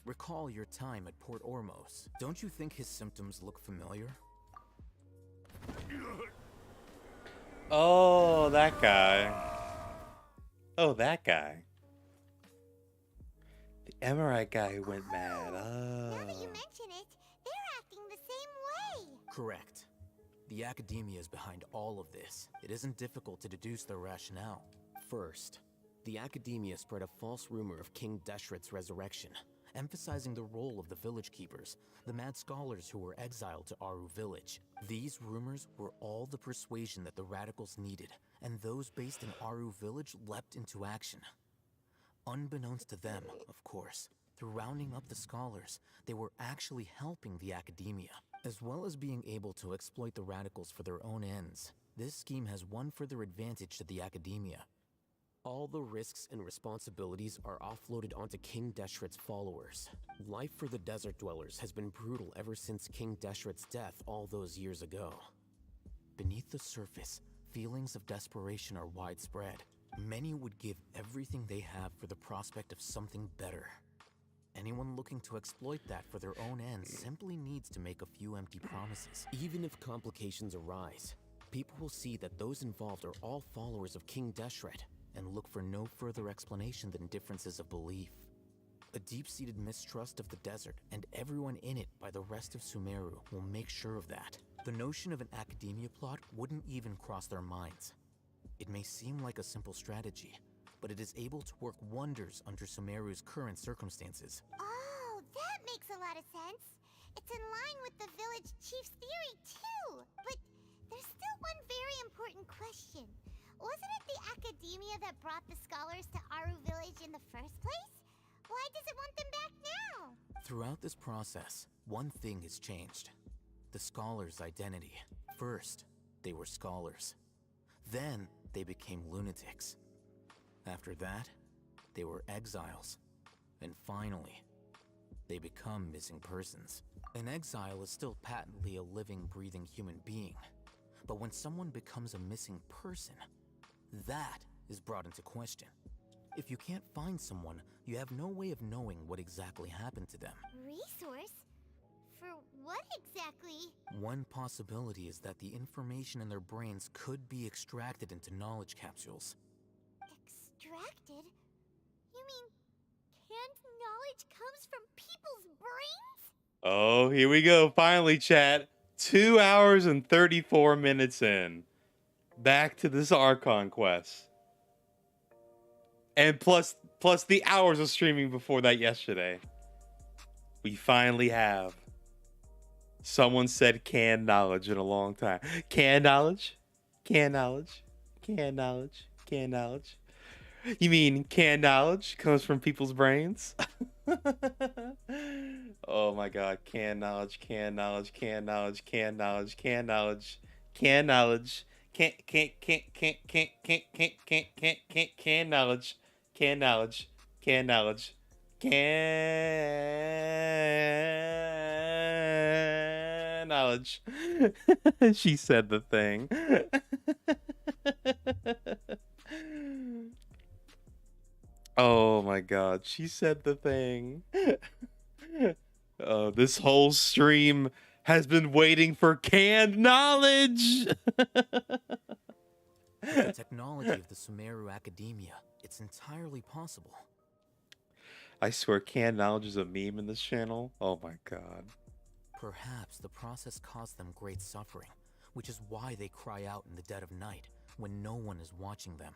Recall your time at Port Ormos. Don't you think his symptoms look familiar? Oh, that guy. Oh, that guy. The Emerite guy who went mad. Now that you mention it, they're acting the same way. Correct. The Academia is behind all of this. It isn't difficult to deduce their rationale. First, the Academia spread a false rumor of King Deshret's resurrection, emphasizing the role of the village keepers, the mad scholars who were exiled to Aru village. These rumors were all the persuasion that the radicals needed, and those based in Aru village leapt into action. Unbeknownst to them, of course, through rounding up the scholars, they were actually helping the Academia. As well as being able to exploit the radicals for their own ends, this scheme has one further advantage to the Academia. all the risks and responsibilities are offloaded onto King Deshret's followers. Life for the desert dwellers has been brutal ever since King Deshret's death all those years ago. Beneath the surface, feelings of desperation are widespread. Many would give everything they have for the prospect of something better. Anyone looking to exploit that for their own ends simply needs to make a few empty promises. Even if complications arise, people will see that those involved are all followers of King Deshret, and look for no further explanation than differences of belief. A deep-seated mistrust of the desert and everyone in it by the rest of Sumeru will make sure of that. The notion of an academia plot wouldn't even cross their minds. It may seem like a simple strategy, but it is able to work wonders under Sumeru's current circumstances. Oh, that makes a lot of sense. It's in line with the village chief's theory, too. But there's still one very important question. Wasn't it the academia that brought the scholars to Aru village in the first place? Why does it want them back now? Throughout this process, one thing has changed. The scholars' identity. First, they were scholars. Then, they became lunatics. After that, they were exiles. And finally, they become missing persons. An exile is still patently a living, breathing human being. But when someone becomes a missing person, that is brought into question. If you can't find someone, you have no way of knowing what exactly happened to them. Resource? For what exactly? One possibility is that the information in their brains could be extracted into knowledge capsules. Extracted? You mean canned knowledge comes from people's brains? Oh, here we go. Finally, chat. 2 hours and 34 minutes in. Back to this Archon quest. And plus the hours of streaming before that yesterday. We finally have. Someone said canned knowledge in a long time. Canned knowledge? Canned knowledge? Canned knowledge? Canned knowledge? You mean canned knowledge comes from people's brains? Oh my god. Canned knowledge, canned knowledge, canned knowledge, canned knowledge, canned knowledge, Can knowledge. Can knowledge. Can knowledge. Can knowledge. Can knowledge. She said the thing. Oh my god, she said the thing. This whole stream has been waiting for canned knowledge. With the technology of the Sumeru Academia, it's entirely possible. I swear canned knowledge is a meme in this channel. Oh my god. Perhaps the process caused them great suffering, which is why they cry out in the dead of night when no one is watching them.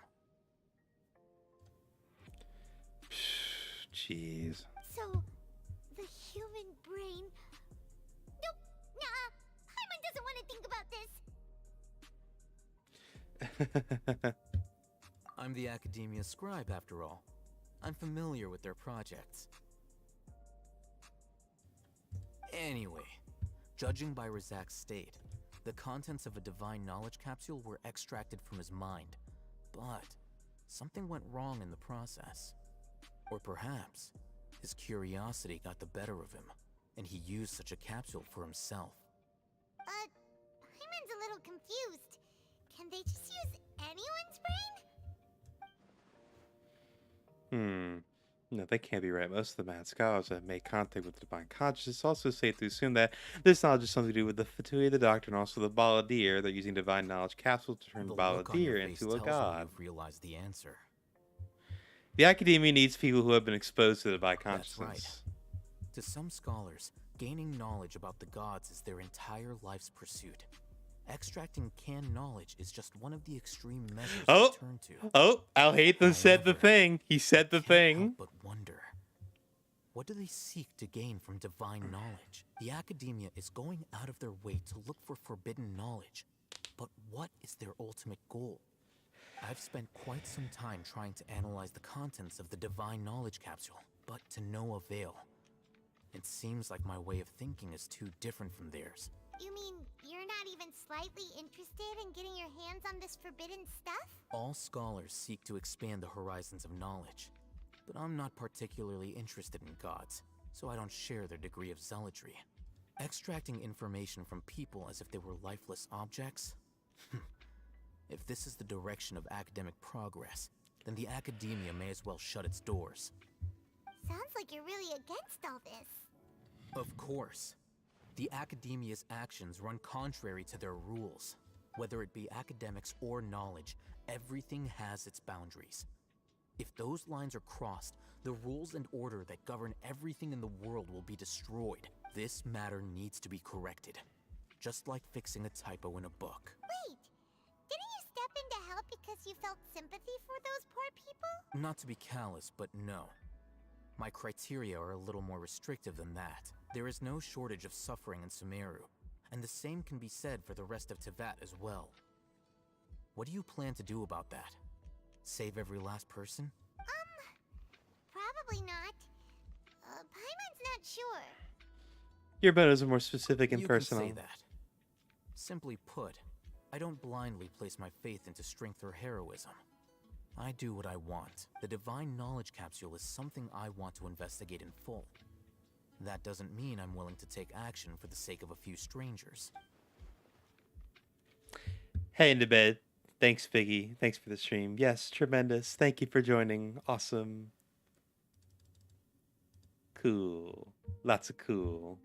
Jeez. So, the human brain... Nope, nah, Paimon doesn't want to think about this. I'm the Academia scribe, after all. I'm familiar with their projects. Anyway, judging by Razak's state, the contents of a divine knowledge capsule were extracted from his mind. But something went wrong in the process. Or perhaps his curiosity got the better of him, and he used such a capsule for himself. Paimon's a little confused. Can they just use anyone's brain? No, that can't be right. Most of the mad scholars that make contact with the divine consciousness also safe to assume that this knowledge has something to do with the Fatui of the Doctor and also the Balladeer. They're using divine knowledge capsules to turn The look on your Balladeer face into a tells me god. you've realized the answer. The Academia needs people who have been exposed to the divine That's consciousness. right. To some scholars, gaining knowledge about the gods is their entire life's pursuit. Extracting canned knowledge is just one of the extreme measures Oh, they turn to. oh, Al-Haytham said the thing. He said the thing. Help but wonder. What do they seek to gain from divine knowledge? The Academia is going out of their way to look for forbidden knowledge. But what is their ultimate goal? I've spent quite some time trying to analyze the contents of the divine knowledge capsule, but to no avail. It seems like my way of thinking is too different from theirs. You mean you're not even slightly interested in getting your hands on this forbidden stuff? All scholars seek to expand the horizons of knowledge, but I'm not particularly interested in gods, so I don't share their degree of zealotry. Extracting information from people as if they were lifeless objects? If this is the direction of academic progress, then the Academia may as well shut its doors. Sounds like you're really against all this. Of course. The Academia's actions run contrary to their rules. Whether it be academics or knowledge, everything has its boundaries. If those lines are crossed, the rules and order that govern everything in the world will be destroyed. This matter needs to be corrected. Just like fixing a typo in a book. Wait, didn't you step in to help because you felt sympathy for those poor people? Not to be callous, but no. My criteria are a little more restrictive than that. There is no shortage of suffering in Sumeru, and the same can be said for the rest of Teyvat as well. What do you plan to do about that? Save every last person? Probably not. Paimon's not sure. Your motives are more specific and You personal. can say that. Simply put, I don't blindly place my faith into strength or heroism. I do what I want. The divine knowledge capsule is something I want to investigate in full. That doesn't mean I'm willing to take action for the sake of a few strangers. Hey, into bed. Thanks, Figgy. Thanks for the stream. Yes, tremendous. Thank you for joining. Awesome. Cool. Lots of cool.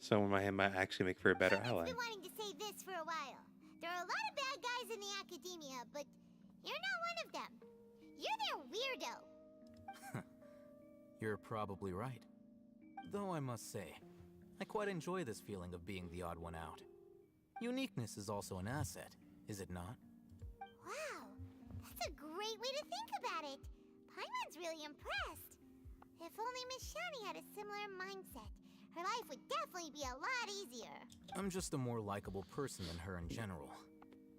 Someone might actually make for a better ally. I've been wanting to say this for a while. There are a lot of bad guys in the Academia, but you're not one of them. You're their weirdo. You're probably right. Though I must say, I quite enjoy this feeling of being the odd one out. Uniqueness is also an asset, is it not? Wow, that's a great way to think about it. Paimon's really impressed. If only Miss Shani had a similar mindset, her life would definitely be a lot easier. I'm just a more likable person than her in general.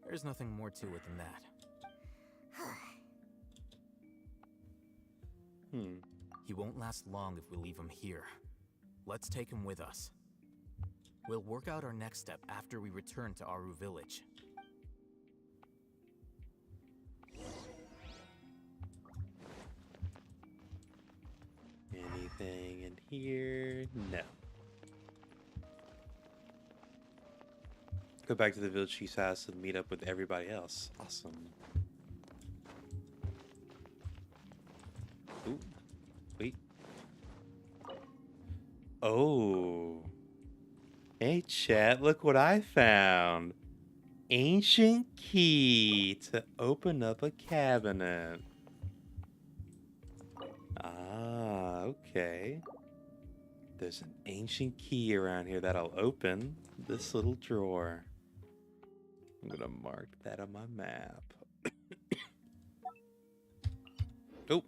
There's nothing more to it than that. Hmm. He won't last long if we leave him here. Let's take him with us. We'll work out our next step after we return to Aru Village. Anything in here? No. Go back to the village chief's house and meet up with everybody else. Awesome. Ooh. Wait. Oh. Hey, chat, look what I found. Ancient key to open up a cabinet. Ah, okay. There's an ancient key around here that'll open this little drawer. I'm gonna mark that on my map. Oh.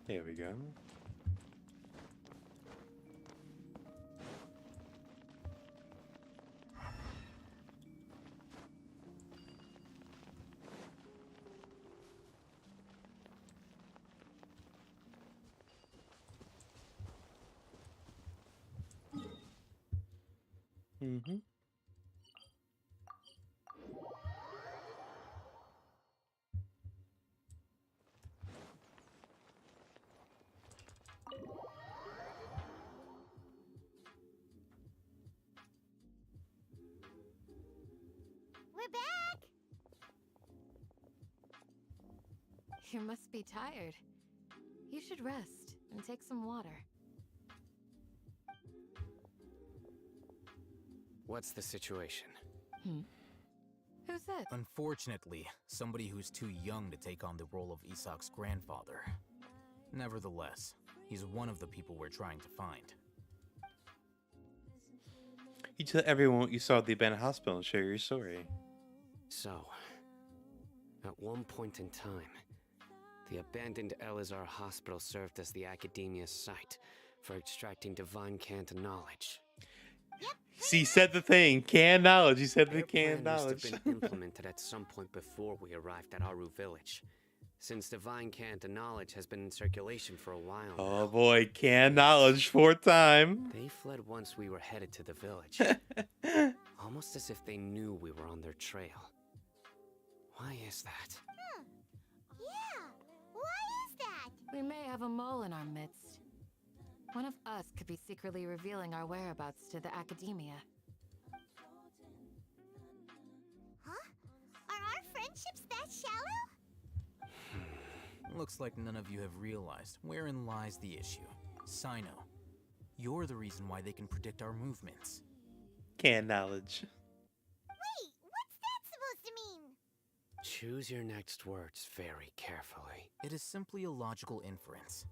There we go. Mm-hmm. We're back! You must be tired. You should rest and take some water. What's the situation? Who's it? Unfortunately, somebody who's too young to take on the role of Isak's grandfather. Nevertheless, he's one of the people we're trying to find. You tell everyone what you saw at the abandoned hospital and share your story. So, at one point in time, the abandoned Elazar hospital served as the academia's site for extracting divine cant knowledge. See, said the thing. Canned knowledge. You said the canned Plan knowledge. must have been implemented at some point before we arrived at Aru Village, since divine cant knowledge has been in circulation for a while now. Oh boy, canned knowledge, fourth time. They fled once we were headed to the village, almost as if they knew we were on their trail. Why is that? Yeah, why is that? We may have a mole in our midst. One of us could be secretly revealing our whereabouts to the academia. Huh? Are our friendships that shallow? Looks like none of you have realized wherein lies the issue. Sino, you're the reason why they can predict our movements. Canned knowledge. Wait, what's that supposed to mean? Choose your next words very carefully. It is simply a logical inference.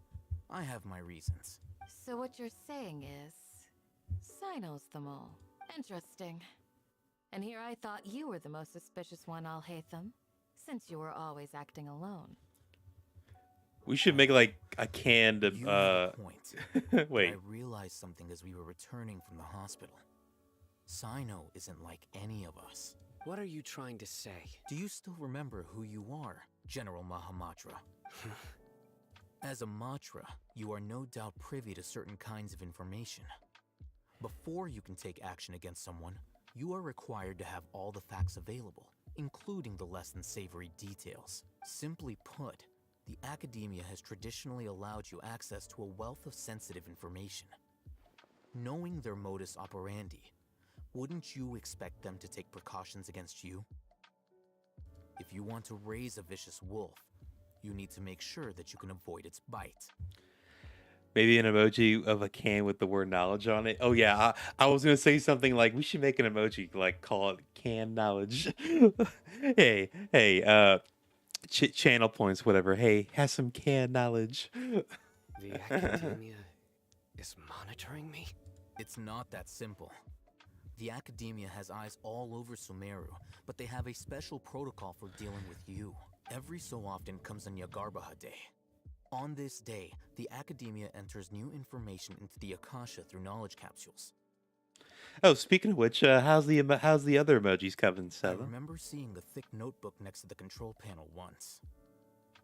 I have my reasons. So what you're saying is, Sino's the mole. Interesting. And here I thought you were the most suspicious one, Al-Haytham, since you were always acting alone. We should make like a canned. You have a point. Wait. I realized something as we were returning from the hospital. Sino isn't like any of us. What are you trying to say? Do you still remember who you are, General Mahamatra? As a Matra, you are no doubt privy to certain kinds of information. Before you can take action against someone, you are required to have all the facts available, including the less than savory details. Simply put, the academia has traditionally allowed you access to a wealth of sensitive information. Knowing their modus operandi, wouldn't you expect them to take precautions against you? If you want to raise a vicious wolf, you need to make sure that you can avoid its bite. Maybe an emoji of a can with the word knowledge on it. Oh yeah, I was gonna say something like we should make an emoji like call it canned knowledge. hey, channel points, whatever. Hey, has some canned knowledge. The academia is monitoring me? It's not that simple. The academia has eyes all over Sumeru, but they have a special protocol for dealing with you. Every so often comes on Yagarbaha Day. On this day, the academia enters new information into the Akasha through knowledge capsules. Oh, speaking of which, how's the other emojis coming, I Seven? remember seeing a thick notebook next to the control panel once.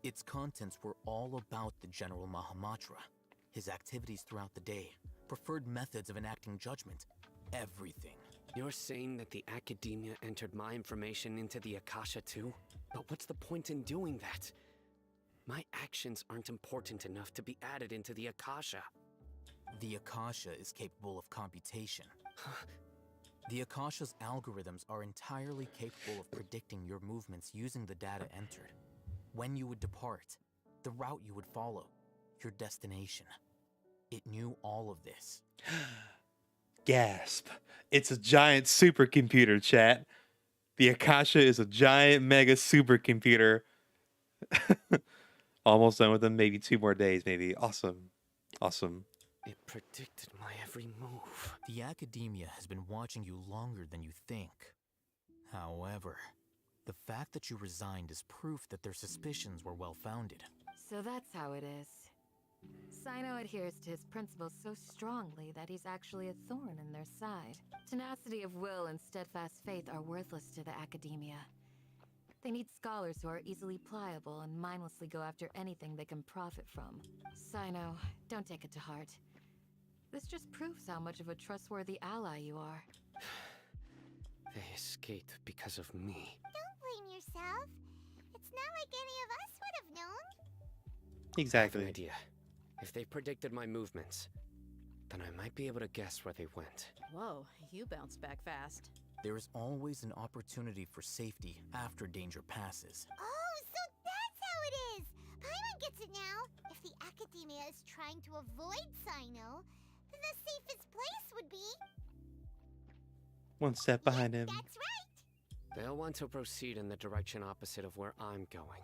Its contents were all about the General Mahamatra, his activities throughout the day, preferred methods of enacting judgment, everything. You're saying that the Academia entered my information into the Akasha too? But what's the point in doing that? My actions aren't important enough to be added into the Akasha. The Akasha is capable of computation. The Akasha's algorithms are entirely capable of predicting your movements using the data entered. When you would depart, the route you would follow, your destination. It knew all of this. Gasp. It's a giant supercomputer, chat. The Akasha is a giant mega supercomputer. Almost done with them. Maybe 2 more days, maybe. Awesome. Awesome. It predicted my every move. The Academia has been watching you longer than you think. However, the fact that you resigned is proof that their suspicions were well-founded. So that's how it is. Sino adheres to his principles so strongly that he's actually a thorn in their side. Tenacity of will and steadfast faith are worthless to the Academia. They need scholars who are easily pliable and mindlessly go after anything they can profit from. Sino, don't take it to heart. This just proves how much of a trustworthy ally you are. They escaped because of me. Don't blame yourself. It's not like any of us would have known. Exactly. I have an idea. If they predicted my movements, then I might be able to guess where they went. Whoa, you bounced back fast. There is always an opportunity for safety after danger passes. Oh, so that's how it is! Paimon gets it now! If the Academia is trying to avoid Sino, then the safest place would be... 1 step behind him. That's right! They'll want to proceed in the direction opposite of where I'm going.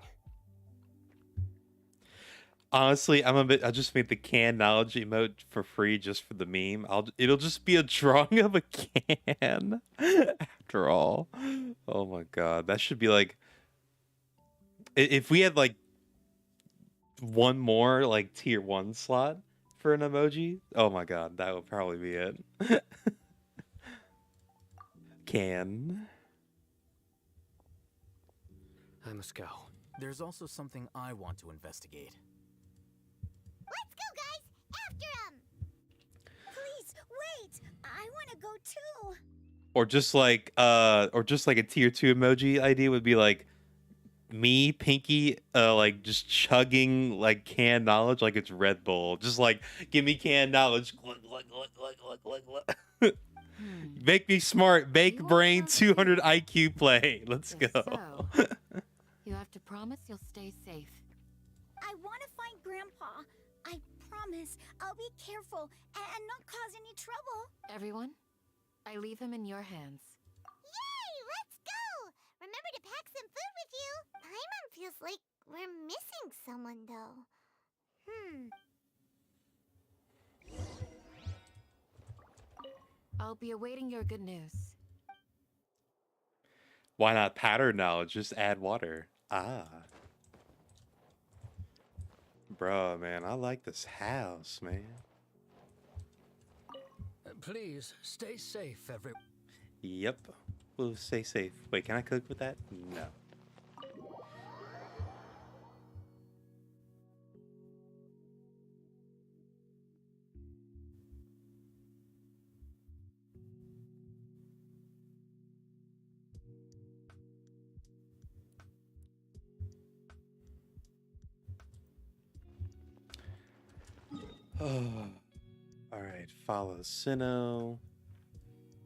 Honestly, I'll just make the canned knowledge emote for free just for the meme. It'll just be a drawing of a can. After all. Oh my god. That should be like, if we had like one more like tier 1 slot for an emoji, oh my god, that would probably be it. Can. I must go. There's also something I want to investigate. Let's go, guys! After him! Please, wait! I want to go too! Or just like a tier 2 emoji idea would be like me, Pinky, like just chugging like canned knowledge like it's Red Bull. Just like, give me canned knowledge. Make me smart, bake brain, 200 IQ play. Let's go. So, you have to promise you'll stay safe. I want to find Grandpa. I promise I'll be careful and not cause any trouble. Everyone, I leave him in your hands. Yay! Let's go! Remember to pack some food with you. Paimon feels like we're missing someone, though. I'll be awaiting your good news. Why not pattern knowledge? Just add water. Ah. Bro, man, I like this house, man. Please, stay safe, everyone. Yep. We'll stay safe. Wait, can I cook with that? No. Oh. Alright, follow Sinnoh.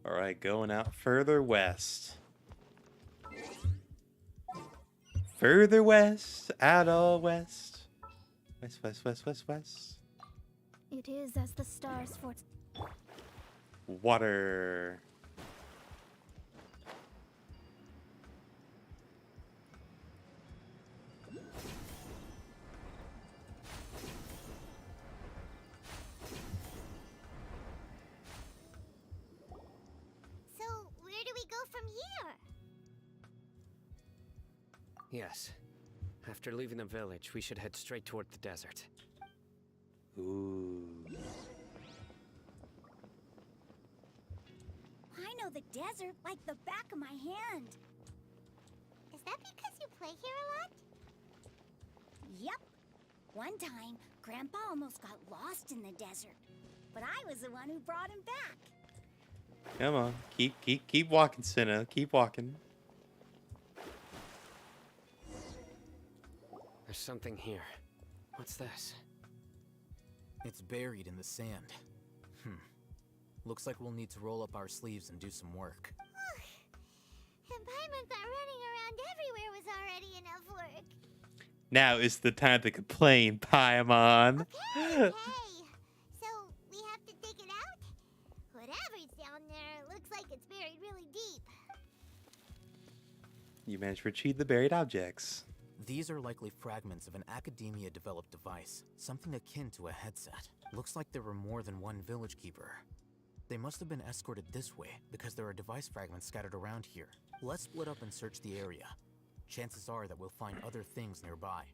Alright, going out further west. Further west, out all west. West, west, west, west, west. It is as the stars for... Water. So, where do we go from here? Yes. After leaving the village, we should head straight toward the desert. Ooh. I know the desert like the back of my hand. Is that because you play here a lot? Yep. One time, Grandpa almost got lost in the desert, but I was the one who brought him back. Come on, keep walking, Senna. Keep walking. There's something here. What's this? It's buried in the sand. Looks like we'll need to roll up our sleeves and do some work. And Paimon thought running around everywhere was already enough work. Now is the time to complain, Paimon. Okay. So, we have to dig it out? Whatever's down there looks like it's buried really deep. You managed to retrieve the buried objects. These are likely fragments of an Academia-developed device, something akin to a headset. Looks like there were more than one village keeper. They must have been escorted this way because there are device fragments scattered around here. Let's split up and search the area. Chances are that we'll find other things nearby.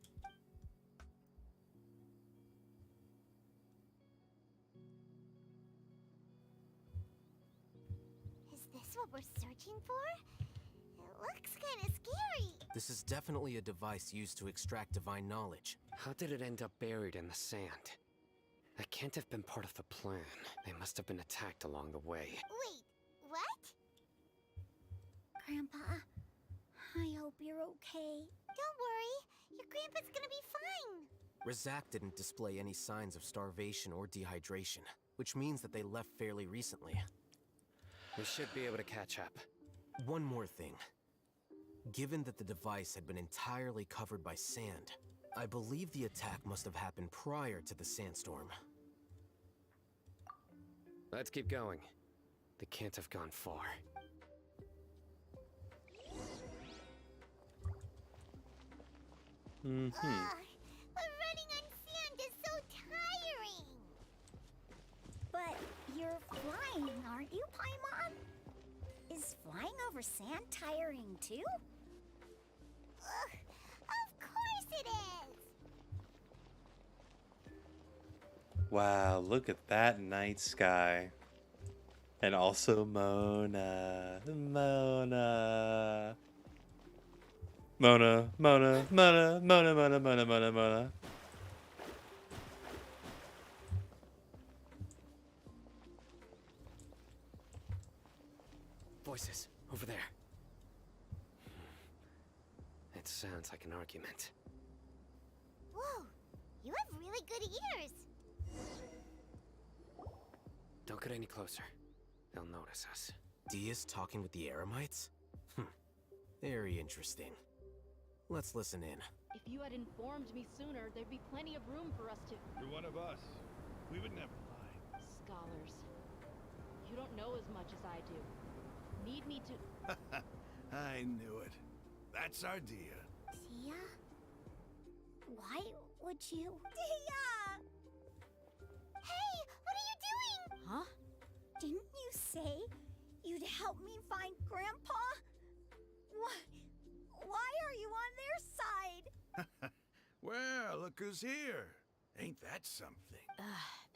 Is this what we're searching for? It looks kind of scary. This is definitely a device used to extract divine knowledge. How did it end up buried in the sand? That can't have been part of the plan. They must have been attacked along the way. Wait, what? Grandpa, I hope you're okay. Don't worry. Your grandpa's gonna be fine. Razak didn't display any signs of starvation or dehydration, which means that they left fairly recently. We should be able to catch up. One more thing. Given that the device had been entirely covered by sand, I believe the attack must have happened prior to the sandstorm. Let's keep going. They can't have gone far. Running on sand is so tiring. But you're flying, aren't you, Paimon? Is flying over sand tiring too? Of course it is. Wow, look at that night sky. And also Mona. Mona. Mona, Mona, Mona, Mona, Mona, Mona, Mona, Mona. Voices, over there. It sounds like an argument. Whoa, you have really good ears. Don't get any closer. They'll notice us. Dia's talking with the Eremites? Very interesting. Let's listen in. If you had informed me sooner, there'd be plenty of room for us to... You're one of us. We would never lie. Scholars. You don't know as much as I do. Need me to... I knew it. That's our Dia. Dia? Why would you... Dia! Hey, what are you doing? Huh? Didn't you say you'd help me find Grandpa? Why are you on their side? Well, look who's here. Ain't that something?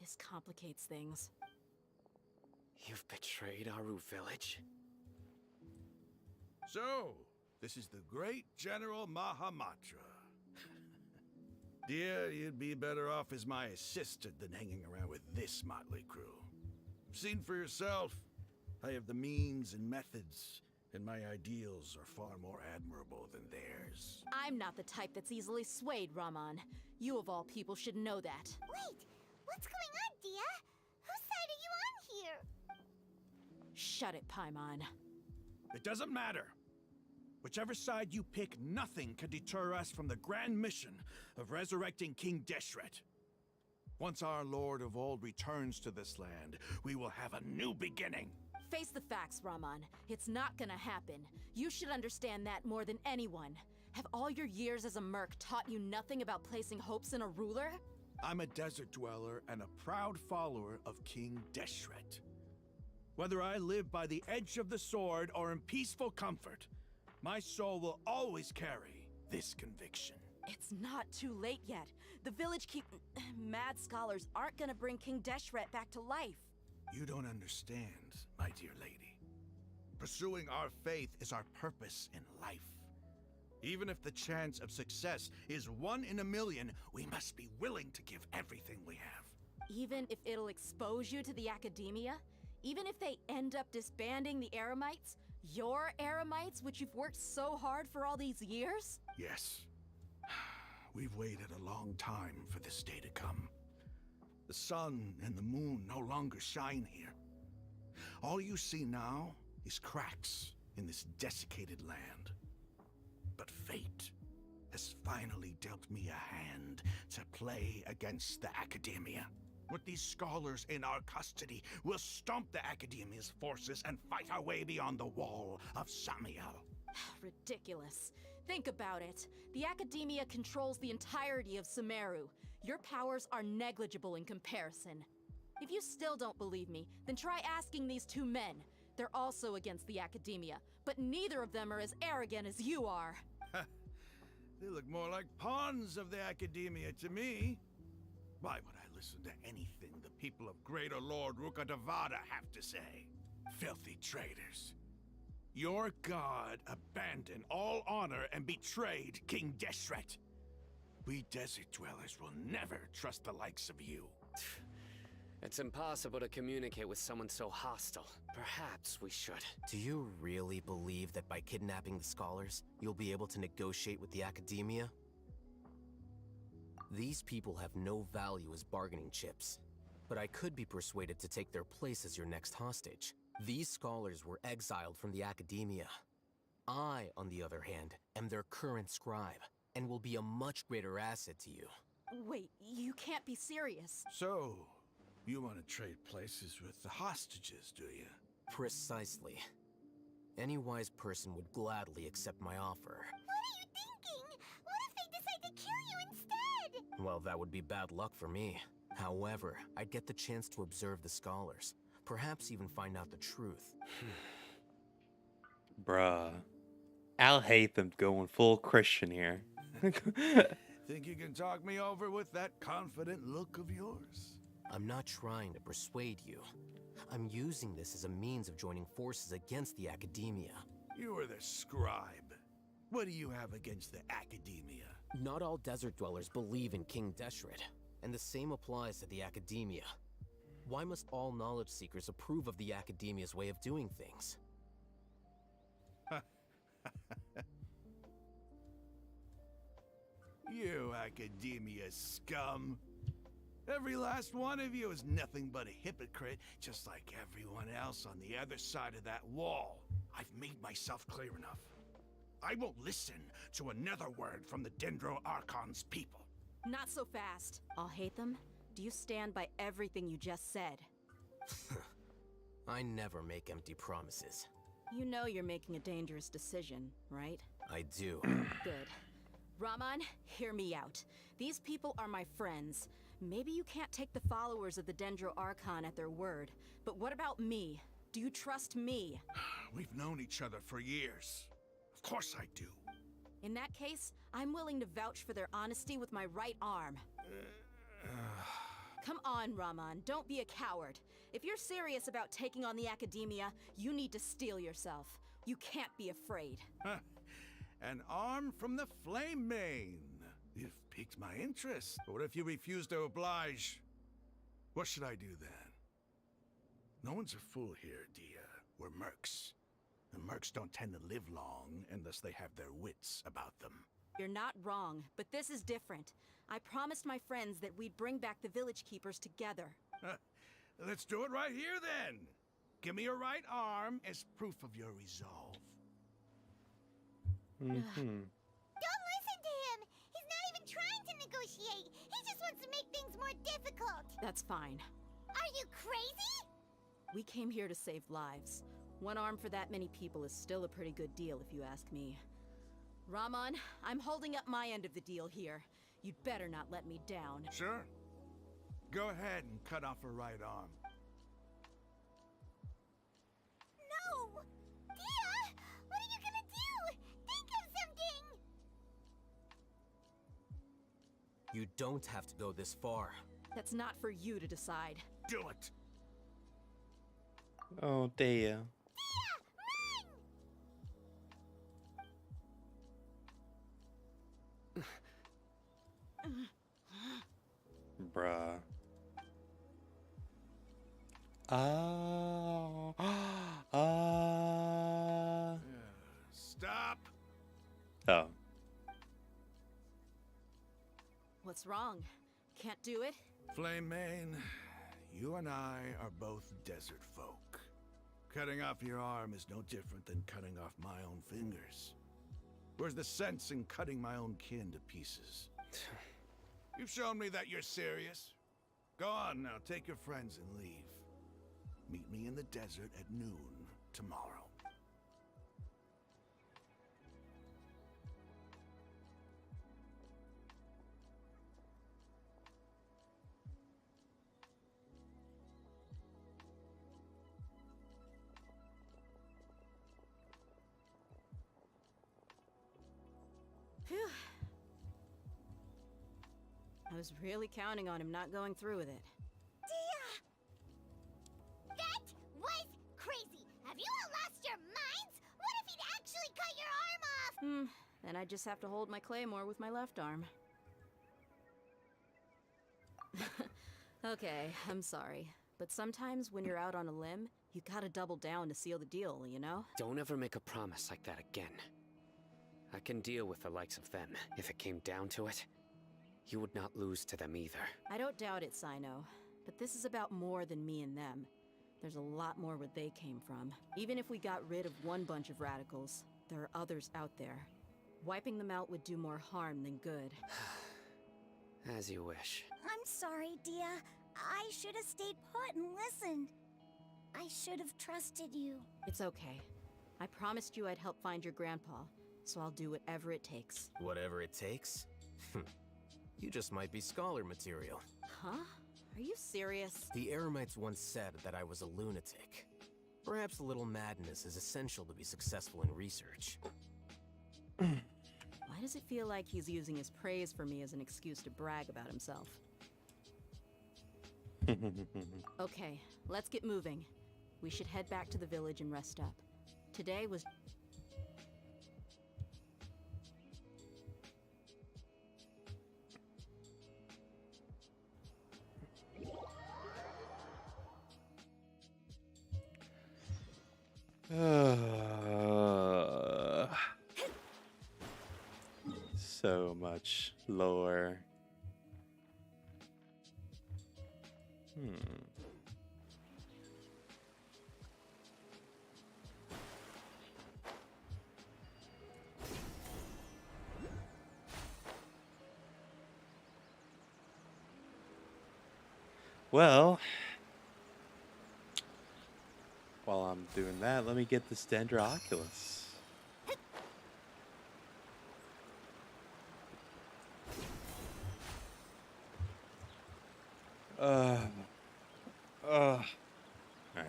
This complicates things. You've betrayed Aru village? So, this is the great General Mahamatra. Dear, you'd be better off as my assistant than hanging around with this motley crew. Seen for yourself, I have the means and methods, and my ideals are far more admirable than theirs. I'm not the type that's easily swayed, Raman. You of all people should know that. Wait, what's going on, Dia? Whose side are you on here? Shut it, Paimon. It doesn't matter. Whichever side you pick, nothing can deter us from the grand mission of resurrecting King Deshret. Once our Lord of Old returns to this land, we will have a new beginning. Face the facts, Raman. It's not gonna happen. You should understand that more than anyone. Have all your years as a merc taught you nothing about placing hopes in a ruler? I'm a desert dweller and a proud follower of King Deshret. Whether I live by the edge of the sword or in peaceful comfort, my soul will always carry this conviction. It's not too late yet. The village mad scholars aren't gonna bring King Deshret back to life. You don't understand, my dear lady. Pursuing our faith is our purpose in life. Even if the chance of success is 1 in a million, we must be willing to give everything we have. Even if it'll expose you to the academia? Even if they end up disbanding the Eremites? Your Eremites, which you've worked so hard for all these years? Yes. We've waited a long time for this day to come. The sun and the moon no longer shine here. All you see now is cracks in this desiccated land. But fate has finally dealt me a hand to play against the Academia. With these scholars in our custody, we'll stomp the Academia's forces and fight our way beyond the wall of Samiel. Ridiculous. Think about it. The Academia controls the entirety of Sumeru. Your powers are negligible in comparison. If you still don't believe me, then try asking these two men. They're also against the Academia, but neither of them are as arrogant as you are. They look more like pawns of the Academia to me. Why would I listen to anything the people of Greater Lord Rukkhadevada have to say? Filthy traitors. Your god abandoned all honor and betrayed King Deshret. We desert dwellers will never trust the likes of you. It's impossible to communicate with someone so hostile. Perhaps we should. Do you really believe that by kidnapping the scholars, you'll be able to negotiate with the Academia? These people have no value as bargaining chips, but I could be persuaded to take their place as your next hostage. These scholars were exiled from the Academia. I, on the other hand, am their current scribe, and will be a much greater asset to you. Wait, you can't be serious. So, you want to trade places with the hostages, do you? Precisely. Any wise person would gladly accept my offer. What are you thinking? What if they decide to kill you instead? Well, that would be bad luck for me. However, I'd get the chance to observe the scholars. Perhaps even find out the truth. Bruh. Al Haytham's going full Christian here. Think you can talk me over with that confident look of yours? I'm not trying to persuade you. I'm using this as a means of joining forces against the Academia. You are the scribe. What do you have against the Academia? Not all desert dwellers believe in King Deshret, and the same applies to the Academia. Why must all knowledge seekers approve of the Academia's way of doing things? You Academia scum. Every last one of you is nothing but a hypocrite, just like everyone else on the other side of that wall. I've made myself clear enough. I won't listen to another word from the Dendro Archon's people. Not so fast. I'll hate them. Do you stand by everything you just said? I never make empty promises. You know you're making a dangerous decision, right? I do. Good. Raman, hear me out. These people are my friends. Maybe you can't take the followers of the Dendro Archon at their word, but what about me? Do you trust me? We've known each other for years. Of course I do. In that case, I'm willing to vouch for their honesty with my right arm. Come on, Raman, don't be a coward. If you're serious about taking on the Academia, you need to steel yourself. You can't be afraid. An arm from the Flame Mane. You've piqued my interest. But what if you refuse to oblige? What should I do then? No one's a fool here, Dia. We're mercs. And mercs don't tend to live long unless they have their wits about them. You're not wrong, but this is different. I promised my friends that we'd bring back the village keepers together. Let's do it right here then. Give me your right arm as proof of your resolve. Don't listen to him! He's not even trying to negotiate! He just wants to make things more difficult! That's fine. Are you crazy? We came here to save lives. One arm for that many people is still a pretty good deal if you ask me. Raman, I'm holding up my end of the deal here. You'd better not let me down. Sure. Go ahead and cut off her right arm. No! Dia! What are you gonna do? Think of something! You don't have to go this far. That's not for you to decide. Do it! Oh, dear. Bruh. Oh. Stop! Oh. What's wrong? Can't do it? Flame Mane, you and I are both desert folk. Cutting off your arm is no different than cutting off my own fingers. Where's the sense in cutting my own kin to pieces? You've shown me that you're serious. Go on now, take your friends and leave. Meet me in the desert at noon tomorrow. Phew. I was really counting on him not going through with it. Dia! That was crazy! Have you all lost your minds? What if he'd actually cut your arm off? Then I just have to hold my claymore with my left arm. Okay, I'm sorry. But sometimes when you're out on a limb, you gotta double down to seal the deal, you know? Don't ever make a promise like that again. I can deal with the likes of them. If it came down to it, you would not lose to them either. I don't doubt it, Sino. But this is about more than me and them. There's a lot more where they came from. Even if we got rid of one bunch of radicals, there are others out there. Wiping them out would do more harm than good. As you wish. I'm sorry, Dia. I should have stayed put and listened. I should have trusted you. It's okay. I promised you I'd help find your grandpa, so I'll do whatever it takes. Whatever it takes? You just might be scholar material. Huh? Are you serious? The Eremites once said that I was a lunatic. Perhaps a little madness is essential to be successful in research. Why does it feel like he's using his praise for me as an excuse to brag about himself? Okay, let's get moving. We should head back to the village and rest up. Today was... So much lore. Well, while I'm doing that, let me get this Dendroculus. All right.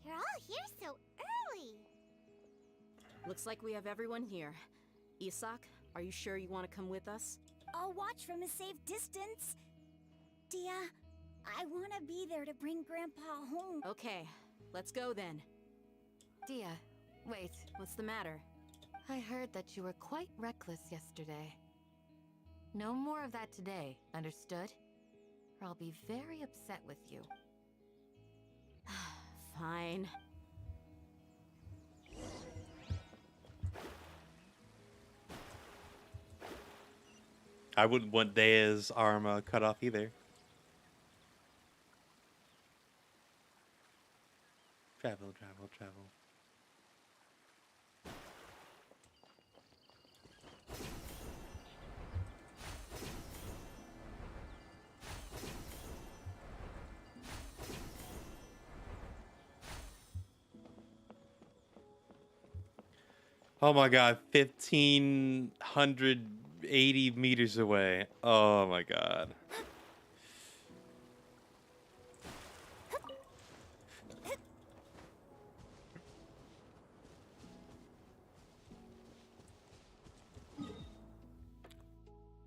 You're all here so early. Looks like we have everyone here. Isak, are you sure you want to come with us? I'll watch from a safe distance. Dia, I want to be there to bring Grandpa home. Okay, let's go then. Dia, wait. What's the matter? I heard that you were quite reckless yesterday. No more of that today, understood? Or I'll be very upset with you. Fine. I wouldn't want Dea's arm cut off either. Travel, travel, travel. Oh my god, 1,580 meters away. Oh my god.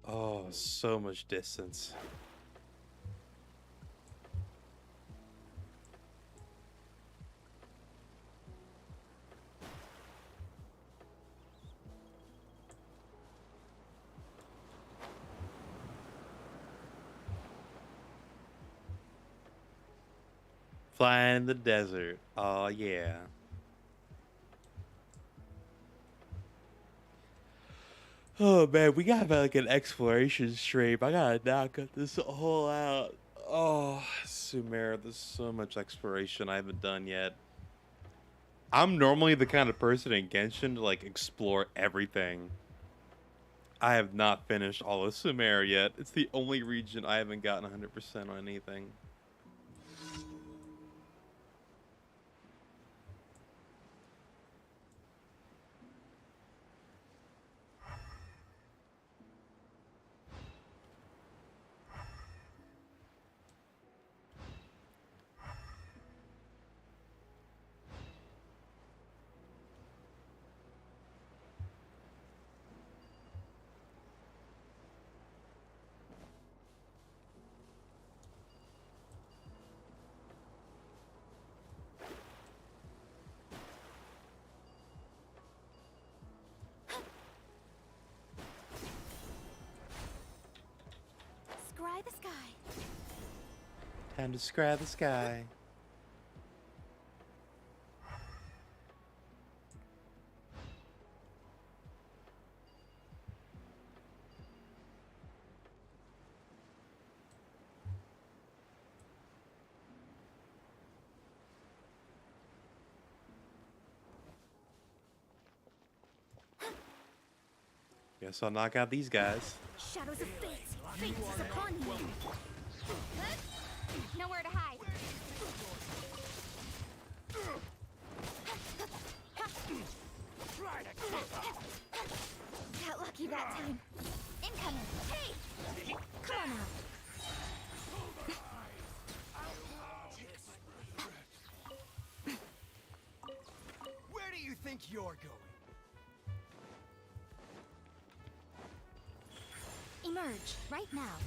Oh, so much distance. Flying in the desert. Oh yeah. Oh man, we got like an exploration stream. I gotta now cut this all out. Oh, Sumer, there's so much exploration I haven't done yet. I'm normally the kind of person in Genshin to like explore everything. I have not finished all of Sumer yet. It's the only region I haven't gotten 100% on anything. Scry the sky. Time to scry the sky. Guess I'll knock out these guys. Shadows of fate. Fate is upon you. Nowhere to hide. Got lucky that time. Incoming. Hey! Come on out. Where do you think you're going? Emerge right now.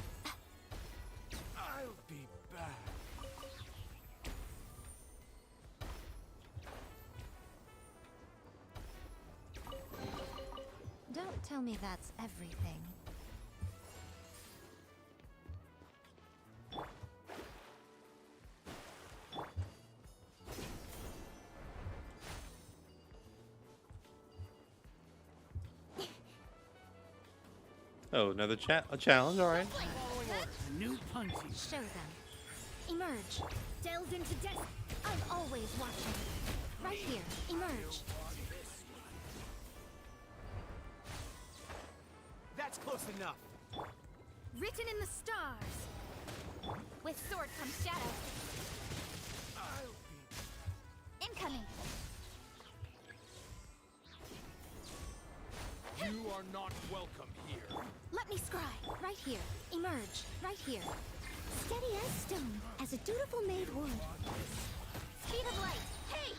I'll be back. Don't tell me that's everything. Oh, another a challenge, alright. New punches. Show them. Emerge. Delve into death. I'm always watching. Right here. Emerge. That's close enough. Written in the stars. With sword comes shadow. Incoming. You are not welcome here. Let me scry. Right here. Emerge. Right here. Steady as stone, as a dutiful maid would. Speed of light. Hey!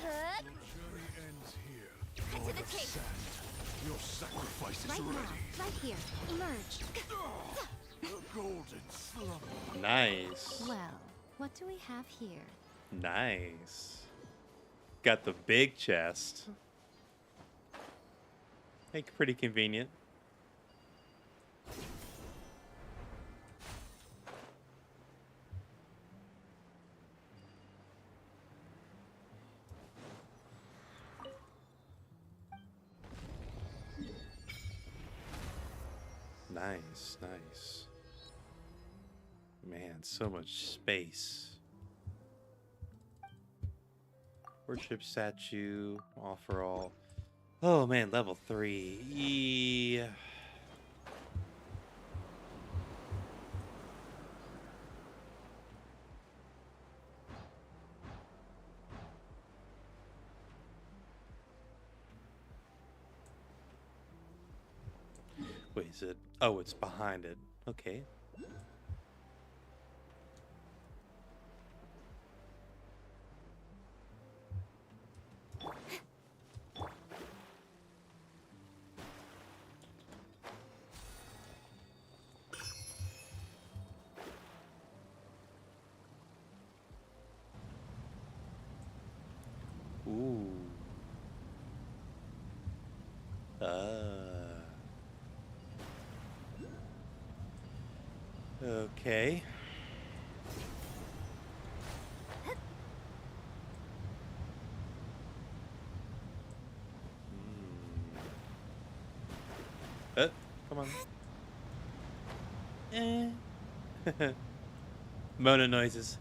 Good. Journey ends here. Cut to the chase. Your sacrifice is Right ready. now. Right here. Emerge. The golden slumber. Nice. Well, what do we have here? Nice. Got the big chest. Like, pretty convenient. Nice, nice. Man, so much space. Worship statue, offer all. Oh man, level 3. Yeah. Wait, is it? Oh, it's behind it. Okay. Ooh. Okay. Come on. Mona noises.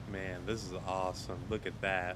Man, this is awesome. Look at that.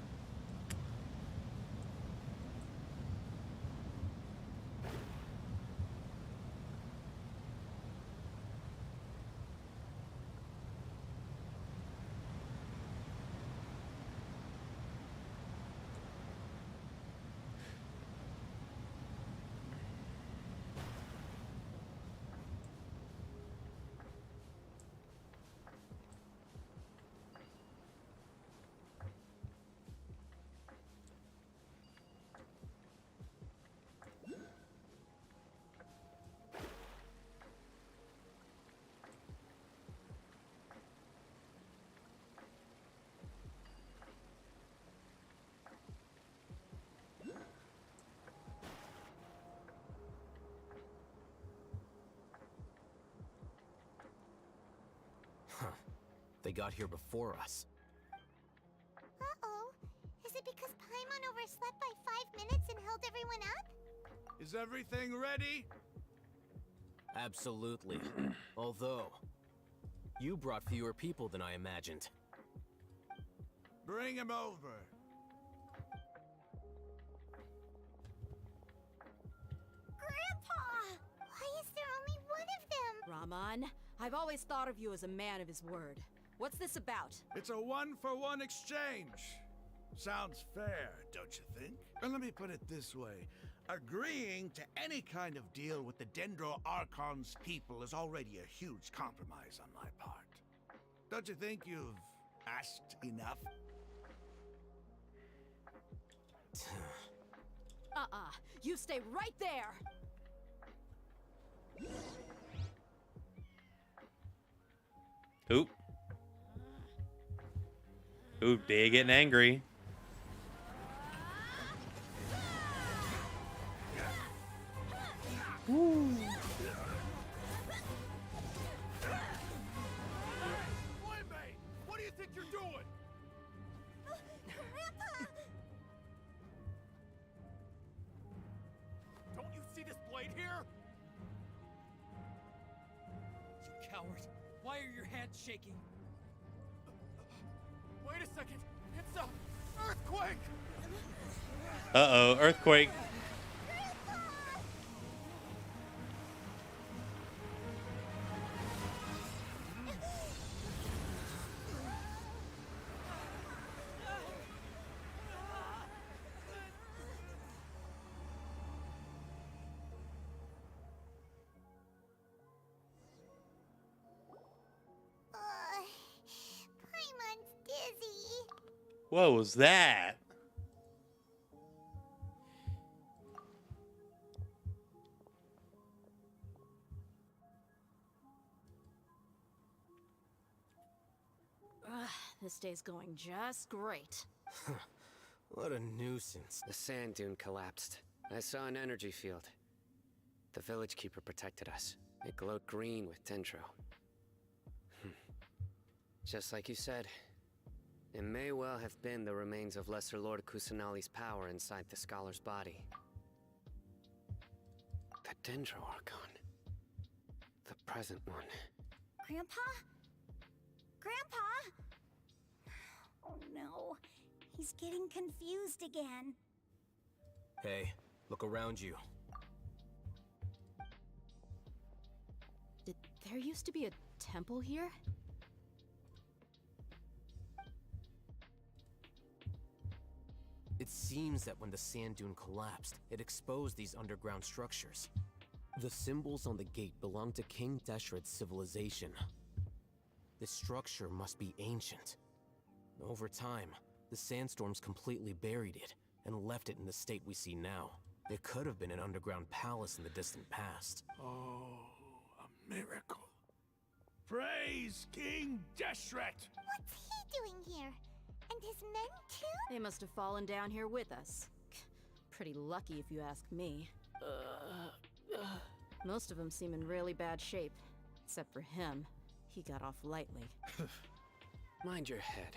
They got here before us. Uh-oh. Is it because Paimon overslept by 5 minutes and held everyone up? Is everything ready? Absolutely. Although, you brought fewer people than I imagined. Bring him over. Grandpa! Why is there only one of them? Raman, I've always thought of you as a man of his word. What's this about? It's a one-for-one exchange. Sounds fair, don't you think? And let me put it this way. Agreeing to any kind of deal with the Dendro Archon's people is already a huge compromise on my part. Don't you think you've asked enough? You stay right there! Oop. Oop, they getting angry. Woo. What do you think you're doing? Grandpa! Don't you see this blade here? You coward. Why are your hands shaking? Wait a second. It's a earthquake. Uh-oh, earthquake. What was that? Ugh, this day's going just great. What a nuisance. The sand dune collapsed. I saw an energy field. The village keeper protected us. It glowed green with dendro. Just like you said, it may well have been the remains of Lesser Lord Kusanali's power inside the scholar's body. The Dendro Archon. The present one. Grandpa? Grandpa? Oh no. He's getting confused again. Hey, look around you. Did there used to be a temple here? It seems that when the sand dune collapsed, it exposed these underground structures. The symbols on the gate belong to King Deshret's civilization. This structure must be ancient. Over time, the sandstorms completely buried it and left it in the state we see now. It could have been an underground palace in the distant past. Oh, a miracle. Praise King Deshret! What's he doing here? And his men too? They must have fallen down here with us. Pretty lucky if you ask me. Most of them seem in really bad shape. Except for him. He got off lightly. Mind your head.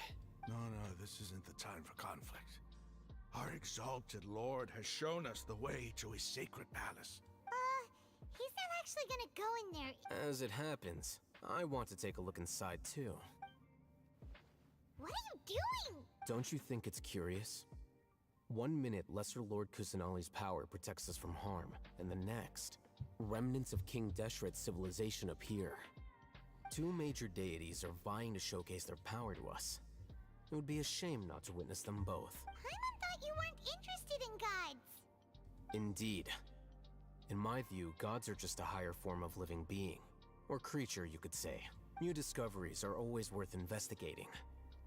No, this isn't the time for conflict. Our exalted lord has shown us the way to his sacred palace. He's not actually gonna go in there. As it happens, I want to take a look inside too. What are you doing? Don't you think it's curious? 1 minute, Lesser Lord Kusanali's power protects us from harm, and the next, remnants of King Deshret's civilization appear. Two major deities are vying to showcase their power to us. It would be a shame not to witness them both. Paimon thought you weren't interested in gods. Indeed. In my view, gods are just a higher form of living being. Or creature, you could say. New discoveries are always worth investigating.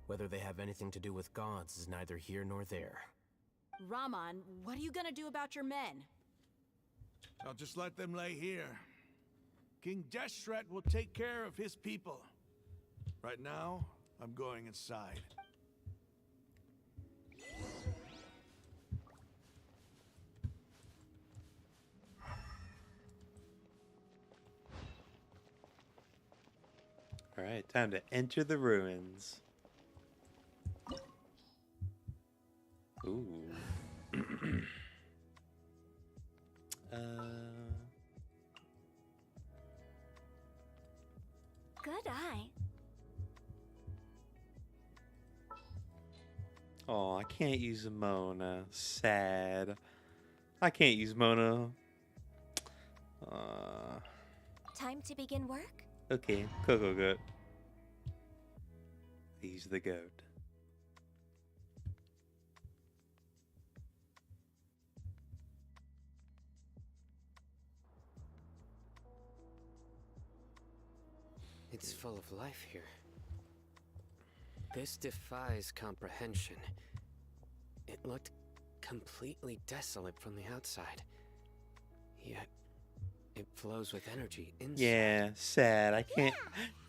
Whether they have anything to do with gods is neither here nor there. Raman, what are you gonna do about your men? I'll just let them lay here. King Deshret will take care of his people. Right now, I'm going inside. All right, time to enter the ruins. Ooh. Good eye. Oh, I can't use Mona. Sad. I can't use Mona. Time to begin work? Okay, Coco Goat. He's the goat. It's full of life here. This defies comprehension. It looked completely desolate from the outside. Yet, it flows with energy inside. Yeah, sad.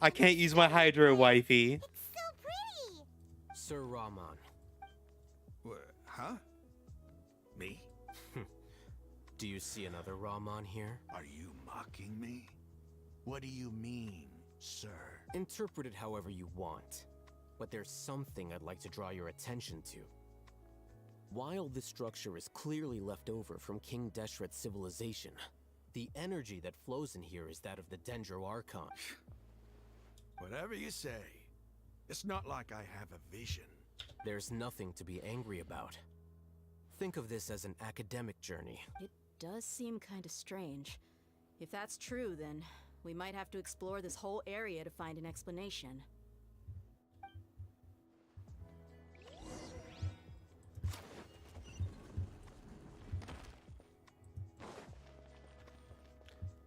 I can't use my Hydro wifey. It's so pretty. Sir Raman. Huh? Me? Do you see another Raman here? Are you mocking me? What do you mean, sir? Interpret it however you want. But there's something I'd like to draw your attention to. While this structure is clearly left over from King Deshret's civilization, the energy that flows in here is that of the Dendro Archon. Whatever you say. It's not like I have a vision. There's nothing to be angry about. Think of this as an academic journey. It does seem kinda strange. If that's true, then we might have to explore this whole area to find an explanation.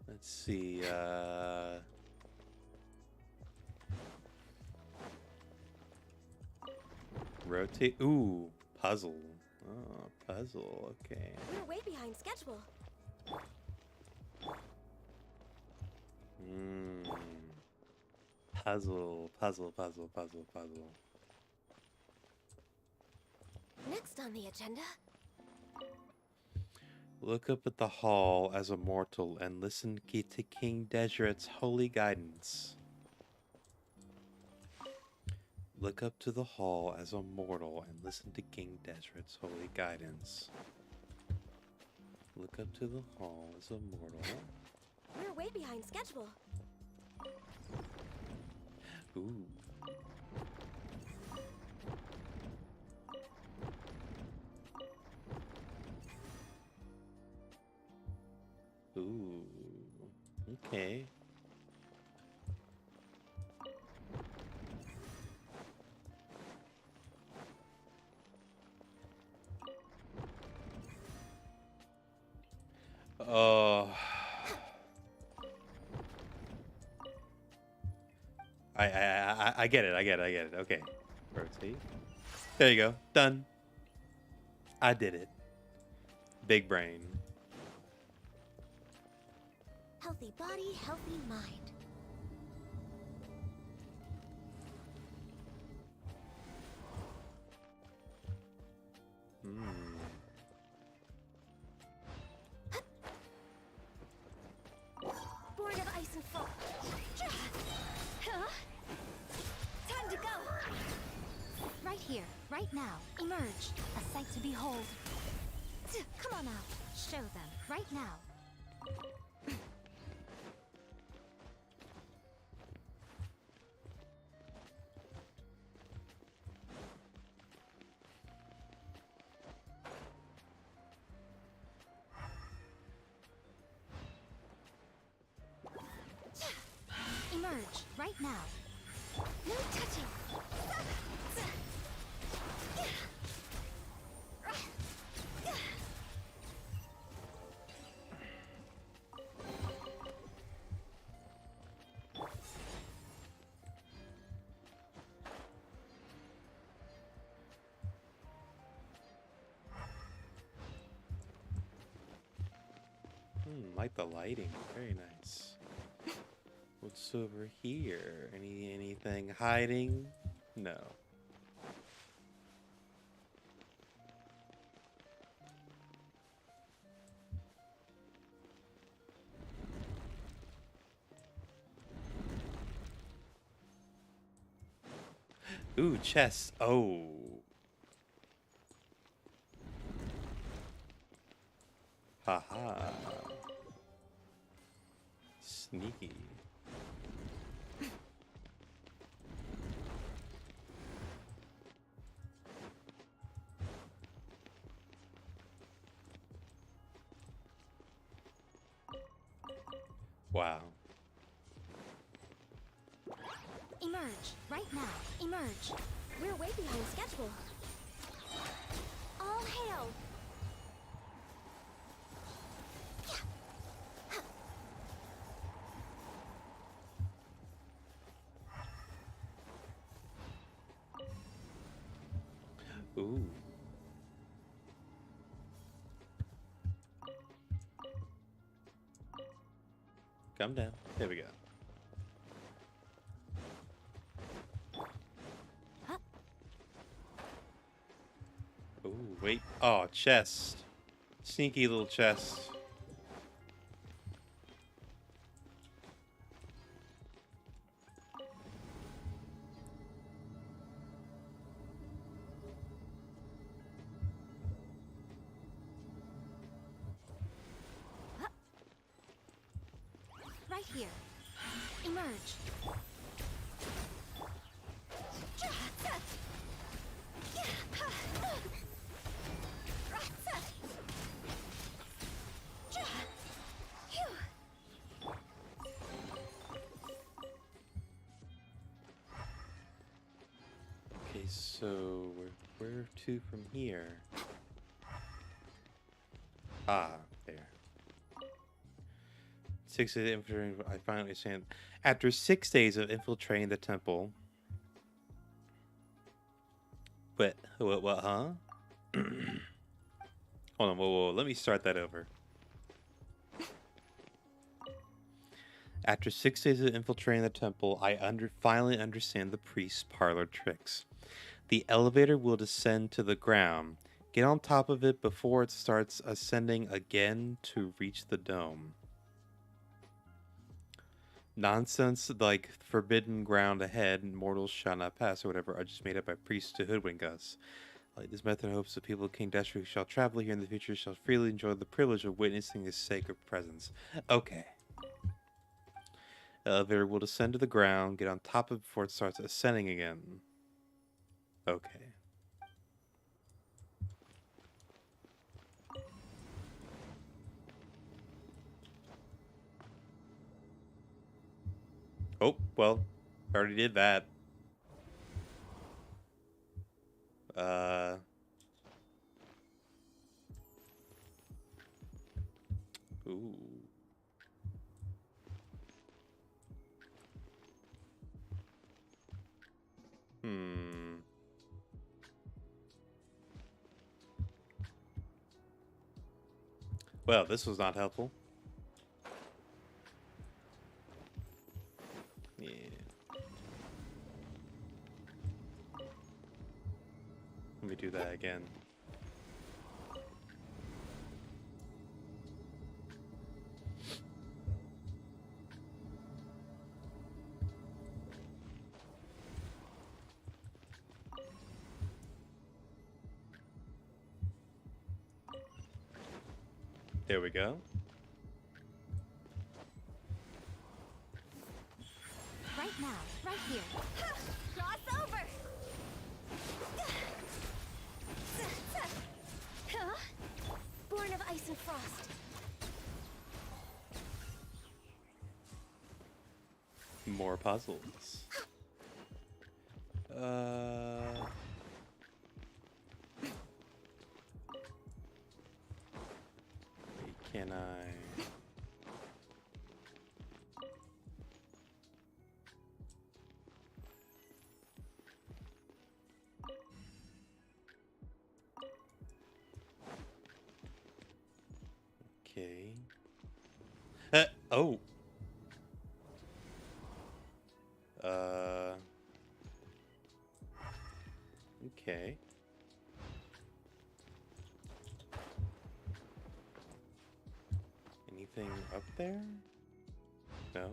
Let's see, Rotate. Ooh, puzzle. Oh, puzzle. Okay. We're way behind schedule. Puzzle, puzzle, puzzle, puzzle, puzzle. Next on the agenda. Look up at the hall as a mortal and listen to King Deseret's holy guidance. Look up to the hall as a mortal and listen to King Deseret's holy guidance. Look up to the hall as a mortal. We're way behind schedule. Ooh. Ooh. Okay. Oh. I get it. I get it. Okay. Rotate. There you go. Done. I did it. Big brain. Healthy body, healthy mind. Born of ice and frost. Huh? Time to go. Right here, right now. Emerge. A sight to behold. Come on out. Show them. Right now. Emerge. Right now. No touching. Like the lighting. Very nice. What's over here? Anything hiding? No. Ooh, chest. Oh. Haha. Sneaky. Wow. Emerge. Right now. Emerge. We're way behind schedule. All hail. Ooh. Come down. There we go. Ooh, wait. Oh, chest. Sneaky little chest. Right here. Emerge. Okay, so where to from here? Ah, there. 6 days of infiltrating. I finally understand. After 6 days of infiltrating the temple But what, huh? Hold on, whoa, let me start that over. After 6 days of infiltrating the temple, I finally understand the priest's parlor tricks. The elevator will descend to the ground. Get on top of it before it starts ascending again to reach the dome. Nonsense like forbidden ground ahead and mortals shall not pass or whatever are just made up by priests to hoodwink us. Like this method hopes the people of King Deshra who shall travel here in the future shall freely enjoy the privilege of witnessing his sacred presence. Okay. The elevator will descend to the ground, get on top of it before it starts ascending again. Okay. Oh, well, I already did that. Ooh. Well, this was not helpful. Yeah. Let me do that again. There we go. Right now, right here. Cross over! Born of ice and frost. More puzzles. Wait, can I? Okay. Oh. Okay. Anything up there? No.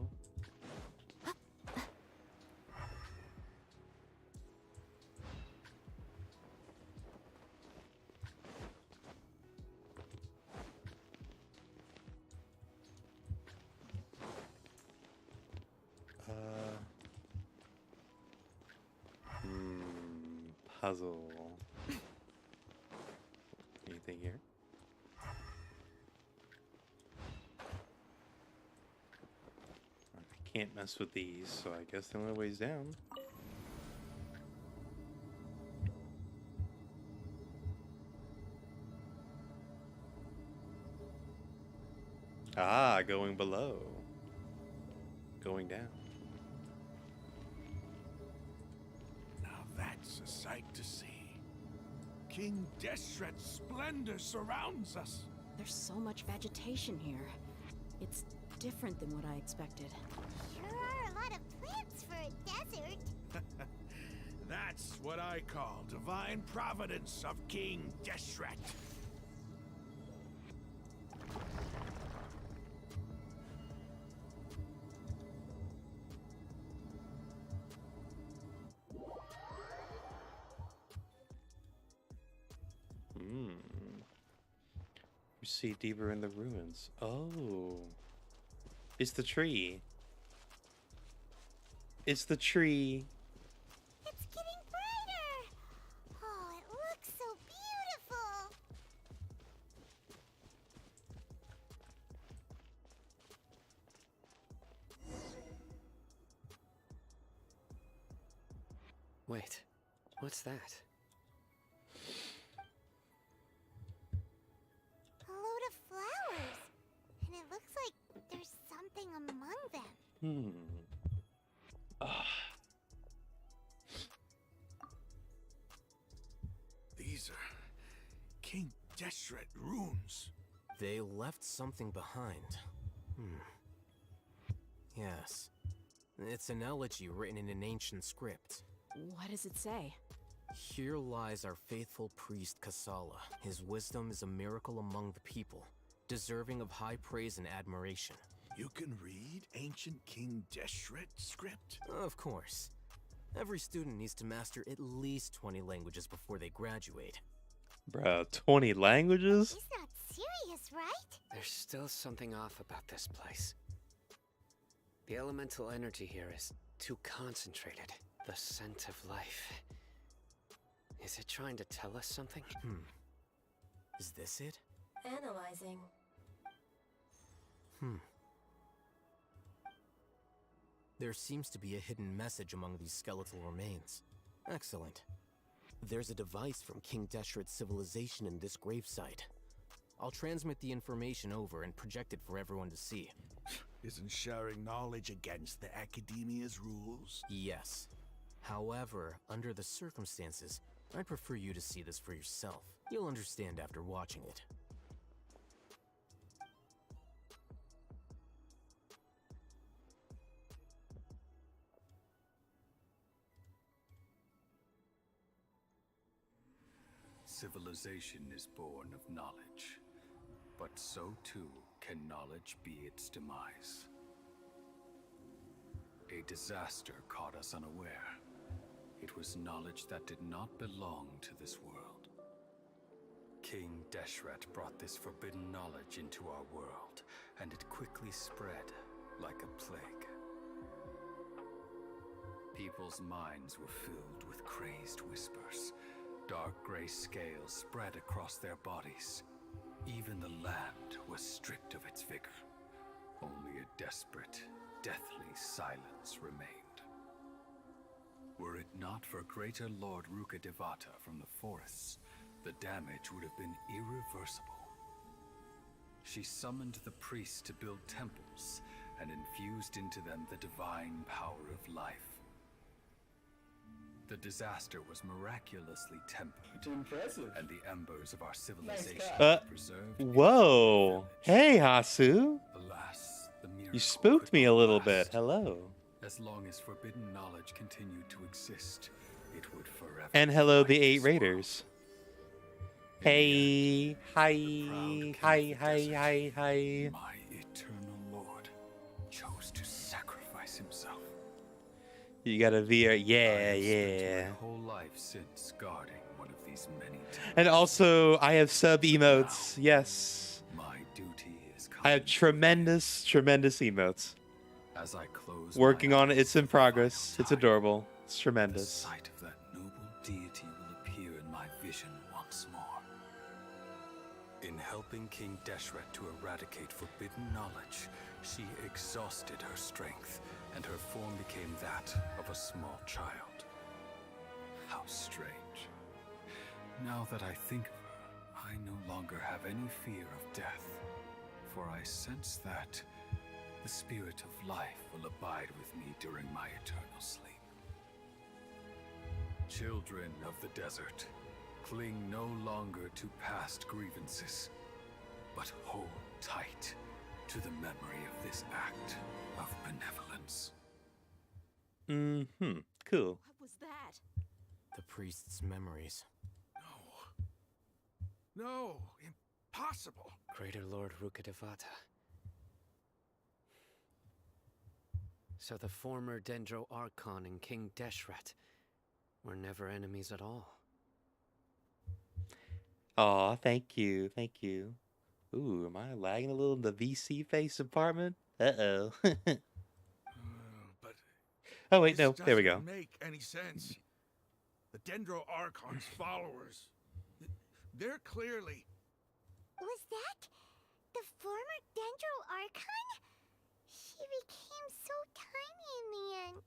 Puzzle. Anything here? I can't mess with these, so I guess the only way's down. Ah, going below. Going down. Now that's a sight to see. King Deshret's splendor surrounds us. There's so much vegetation here. It's different than what I expected. Sure are a lot of plants for a desert. That's what I call divine providence of King Deshret. See deeper in the ruins. Oh. It's the tree. It's the tree. It's getting brighter. Oh, it looks so beautiful. Wait, what's that? A load of flowers. And it looks like there's something among them. Deshret runes. They left something behind. Yes. It's an elegy written in an ancient script. What does it say? Here lies our faithful priest Kasala. His wisdom is a miracle among the people, deserving of high praise and admiration. You can read ancient King Deshret script? Of course. Every student needs to master at least 20 languages before they graduate. Bruh, 20 languages? He's not serious, right? There's still something off about this place. The elemental energy here is too concentrated. The scent of life. Is it trying to tell us something? Is this it? Analyzing. There seems to be a hidden message among these skeletal remains. Excellent. There's a device from King Deshret's civilization in this gravesite. I'll transmit the information over and project it for everyone to see. Isn't sharing knowledge against the Academia's rules? Yes. However, under the circumstances, I'd prefer you to see this for yourself. You'll understand after watching it. Civilization is born of knowledge, but so too can knowledge be its demise. A disaster caught us unaware. It was knowledge that did not belong to this world. King Deshret brought this forbidden knowledge into our world, and it quickly spread like a plague. People's minds were filled with crazed whispers. Dark gray scales spread across their bodies. Even the land was stripped of its vigor. Only a desperate, deathly silence remained. Were it not for Greater Lord Rukkhadevata from the forests, the damage would have been irreversible. She summoned the priests to build temples and infused into them the divine power of life. The disaster was miraculously tempered. Impressive. And the embers of our civilization preserved. Whoa. Hey, Hasu. Alas, the miracle You spooked me a little bit. Hello. As long as forbidden knowledge continued to exist, it would forever. And hello, the 8 Raiders. Hey. Hi. Hi. Hi. My eternal Lord chose to sacrifice himself. You got a VR. Yeah. My whole life since guarding one of these many temples. And also, I have sub emotes. Yes. My duty is I have tremendous emotes. as I close Working my on it. eyes It's in progress. It's adorable. It's tremendous. The sight of that noble deity will appear in my vision once more. In helping King Deshret to eradicate forbidden knowledge, she exhausted her strength, and her form became that of a small child. How strange. Now that I think of her, I no longer have any fear of death, for I sense that the spirit of life will abide with me during my eternal sleep. Children of the desert, cling no longer to past grievances, but hold tight to the memory of this act of benevolence. Cool. What was that? The priest's memories. No, impossible. Greater Lord Rukkhadevata. So the former Dendro Archon and King Deshret were never enemies at all. Aw, thank you. Ooh, am I lagging a little in the VC face apartment? Uh-oh. But Oh, wait, no. this There we go. doesn't make any sense. The Dendro Archon's followers, they're clearly... Was that the former Dendro Archon? She became so tiny in the end.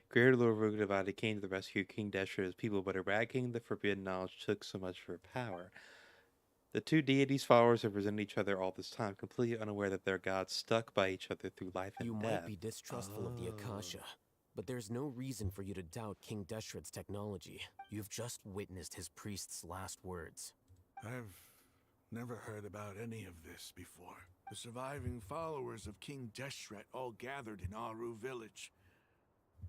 Greater Lord Rukkhadevata came to the rescue of King Deshret's people, but eradicating the forbidden knowledge took so much for power. The two deities' followers have presented each other all this time, completely unaware that their gods stuck by each other through life and You death. might be distrustful of the Akasha, But there's no reason for you to doubt King Deshret's technology. You've just witnessed his priest's last words. I've never heard about any of this before. The surviving followers of King Deshret all gathered in Aru village.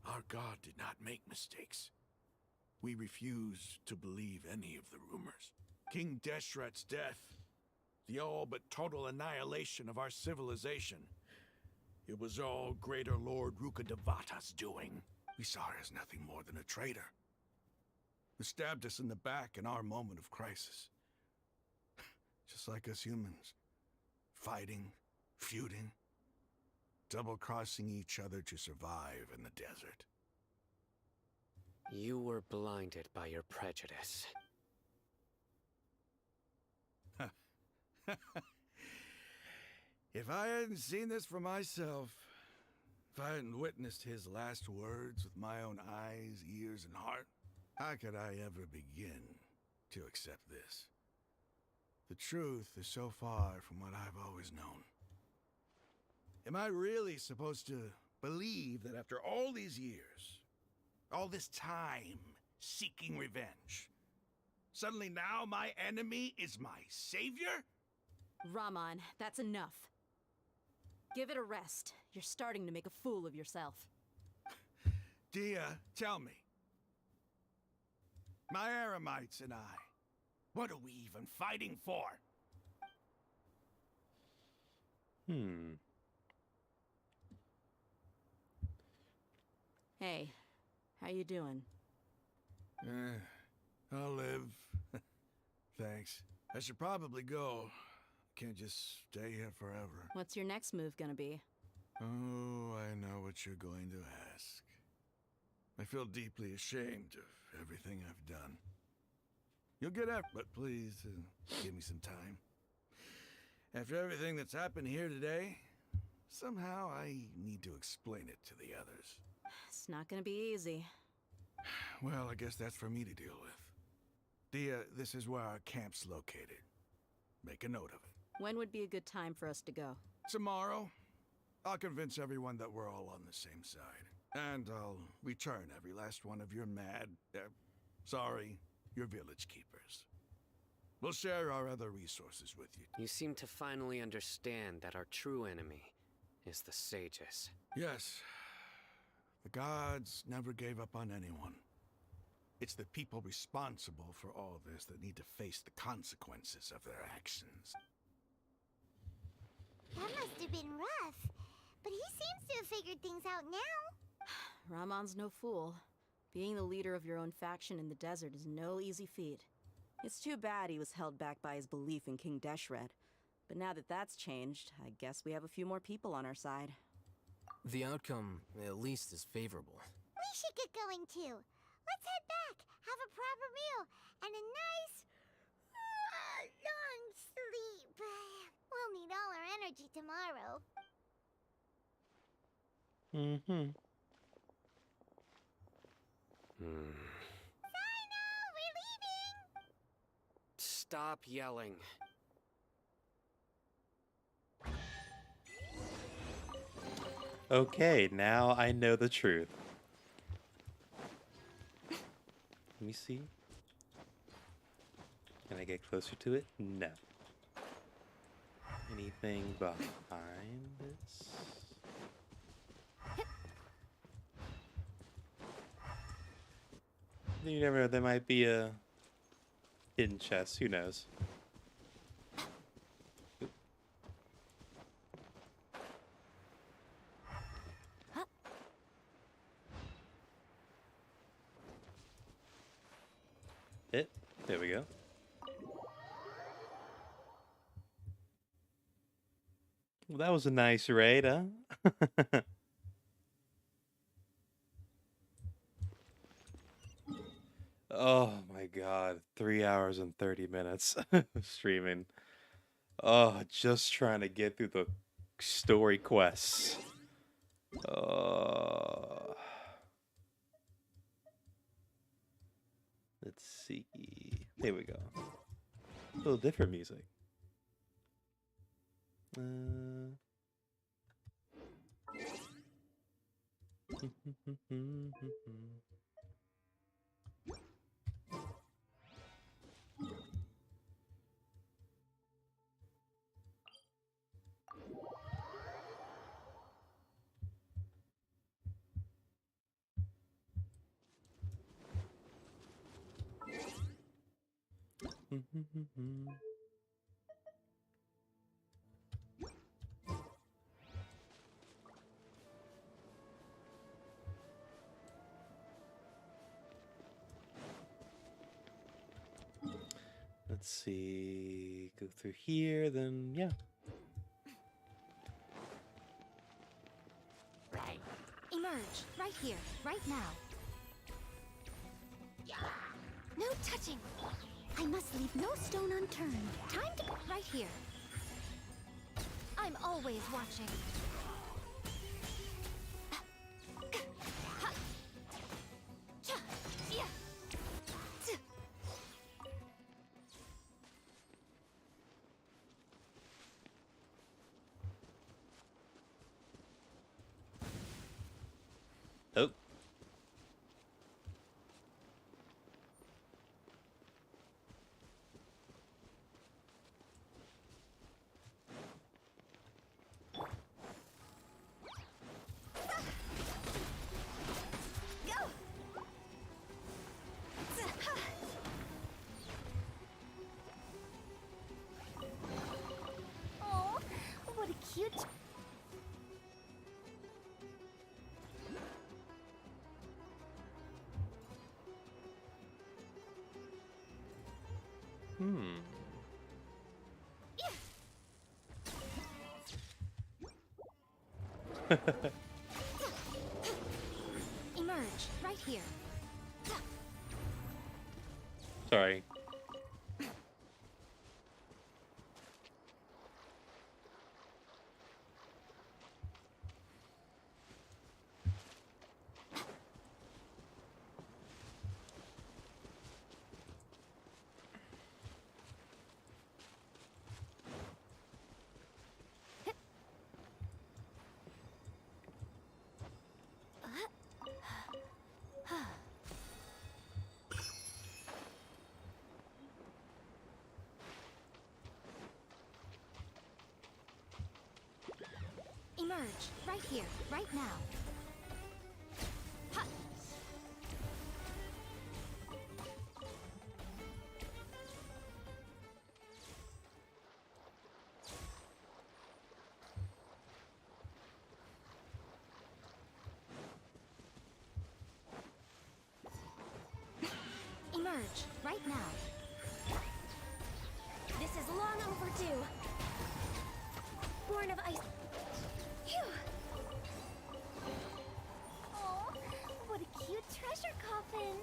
Our god did not make mistakes. We refused to believe any of the rumors. King Deshret's death, the all but total annihilation of our civilization, it was all Greater Lord Rukkhadevata's doing. We saw her as nothing more than a traitor, who stabbed us in the back in our moment of crisis. Just like us humans. Fighting, feuding, double-crossing each other to survive in the desert. You were blinded by your prejudice. If I hadn't seen this for myself, if I hadn't witnessed his last words with my own eyes, ears, and heart, how could I ever begin to accept this? The truth is so far from what I've always known. Am I really supposed to believe that after all these years, all this time seeking revenge, suddenly now my enemy is my savior? Rahman, that's enough. Give it a rest. You're starting to make a fool of yourself. Dia, tell me. My Eremites and I, what are we even fighting for? Hey, how you doing? I'll live. Thanks. I should probably go. Can't just stay here forever. What's your next move gonna be? Oh, I know what you're going to ask. I feel deeply ashamed of everything I've done. You'll get up, but please, give me some time. After everything that's happened here today, somehow I need to explain it to the others. It's not gonna be easy. Well, I guess that's for me to deal with. Dia, this is where our camp's located. Make a note of it. When would be a good time for us to go? Tomorrow, I'll convince everyone that we're all on the same side. And I'll return every last one of your your village keepers. We'll share our other resources with you. You seem to finally understand that our true enemy is the sages. Yes. The gods never gave up on anyone. It's the people responsible for all this that need to face the consequences of their actions. That must have been rough, but he seems to have figured things out now. Rahman's no fool. Being the leader of your own faction in the desert is no easy feat. It's too bad he was held back by his belief in King Deshret. But now that that's changed, I guess we have a few more people on our side. The outcome, at least, is favorable. We should get going too. Let's head back, have a proper meal, and a nice, long sleep. We'll need all our energy tomorrow. Sino, we're leaving! Stop yelling. Okay, now I know the truth. Let me see. Can I get closer to it? No. Anything behind this? You never know, there might be a hidden chest, who knows? There we go. Well, that was a nice raid, huh? Oh my god, 3 hours and 30 minutes streaming. Oh, just trying to get through the story quests. Let's see. There we go. A little different music. Let's see. Go through here, then yeah. Right. Emerge. Right here. Right now. No touching. I must leave no stone unturned. Time to... Right here. I'm always watching. Oh. Oh, what a cute... Emerge. Right here. Sorry. Emerge. Right here. Right now. Ha! Emerge. Right now. This is long overdue. Born of ice. Phew. Oh, what a cute treasure coffin.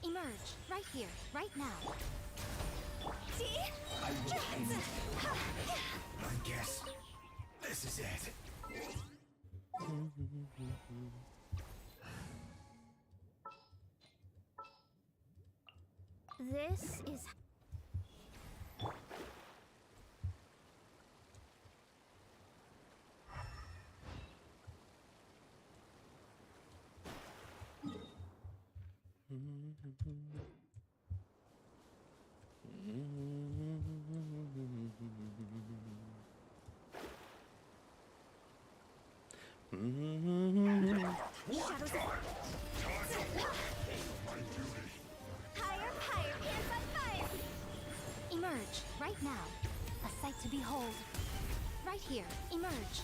Emerge. Right here. Right now. See? I will end it. I guess this is it. This is... Shadows... Higher, higher, pants on fire! Emerge, right now. A sight to behold. Right here, emerge.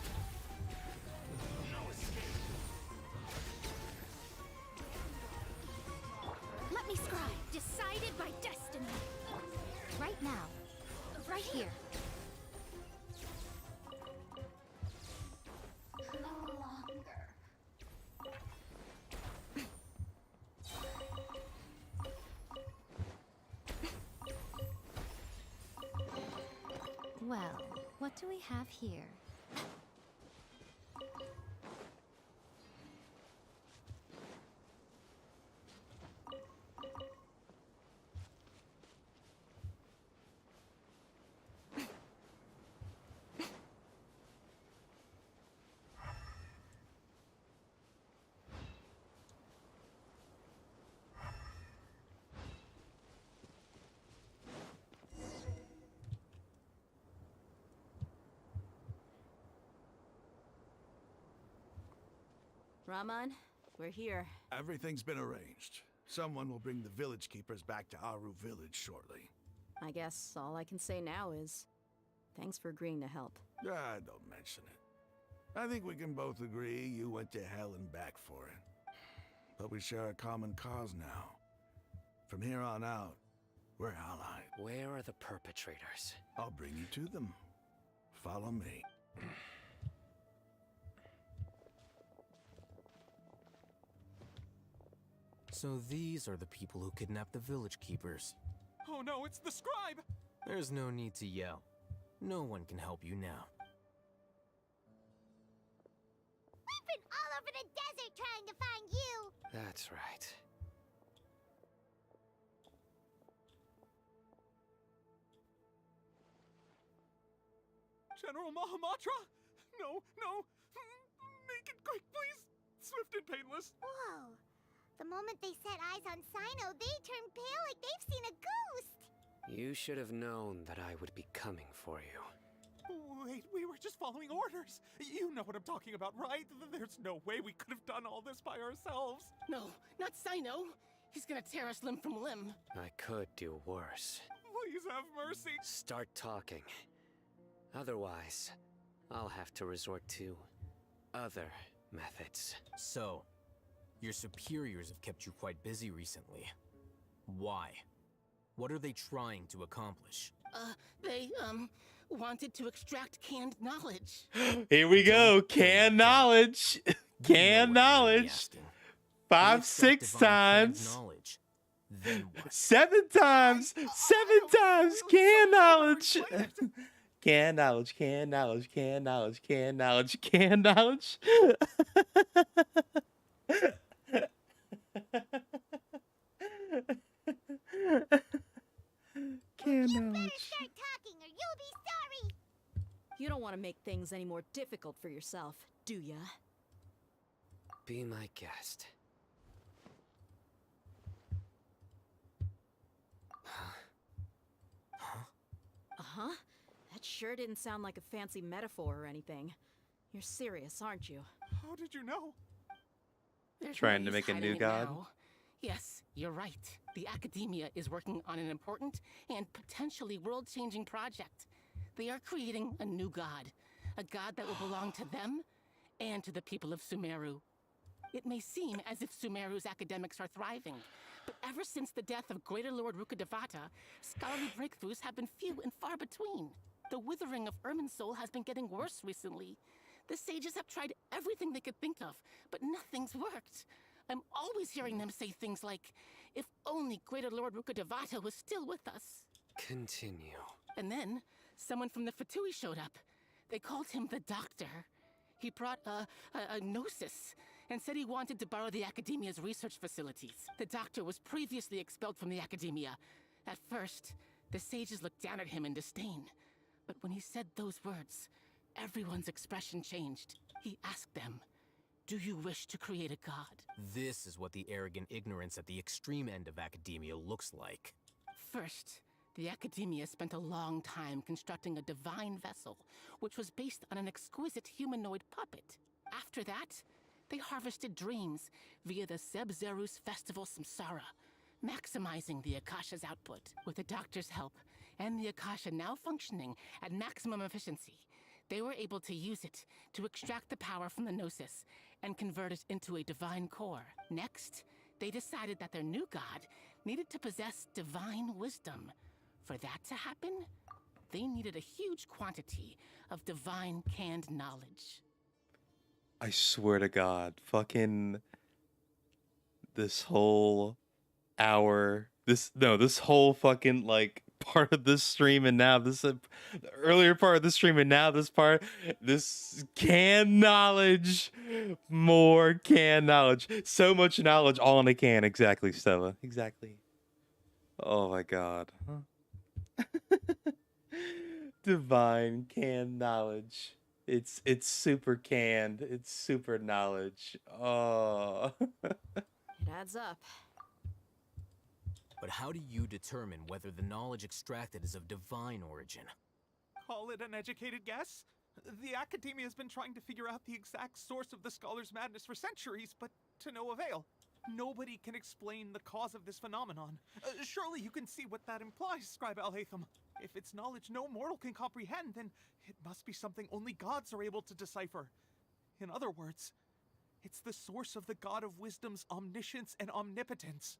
Let me scribe. Decided by destiny. Right now. Right here. No longer. Well, what do we have here? Raman, we're here. Everything's been arranged. Someone will bring the village keepers back to Aru village shortly. I guess all I can say now is thanks for agreeing to help. Don't mention it. I think we can both agree you went to hell and back for it. But we share a common cause now. From here on out, we're allies. Where are the perpetrators? I'll bring you to them. Follow me. So these are the people who kidnapped the village keepers. Oh no, it's the scribe! There's no need to yell. No one can help you now. We've been all over the desert trying to find you! That's right. General Mahamatra? No, no! Make it quick, please! Swift and painless! Whoa. The moment they set eyes on Sino, they turned pale like they've seen a ghost! You should have known that I would be coming for you. Wait, we were just following orders. You know what I'm talking about, right? There's no way we could have done all this by ourselves. No, not Sino. He's gonna tear us limb from limb. I could do worse. Please have mercy. Start talking. Otherwise, I'll have to resort to other methods. So, your superiors have kept you quite busy recently. Why? What are they trying to accomplish? They, wanted to extract canned knowledge. Here we go. Canned knowledge. Canned knowledge. 5, 6 times. Then what? 7 times. 7 times. Canned knowledge. Canned knowledge. Canned knowledge. Canned knowledge. Canned knowledge. Canned knowledge. You better start talking or you'll be sorry! You don't want to make things any more difficult for yourself, do ya? Be my guest. Uh-huh. That sure didn't sound like a fancy metaphor or anything. You're serious, aren't you? How did you know? There's Trying no to use make a hiding new it god? now. Yes, you're right. The Academia is working on an important and potentially world-changing project. They are creating a new god. A god that will belong to them and to the people of Sumeru. It may seem as if Sumeru's academics are thriving, but ever since the death of Greater Lord Rukkhadevata, scholarly breakthroughs have been few and far between. The withering of Irminsul has been getting worse recently. The sages have tried everything they could think of, but nothing's worked. I'm always hearing them say things like, if only Greater Lord Rukkhadevata was still with us. Continue. And then, someone from the Fatui showed up. They called him the Doctor. He brought a gnosis and said he wanted to borrow the Academia's research facilities. The Doctor was previously expelled from the Academia. At first, the sages looked down at him in disdain. But when he said those words, everyone's expression changed. He asked them, do you wish to create a god? This is what the arrogant ignorance at the extreme end of academia looks like. First, the Academia spent a long time constructing a divine vessel, which was based on an exquisite humanoid puppet. After that, they harvested dreams via the Sebzerus Festival Samsara, maximizing the Akasha's output. With the Doctor's help, and the Akasha now functioning at maximum efficiency, they were able to use it to extract the power from the Gnosis and convert it into a divine core. Next, they decided that their new god needed to possess divine wisdom. For that to happen, they needed a huge quantity of divine canned knowledge. I swear to God, fucking this whole hour, this whole fucking like part of this stream and now this the earlier part of the stream and now this part, this canned knowledge, more canned knowledge, so much knowledge all in a can. Exactly, Stella. Exactly. Oh my God. Divine canned knowledge. It's super canned. It's super knowledge. Oh. It adds up. But how do you determine whether the knowledge extracted is of divine origin? Call it an educated guess? The Academia has been trying to figure out the exact source of the Scholar's madness for centuries, but to no avail. Nobody can explain the cause of this phenomenon. Surely you can see what that implies, Scribe Alhaitham. If it's knowledge no mortal can comprehend, then it must be something only gods are able to decipher. In other words, it's the source of the God of Wisdom's omniscience and omnipotence.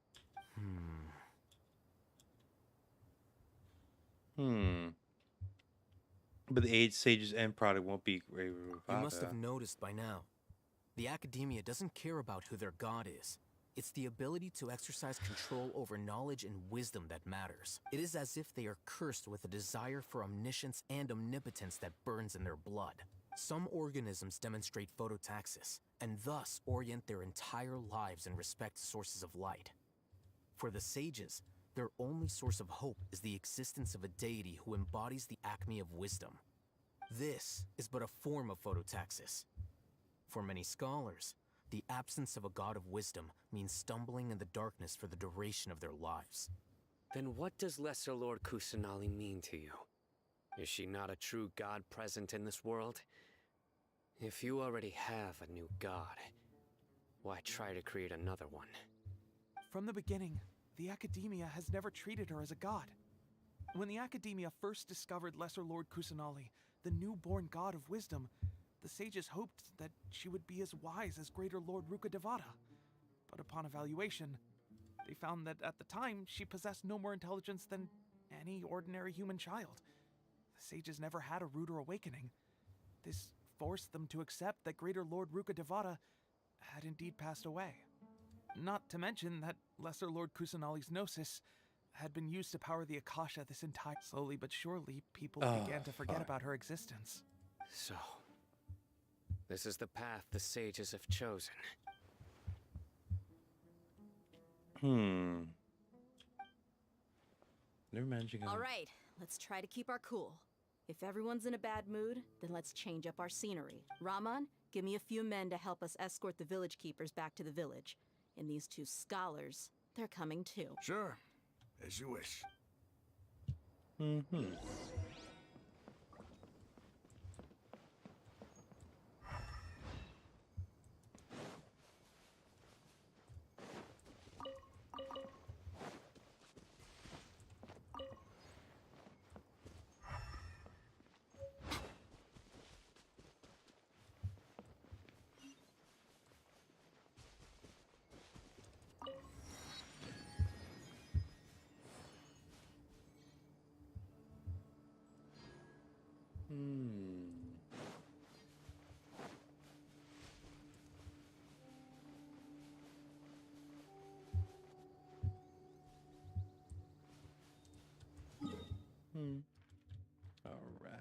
But the Age Sage's end product won't be Ray You must have noticed by now. The Academia doesn't care about who their god is. It's the ability to exercise control over knowledge and wisdom that matters. It is as if they are cursed with a desire for omniscience and omnipotence that burns in their blood. Some organisms demonstrate phototaxis, and thus orient their entire lives in respect to sources of light. For the sages, their only source of hope is the existence of a deity who embodies the acme of wisdom. This is but a form of phototaxis. For many scholars, the absence of a god of wisdom means stumbling in the darkness for the duration of their lives. Then what does Lesser Lord Kusanali mean to you? Is she not a true god present in this world? If you already have a new god, why try to create another one? From the beginning, the Academia has never treated her as a god. When the Academia first discovered Lesser Lord Kusanali, the newborn god of wisdom, the sages hoped that she would be as wise as Greater Lord Rukkhadevata. But upon evaluation, they found that at the time she possessed no more intelligence than any ordinary human child. The sages never had a ruder awakening. This forced them to accept that Greater Lord Rukkhadevata had indeed passed away. Not to mention that Lesser Lord Kusanali's gnosis had been used to power the Akasha this entire... Slowly but surely, people began to forget about her existence. So, this is the path the sages have chosen. Never managing. All right, let's try to keep our cool. If everyone's in a bad mood, then let's change up our scenery. Rahman, give me a few men to help us escort the village keepers back to the village. And these two scholars, they're coming too. Sure, as you wish. All right.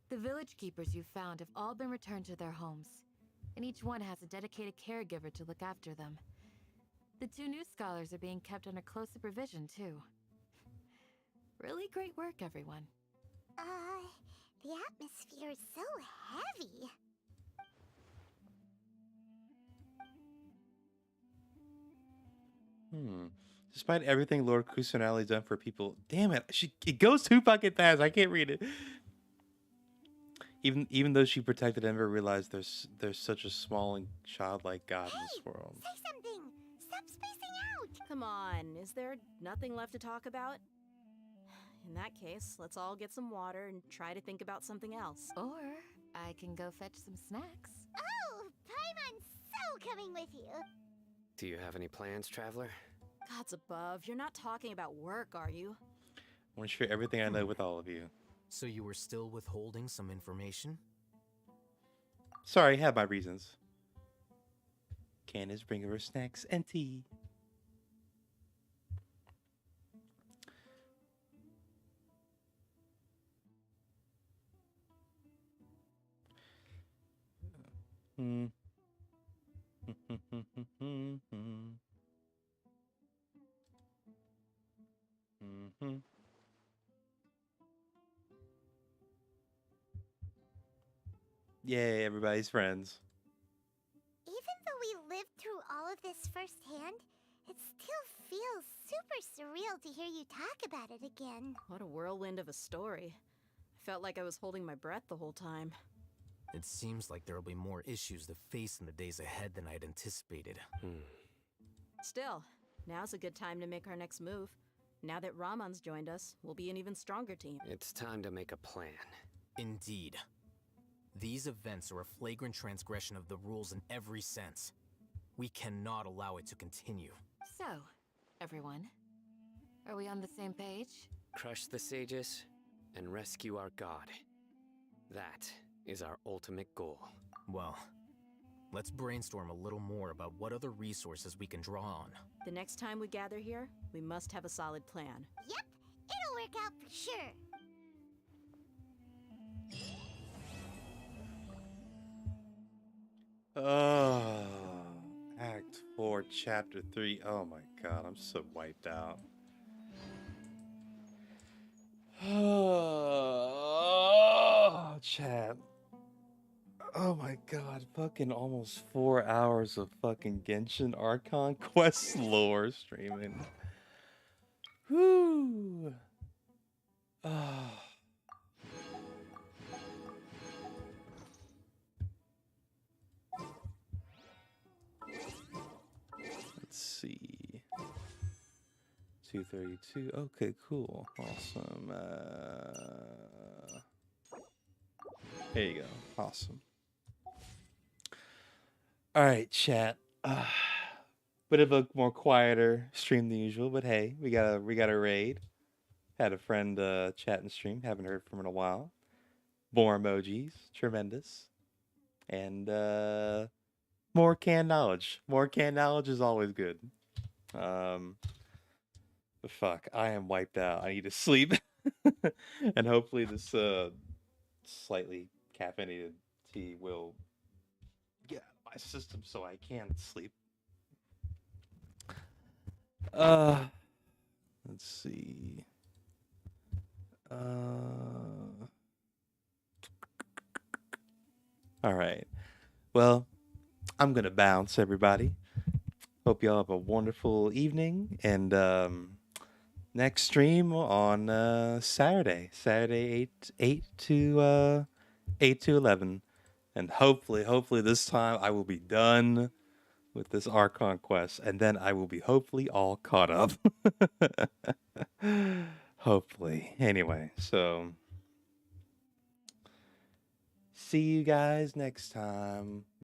The village keepers you found have all been returned to their homes, and each one has a dedicated caregiver to look after them. The two new scholars are being kept under close supervision, too. Really great work, everyone. The atmosphere is so heavy. Despite everything Lord Kusanali's done for people, damn it, it goes too fucking fast. I can't read it. Even though she protected him, never realized there's such a small and childlike God in this world. Say something! Stop spacing out! Come on, is there nothing left to talk about? In that case, let's all get some water and try to think about something else. Or I can go fetch some snacks. Oh, Paimon's so coming with you. Do you have any plans, Traveler? Gods above, you're not talking about work, are you? I want to share everything I know with all of you. So you were still withholding some information? Sorry, I have my reasons. Candace, bring her snacks and tea. Yay, everybody's friends. Even though we lived through all of this firsthand, it still feels super surreal to hear you talk about it again. What a whirlwind of a story. I felt like I was holding my breath the whole time. It seems like there will be more issues to face in the days ahead than I'd anticipated. Still, now's a good time to make our next move. Now that Ramon's joined us, we'll be an even stronger team. It's time to make a plan. Indeed. These events are a flagrant transgression of the rules in every sense. We cannot allow it to continue. So, everyone, are we on the same page? Crush the sages and rescue our god. That is our ultimate goal. Well, let's brainstorm a little more about what other resources we can draw on. The next time we gather here, we must have a solid plan. Yep, it'll work out for sure. Oh, Act 4, Chapter 3. Oh my god, I'm so wiped out. Oh, chat. Oh my god, fucking almost 4 hours of fucking Genshin Archon quest lore streaming. Whoo. Ah. Let's see. 232. Okay, cool. Awesome. There you go. Awesome. All right, chat. Bit of a more quieter stream than usual, but hey, we got a raid. Had a friend chat and stream. Haven't heard from in a while. More emojis. Tremendous. And more canned knowledge. More canned knowledge is always good. But fuck, I am wiped out. I need to sleep. And hopefully this slightly caffeinated tea will get out of my system so I can sleep. Let's see. All right. Well, I'm gonna bounce, everybody. Hope y'all have a wonderful evening, and next stream on Saturday, 8 to 11, and hopefully this time I will be done with this Archon quest, and then I will be hopefully all caught up. Hopefully. Anyway, so see you guys next time.